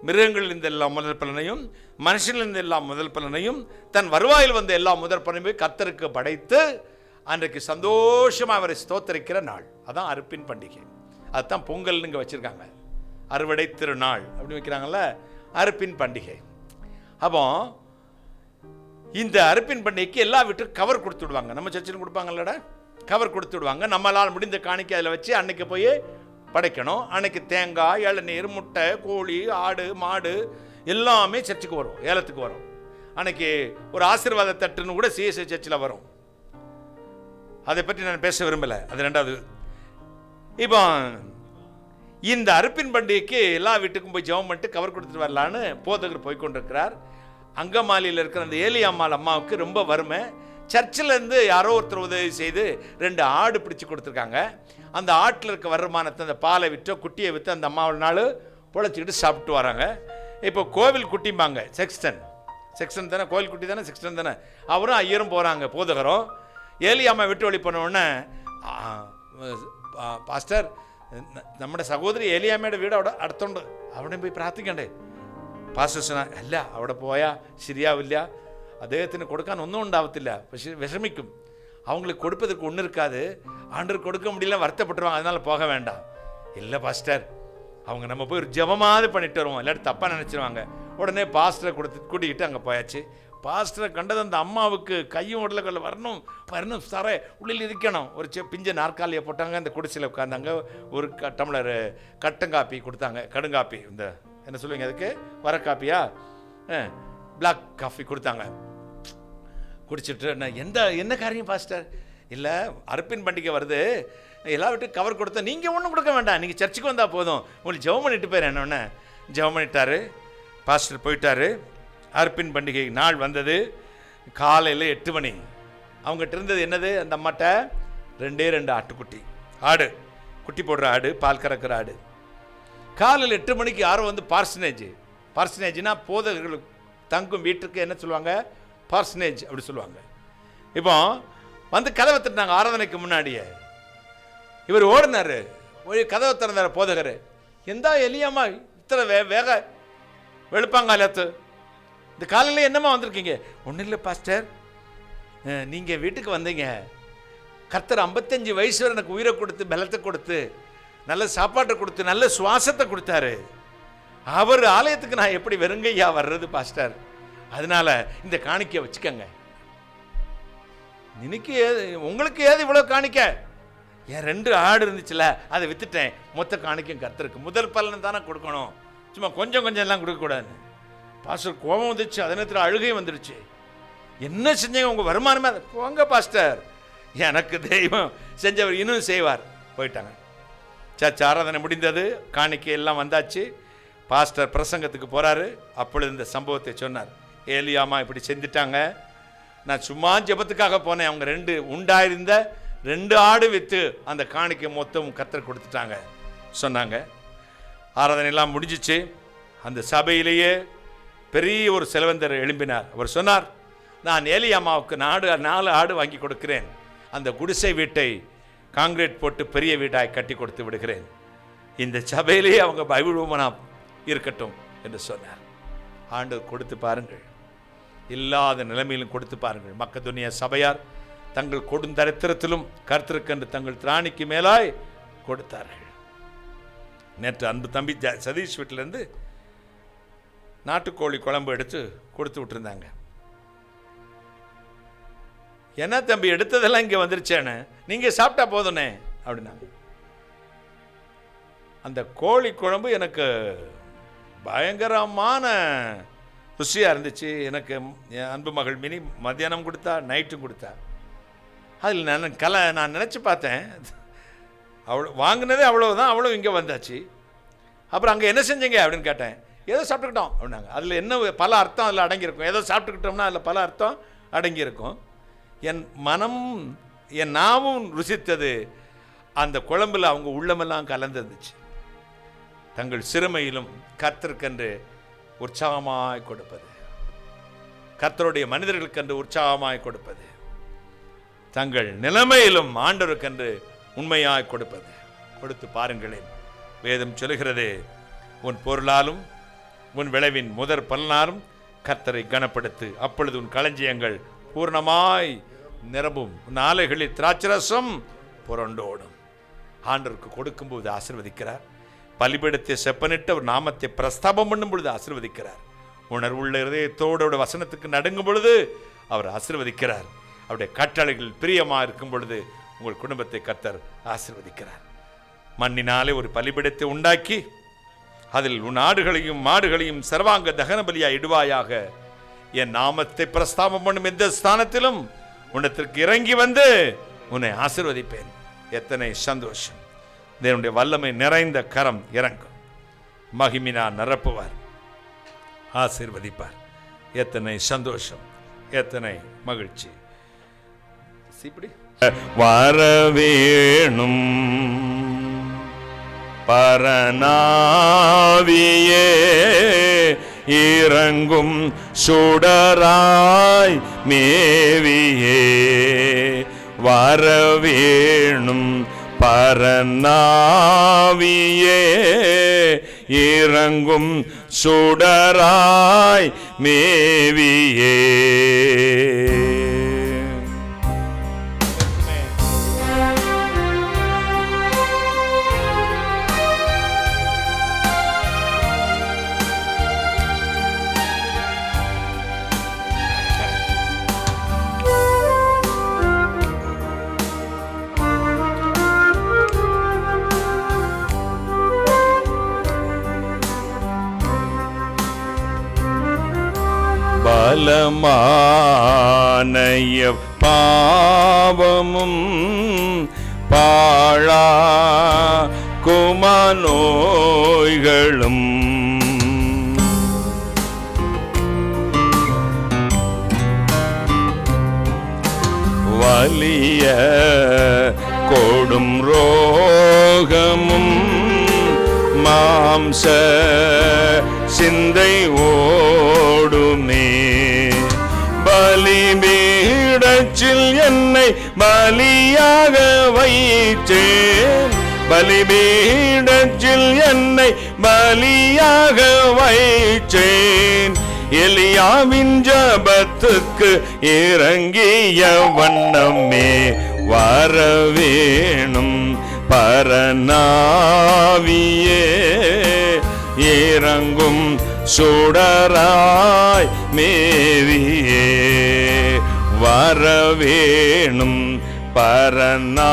மிருகங்களில் இருந்த எல்லா முதற் பலனையும், மனுஷனில் இருந்த எல்லா முதற் பலனையும், தன் வருவாயில் வந்த எல்லா முதற் பலனையும் கர்த்தருக்கு படைத்து அன்றைக்கு சந்தோஷமாக அவரை ஸ்தோத்தரிக்கிற நாள். அதான் அறுப்பின் பண்டிகை. அதுதான் பொங்கல்னு இங்கே வச்சுருக்காங்க. அறுவடை திருநாள் அப்படி வைக்கிறாங்கல்ல, அறுப்பின் பண்டிகை. அப்போ இந்த அறுப்பின் பண்டிகைக்கு எல்லா வீட்டுக்கும் கவர் கொடுத்து விடுவாங்க. நம்ம சர்ச்சில் கொடுப்பாங்கல்லடா, கவர் கொடுத்து விடுவாங்க. நம்மளால் முடிந்த காணிக்கை அதில் வச்சு அன்னைக்கு போய் படைக்கணும். அன்னைக்கு தேங்காய், இளநீர், முட்டை, கோழி, ஆடு, மாடு எல்லாமே சர்ச்சுக்கு வரும், ஏலத்துக்கு வரும். அன்னைக்கு ஒரு ஆசீர்வாத தட்டுன்னு கூட சிஎஸ்ஐ சர்ச்சில் வரும். அதை பற்றி நான் பேச விரும்பலை, அது ரெண்டாவது. இப்போ இந்த அறுப்பின் பண்டிகைக்கு எல்லா வீட்டுக்கும் போய் ஜெபம் பண்ணிட்டு கவர் கொடுத்துட்டு வரலான்னு போதகர் போய்கொண்டிருக்கிறார். அங்கமாலியில் இருக்கிற அந்த ஏலியாம்மாள் அம்மாவுக்கு ரொம்ப வறுமை. சர்ச்சிலேருந்து யாரோ ஒருத்தர் உதவி செய்து 2 ஆடு பிடிச்சி கொடுத்துருக்காங்க. அந்த ஆட்டில் இருக்க வருமானத்தை அந்த பாலை விற்றோ குட்டியை விற்று அந்த அம்மாவோட நாள் பொழைச்சிக்கிட்டு சாப்பிட்டு வராங்க. இப்போ கோவில் குட்டிம்பாங்க, செக்ஸ்டன் தானே, கோவில் குட்டி தானே, செக்ஸ்டன் தானே, அவரும் ஐயரும் போகிறாங்க. போதகரும் ஏலியாம்மா விட்டு வழி பண்ண உடனே, பாஸ்டர் നമ്മുടെ സഹോദരി ഏലിയാമ്മയുടെ വീട് അവിടെ അടുത്തുണ്ട്, അവിടെ പോയി പ്രാർത്ഥിക്കണ്ടേ? പാസ്റ്റർ சொன்னா, അല്ല അവിടെ പോയാൽ ശരിയാവില്ല, അദ്ദേഹത്തിന് കൊടുക്കാൻ ഒന്നും ഉണ്ടാവത്തില്ല, പക്ഷே വിഷമിക്കും, அவங்களுக்கு கொடுப்பதற்கு ஒன்றும் இருக்காது, ஆண்டவர் கொடுக்க முடியல வருத்தப்பட்டுருவாங்க, அதனால போக வேண்டாம். இல்லை பாஸ்டர், அவங்க நம்ம போய் ஒரு ஜெபமாவது பண்ணிட்டு வருவோம், இல்லாட்டி தப்பாக நினச்சிருவாங்க. உடனே பாஸ்டரை கூட்டிக்கிட்டு அங்கே போயாச்சு. பாஸ்டரை கண்டது அந்த அம்மாவுக்கு கையும் உடலுக்குள்ள வரணும் சாரே, உள்ளில் இருக்கணும். ஒரு பிஞ்ச நாற்காலியை போட்டாங்க, அந்த குடிசையில் உட்காந்தாங்க. ஒரு டம்ளர் கட்டங்காப்பி கொடுத்தாங்க, கடுங்காப்பி, இந்த என்ன சொல்லுவீங்க அதுக்கு, வர காப்பியா, பிளாக் காஃபி கொடுத்தாங்க. குடிச்சிட்டு நான் என்ன காரியம் பாஸ்டர்? இல்லை, அறுப்பின் பண்டிகை வருது, எல்லா வீட்டுக்கும் கவர் கொடுத்தா நீங்கள் ஒன்றும் கொடுக்க வேண்டாம், நீங்கள் சர்ச்சுக்கு வந்தால் போதும், உங்களுக்கு ஜெபம் பண்ணிட்டு போயிரு. என்னொன்னே ஜெபம் பண்ணிட்டாரு, பாஸ்டர் போயிட்டாரு. அறுப்பின் பண்டிகை நாள் வந்தது. காலையில் 8 மணி. அவங்ககிட்ட இருந்தது என்னது? அந்த அம்மாட்ட 2 ஆட்டுக்குட்டி, ஆடு, குட்டி போடுற ஆடு, பால் கறக்கிற ஆடு. காலையில் 8 மணிக்கு யாரும் வந்து பார்சனேஜ்னா போதகர்கள் தங்கும் வீட்டுக்கு என்ன சொல்லுவாங்க? பார்சனேஜ் அப்படி சொல்லுவாங்க. இப்போ வந்து கதவை திறந்தாங்க ஆராதனைக்கு முன்னாடியே. இவர் ஓடினார், கதவை திறந்தார் போதகர். எந்தா எலியாம்மா இத்தனை வேக வெளுப்பாங்காலத்து, இந்த காலையில் என்னம்மா வந்திருக்கீங்க? ஒன்றும் இல்லை பாஸ்டர், நீங்கள் வீட்டுக்கு வந்தீங்க, கர்த்தர் 55 வயசு வரை எனக்கு உயிரை கொடுத்து, பலத்தை கொடுத்து, நல்ல சாப்பாட்டை கொடுத்து, நல்ல சுவாசத்தை கொடுத்தாரு. அவர் ஆலயத்துக்கு நான் எப்படி வெறுங்கையா வர்றது பாஸ்டர்? அதனால இந்த காணிக்கை வச்சுக்கங்க. இன்னைக்கு உங்களுக்கு ஏது இவ்வளோ காணிக்க? என் 2 ஆடு இருந்துச்சுல, அதை வித்துட்டேன், மொத்த காணிக்கும் கர்த்தருக்கு. முதல் பலன் தானே கொடுக்கணும், சும்மா கொஞ்சம் எல்லாம் கொடுக்கக்கூடாது. பாஸ்டர் கோபம் வந்துச்சு, அதே நேரத்தில் அழுகை வந்துடுச்சு. என்ன செஞ்சீங்க? உங்கள் வருமானமே போங்க பாஸ்டர், எனக்கு தெய்வம் செஞ்சவர் இன்னும் செய்வார். போயிட்டாங்க. சர்ச் ஆராதனை முடிந்தது, காணிக்கை எல்லாம் வந்தாச்சு. பாஸ்டர் பிரசங்கத்துக்கு போகிறாரு. அப்பொழுது இந்த சம்பவத்தை சொன்னார். ஏலியாம்மா இப்படி செஞ்சுட்டாங்க, நான் சும்மா ஜெபத்துக்காக போனேன், அவங்க 2 உண்டாயிருந்த 2 ஆடு விற்று அந்த காணிக்கை மொத்தம் கர்த்தர் கொடுத்துட்டாங்க சொன்னாங்க. ஆராதனையெல்லாம் முடிஞ்சிச்சு. அந்த சபையிலேயே பெரிய ஒரு செல்வந்தர் எழும்பினார். அவர் சொன்னார், நான் ஏலியாம்மாவுக்கு 4 ஆடு வாங்கி கொடுக்கிறேன், அந்த குடிசை வீட்டை காங்கிரீட் போட்டு பெரிய வீடாய் கட்டி கொடுத்து விடுகிறேன், இந்த சபையிலேயே அவங்க பைபிள் உமனாக இருக்கட்டும் என்று சொன்னார். ஆண்டவர் கொடுத்து பாருங்கள், இல்லாத நிலைமையிலும் கொடுத்து பாருங்கள். மக்கதுனியா சபையார் தங்கள் கொடுந்தரித்திரத்திலும் கர்த்தருக்கென்று தங்கள் திராணிக்கு மேலாய் கொடுத்தார்கள். நேற்று அன்பு தம்பி சதீஷ் வீட்டிலேருந்து நாட்டுக்கோழி குழம்பு எடுத்து கொடுத்து விட்டுருந்தாங்க. என்ன தம்பி எடுத்ததெல்லாம் இங்கே வந்துருச்சேன்னு, நீங்கள் சாப்பிட்டா போதுனே அப்படின்னாங்க. அந்த கோழி குழம்பு எனக்கு பயங்கரமான ருசியாக இருந்துச்சு. எனக்கு என் அன்பு மகள் மினி மத்தியானம் கொடுத்தா, நைட்டும் கொடுத்தா. அதில் நான் நினச்சி பார்த்தேன், அவ்வளோ வாங்கினதே அவ்வளோதான், அவ்வளோ இங்கே வந்தாச்சு. அப்புறம் அங்கே என்ன செஞ்சீங்க அப்படின்னு கேட்டேன். ஏதோ சாப்பிட்டுக்கிட்டோம் அப்படின்னாங்க. அதில் என்ன பல அர்த்தம் அதில் அடங்கியிருக்கும். ஏதோ சாப்பிட்டுக்கிட்டோம்னா அதில் பல அர்த்தம் அடங்கியிருக்கும். என் மனம், என் நாவும் ருசித்தது. அந்த குழம்பில் அவங்க உள்ளமெல்லாம் கலந்துருந்துச்சு. தங்கள் சிறுமையிலும் கர்த்தருக்கென்று உற்சாகமாய் கொடுப்பது, கர்த்தருடைய மனிதர்களுக்கென்று உற்சாகமாய் கொடுப்பது, தங்கள் நிலைமையிலும் ஆண்டவருக்கென்று உண்மையாய் கொடுப்பது. கொடுத்து பாருங்களேன். வேதம் சொல்லுகிறது, உன் பொருளாலும் உன் விளைவின் முதற் பலனாலும் கர்த்தரை கனப்படுத்து, அப்பொழுது உன் களஞ்சியங்கள் பூர்ணமாய் நிரம்பும், உன் ஆலைகளில் திராட்சரசம் புரண்டோடும். ஆண்டவருக்கு கொடுக்கும்போது ஆசீர்வதிக்கிறார். பலிபீடத்தை செப்பனிட்டு அவர் நாமத்தை பிரஸ்தாபம் பண்ணும் பொழுது ஆசீர்வதிக்கிறார். உணர்வுள்ள இதயத்தோட வசனத்துக்கு நடுங்கும் பொழுது அவர் ஆசீர்வதிக்கிறார். அவருடைய கட்டளைகள் பிரியமாக இருக்கும் பொழுது உங்கள் குடும்பத்தை கர்த்தர் ஆசீர்வதிக்கிறார். மண்ணினாலே ஒரு பலிபீடத்தை உண்டாக்கி அதில் உன் ஆடுகளையும் மாடுகளையும் சர்வாங்க தகன பலியாய் இடுவாயாக. என் நாமத்தை பிரஸ்தாபம் பண்ணும் எந்த ஸ்தானத்திலும் உன்னிடத்திற்கு இறங்கி வந்து உன்னை ஆசீர்வதிப்பேன். எத்தனை சந்தோஷம்! தேவனுடைய வல்லமை நிறைந்த கரம் இறங்கும், மகிமையினா நிரப்புவார், ஆசீர்வதிப்பார். எத்தனை சந்தோஷம், எத்தனை மகிழ்ச்சி! வரவேணும் பரநாவியே, இறங்கும் சுடராய் மேவியே. வரவேணும் பரநாவியே, இறங்கும் சுடராய் மேவியே. பலமானைய பாவமும் பாழா குமநோய்களும் வலிய கொடும் ரோகமும் மாம்ச சிந்தை ஓடுமே. பலிபீடத்தில் என்னை பலியாக வைத்தேன், பலிபீடத்தில் என்னை பலியாக வைத்தேன். எலியாவின் ஜபத்துக்கு இறங்கிய வண்ணமே வரவேணும் பரநாவியே, இறங்கும் சுடராய் மேவியே. வரவேணும் பரநாவியே,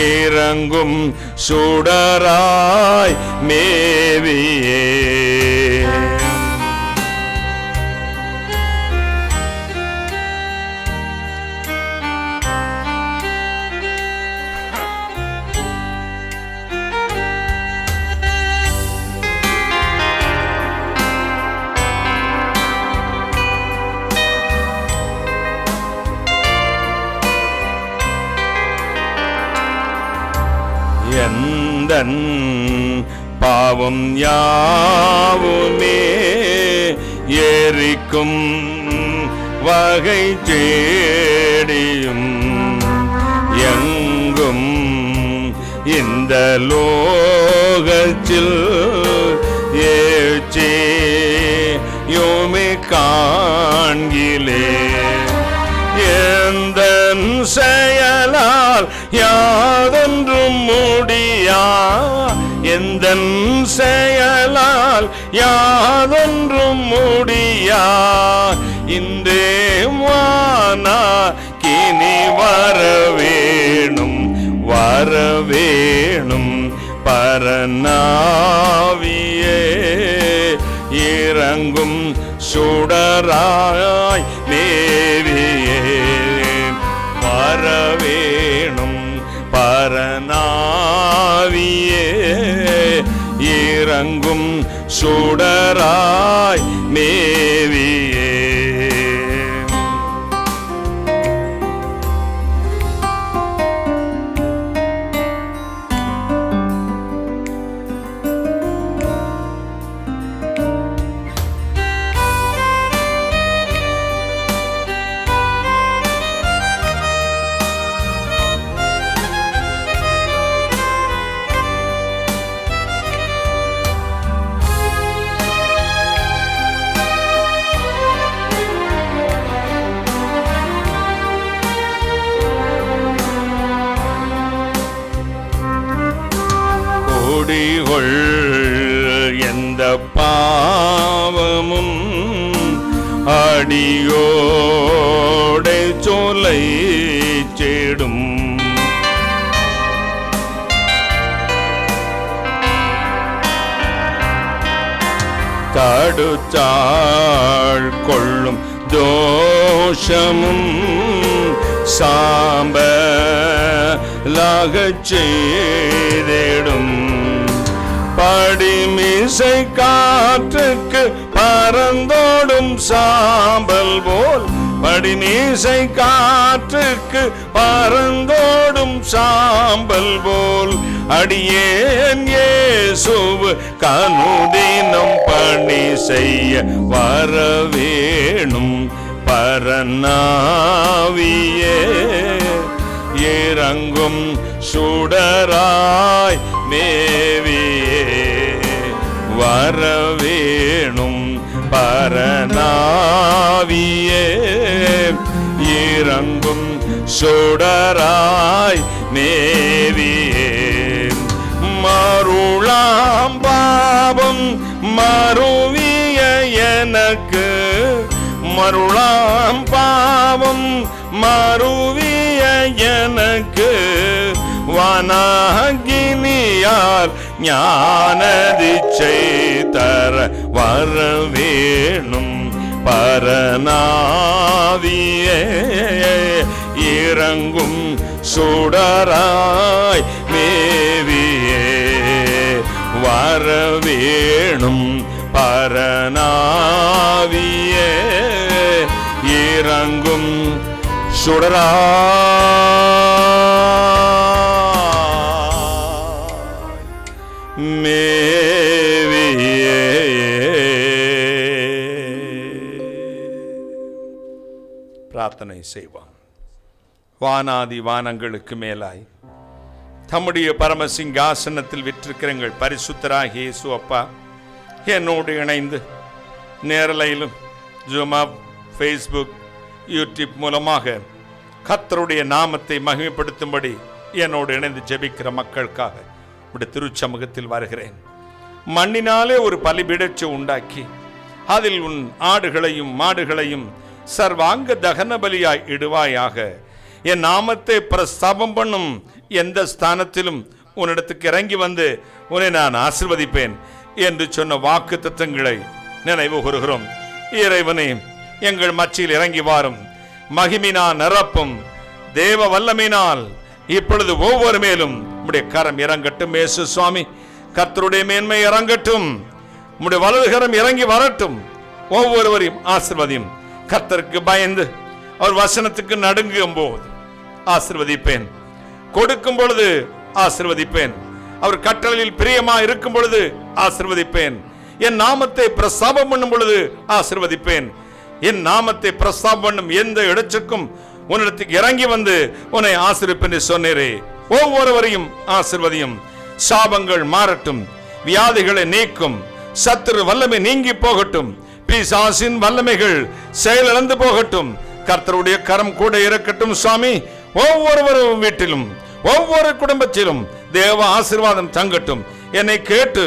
இறங்கும் சுடராய் மேவியே. எந்தன் பாவம் யாவுமே எரிக்கும் வகை தேடியும் எங்கும் இந்த லோகத்தில் ஏச்சேயுமே காண்கிலே. எந்தன் செயலால் யாதொன்றும் முடியா, எந்தன் செயலால் யாதொன்றும் முடியா. இன்றே வானா கினி வரவேணும், வரவேணும் பரநாவியே, இறங்கும் சுடராய் மேவியே. வரவேணும் பரநாவியே, இறங்கும் சுடராய் மேவியே. கொடிகொள் எந்த பாவமும் அடியோடை சொல்லை சேடும். தடுத்தாள் கொள்ளும் தோஷமும் சாம்பலாகச் செய்திடும். படிமிசை காற்றுக்கு பறந்தோடும் சாம்பல் போல், படிமீசை காற்றுக்கு பறந்தோடும் சாம்பல் போல், அடியேன் இயேசுவு கனுதினம் பணி செய்ய வரவேணும். பரநாவியே இறங்கும் சுடராய் மேவியே வரவேணும். பரநாவியே இறங்கும் சுடராய் மேவியே மருளாம் பாவம் மருவிய எனக்கு, மருளாம் பாவம் மருவிய எனக்கு வனாகினியார் ஞானதிச்சை தர வரவேணும். பரநாவியே இறங்கும் சுடராய் மேவியே வரவேணும். பரநாவியே இறங்கும் சுடராய் மேவியே. பிரார்த்தனை செய்வோம். வானாதி வானங்களுக்கு மேலாய் தம்முடைய பரமசிங்காசனத்தில் விற்றிருக்கிற எங்கள் பரிசுத்தராகிய இயேசு அப்பா, என்னோடு இணைந்து நேரலையிலும் ஜூமா, ஃபேஸ்புக், யூடியூப் மூலமாக கர்த்தருடைய நாமத்தை மகிமைப்படுத்தும்படி என்னோடு இணைந்து ஜெபிக்கிற மக்களுக்காக உடைய திருச்சமூகத்தில் வருகிறேன். மண்ணினாலே ஒரு பலிபீடத்தை உண்டாக்கி அதில் உன் ஆடுகளையும் மாடுகளையும் சர்வாங்க தகன பலியாய் இடுவாயாக. என் நாமத்தை பிரஸ்தாபம் பண்ணும் எந்த ஸ்தானத்திலும் உன்னிடத்துக்கு இறங்கி வந்து உன்னை நான் ஆசீர்வதிப்பேன் என்று சொன்ன வாக்கு தத்தங்களை நினைவு கூறுகிறோம். இறைவனே, எங்கள் மத்தியில் இறங்கி வாரும். மகிமினா நிரப்பும் தேவ வல்லமையினால் இப்பொழுது ஒவ்வொரு மேலும் உம்முடைய கரம் இறங்கட்டும். இயேசு சுவாமி, கர்த்தருடைய மேன்மை இறங்கட்டும். உம்முடைய வலதுகரம் இறங்கி வரட்டும். ஒவ்வொருவரையும் ஆசீர்வதியும். கர்த்தருக்கு பயந்து அவர் வசனத்துக்கு நடுங்கும் போது ஆசீர்வதிப்பேன். கொடுக்கும் பொழுது ஆசீர்வதிப்பேன். அவர் கட்டளையில் பிரியமா இருக்கும் பொழுது ஆசீர்வதிப்பேன். என் நாமத்தை பிரஸ்தாபம் பண்ணும் பொழுது ஆசீர்வதிப்பேன். என் நாமத்தை பிரஸ்தாபம் பண்ணும் எந்த இடத்திற்கும் உன்னிடத்துக்கு இறங்கி வந்து உன்னை ஆசீர்வதிப்பேன் என்று சொன்னீரே. ஒவ்வொருவரையும் ஆசீர்வதியும். சாபங்கள் மாறட்டும். வியாதிகளை நீக்கும். சத்துரு வல்லமை நீங்கி போகட்டும். பிசாசின் வல்லமைகள் செயலிழந்து போகட்டும். கர்த்தருடைய கரம் கூட இருக்கட்டும். சுவாமி, ஒவ்வொருவரும் வீட்டிலும் ஒவ்வொரு குடும்பத்திலும் தேவ ஆசீர்வாதம் தங்கட்டும். என்னை கேட்டு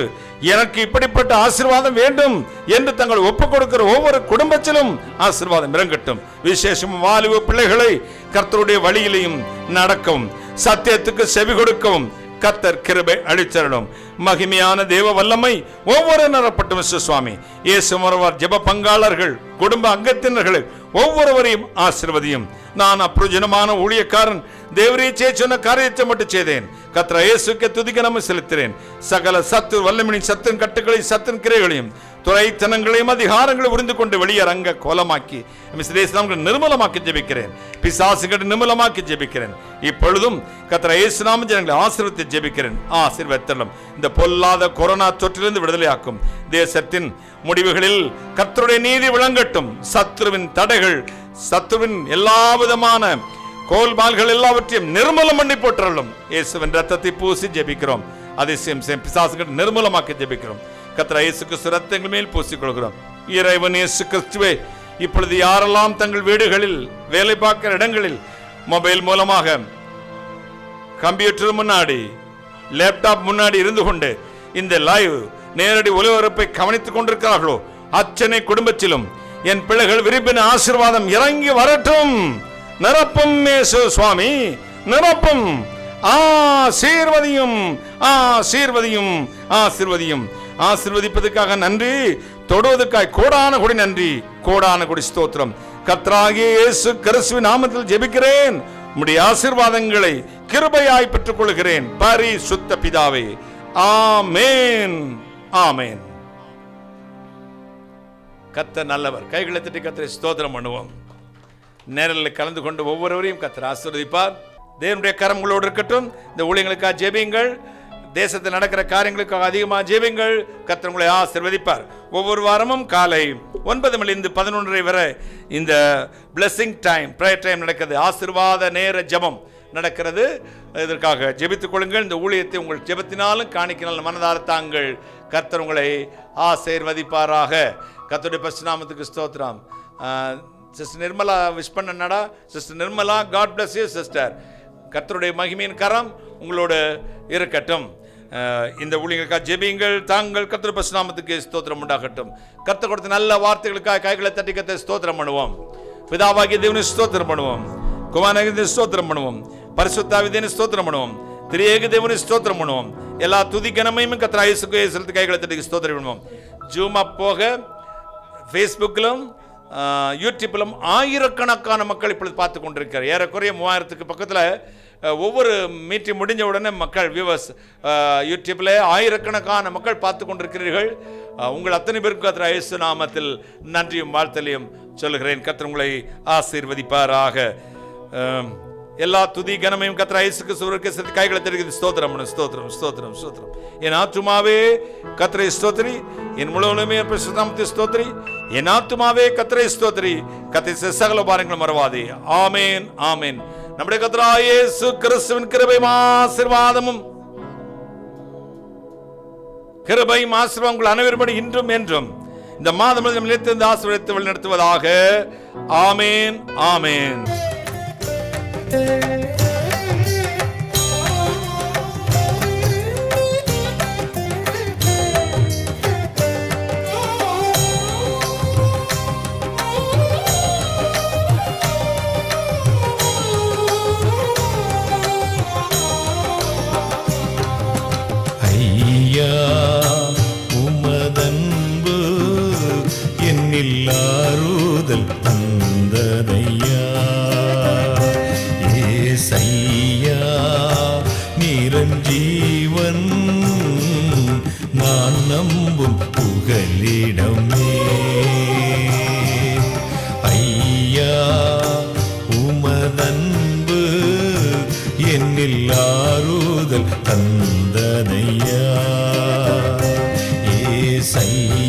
எனக்கு இப்படிப்பட்ட ஆசீர்வாதம் வேண்டும் என்று தங்கள் ஒப்புக் கொடுக்கிற ஒவ்வொரு குடும்பத்திலும் ஆசீர்வாதம் இறங்கட்டும். விசேஷம் வாலிப பிள்ளைகளை கர்த்தருடைய வழியிலையும் நடக்கவும் சத்தியத்துக்கு செவி கொடுக்கவும் கர்த்தர் கிருபை அளித்தரணும். மகிமையான தேவ வல்லமை ஒவ்வொரு நிரப்பட்டும். சுவாமி, இயேசு மறுவார் ஜெப பங்காளர்கள், குடும்ப அங்கத்தினர்களை ஒவ்வொருவரையும் ஆசீர்வதியும். நான் அப்பிரயோஜனமான ஊழியக்காரன், தேவரீச்சே சொன்ன காரியத்தை மட்டும் செய்தேன். கர்த்தர் இயேசுக்கு துதிக்க நம்ம செலுத்துகிறேன். சகல சத்து வல்லமையின் சத்தின் கட்டுகளை சத்தின் கிரைகளையும் துறைத்தனங்களையும் அதிகாரங்களையும் உறிந்து கொண்டு வெளியரங்க கோலமாக்கி நிர்மூலமாக்கி ஜெபிக்கிறேன். பிசாசுகளை நிர்மூலமாக்கி ஜெபிக்கிறேன். இப்பொழுதும் கர்த்தர் இயேசு நாம ஜனங்களை ஆசீர்வதித்து ஜெபிக்கிறேன். ஆசீர்வதித்தலும் இந்த பொல்லாத கொரோனா தொற்றிலிருந்து விடுதலையாக்கும். தேசத்தின் முடிவுகளில் கர்த்தருடைய நீதி விளங்கட்டும். சத்துருவின் தடைகள், சத்துருவின் எல்லா விதமான கோல்மால்கள் எல்லாவற்றையும் நிர்மூலம் பண்ணி போற்றலும். இயேசுவின் ரத்தத்தை பூசி ஜெபிக்கிறோம். அதிசயம் பிசாசுகள் நிர்மூலமாக்கி ஜெபிக்கிறோம். கர்த்தர் இயேசு கிறிஸ்து ரத்தங்கள் மேல் பூசிக்கொள்கிறோம். இறைவன் இயேசு கிறிஸ்துவே, இப்பொழுது யாரெல்லாம் தங்கள் வீடுகளில் வேலை பார்க்கிற இடங்களில் மொபைல் மூலமாக கம்ப்யூட்டர் முன்னாடி லேப்டாப் முன்னாடி இருந்து கொண்டு இந்த லைவ் நேரடி ஒளிபரப்பை கவனித்துக் கொண்டிருக்கிறார்களோ அத்தனை குடும்பத்திலும் என் பிள்ளைகள் விரும்பின ஆசீர்வாதம் இறங்கி வரட்டும். நிரப்பும் இயேசு சுவாமி, நிரப்பும். ஆசீர்வதியும், ஆசீர்வதியும், ஆசீர்வதியும். ஆசீர்வதிப்பதற்காக நன்றி, தொடுவதற்காக கோடான கொடி நன்றி, கோடான கொடி ஸ்தோத்திரம். கர்த்தராகிய இயேசு கிறிஸ்துவின் நாமத்தில் ஜெபிக்கிறேன். உம்முடைய ஆசீர்வாதங்களை கிருபையாய் பெற்றுக் கொள்கிறேன் பரிசுத்த பிதாவே. ஆமென், ஆமென். கர்த்தர் நல்லவர். கைகளை தட்டி கர்த்தரை ஸ்தோத்திரம் பண்ணுவோம். நேரில் கலந்து கொண்டு ஒவ்வொருவரையும் கர்த்தர் ஆசீர்வதிப்பார். தேவனுடைய கரங்களோடு இருக்கட்டும். இந்த ஊழியங்களுக்காக ஜெபியுங்கள். தேசத்தில் நடக்கிற காரியங்களுக்காக அதிகமாக ஜெபியுங்கள். கர்த்தர் உங்களை ஆசீர்வதிப்பார். ஒவ்வொரு வாரமும் காலை 9 மணிலிருந்து 11:30 வரை இந்த பிளெஸிங் டைம், ப்ரேயர் டைம் நடக்கிறது. ஆசீர்வாத நேர ஜெபம் நடக்கிறது. இதற்காக ஜெபித்துக் கொள்ளுங்கள். இந்த ஊழியத்தை உங்கள் ஜெபத்தினாலும் காணிக்கையினாலும் மனதார தாங்கள். கர்த்தர் உங்களை ஆசீர்வதிப்பாராக. கர்த்தருடைய பரிசுத்த நாமத்துக்கு ஸ்தோத்திரம். சிஸ்டர் நிர்மலா விஷ் பண்ணனடா. Sister Nirmala, god bless you sister. கர்த்தருடைய மகிமையின் கரம் உங்களோடு இருக்கட்டும். இந்த ஊழியர்களுக்காக ஜெபியுங்கள். தாங்கள் கர்த்தருடைய பரிசுத்த நாமத்துக்கு ஸ்தோத்திரம் உண்டாகட்டும். கர்த்தர் கொடுத்த நல்ல வார்த்தைகளுக்காக கைகளை தட்டி கர்த்தரை ஸ்தோத்திரம் பண்ணுவோம். பிதாவாகிய தேவனை ஸ்தோத்திரம் பண்ணுவோம். குமாரனாகிய தேவனை ஸ்தோத்திரம் பண்ணுவோம். பரிசுத்த ஆவியான தேவனை ஸ்தோத்திரம் பண்ணுவோம். திரியேக தேவனை ஸ்தோத்திரம் பண்ணுவோம். எல்லா துதி கனமையும் கர்த்தர் இயேசுவுக்கே செலுத்தி கைகளை தட்டி ஸ்தோத்திரம் பண்ணுவோம். ஜூம் அப் போக ஃபேஸ்புக்கிலும் யூடியூப்பிலும் ஆயிரக்கணக்கான மக்கள் இப்பொழுது பார்த்து கொண்டிருக்கிறார். ஏறக்குறைய 3000க்கு பக்கத்தில் ஒவ்வொரு மீட்டிங் முடிஞ்ச உடனே மக்கள் வியூவர்ஸ் யூடியூப்பில் ஆயிரக்கணக்கான மக்கள் பார்த்து கொண்டிருக்கிறீர்கள். உங்கள் அத்தனை பேருக்கு கர்த்தர் இயேசு நாமத்தில் நன்றியும் வாழ்த்தலையும் சொல்லுகிறேன். கர்த்தர் உங்களை ஆசீர்வதிப்பாராக. எல்லா துதி கனமையும் கர்த்தர் இயேசுக்கு சுவருக்கு சேர்த்து கைகளை தட்டி ஸ்தோத்திரம் பண்ணு. ஸ்தோத்திரம், ஸ்தோத்திரம், ஸ்தோத்திரம். என் ஆத்துமாவே கர்த்தரை ஸ்தோத்திரி, என் முழுவதுமே பரிசுத்த நாமத்தை ஸ்தோத்திரி. என் ஆத்துமாவே கர்த்தரை ஸ்தோத்திரி, கர்த்தர் சகல பாரங்களும் மறவாதே. ஆமென், ஆமென். நம்முடைய கர்த்தராகிய இயேசு கிறிஸ்துவின் கிருபையும் ஆசீர்வாதமும் கிருபையும் ஆசீர்வாதம் உங்கள் அனைவருமே இன்றும் என்றும் இந்த மாதம் நிலைத்திருந்து ஆசீர்வதித்து வழிநடத்துவதாக. ஆமென், ஆமென். ஐயா உமதன்பு என்னில் ஆறுதல் தந்ததையா. ஏசையா நிரஞ்சீவன் நான் நம்பும் புகலிடமே. ஐயா உமதன்பு என்னில் ஆறுதல் தந்ததையா. ஏசையா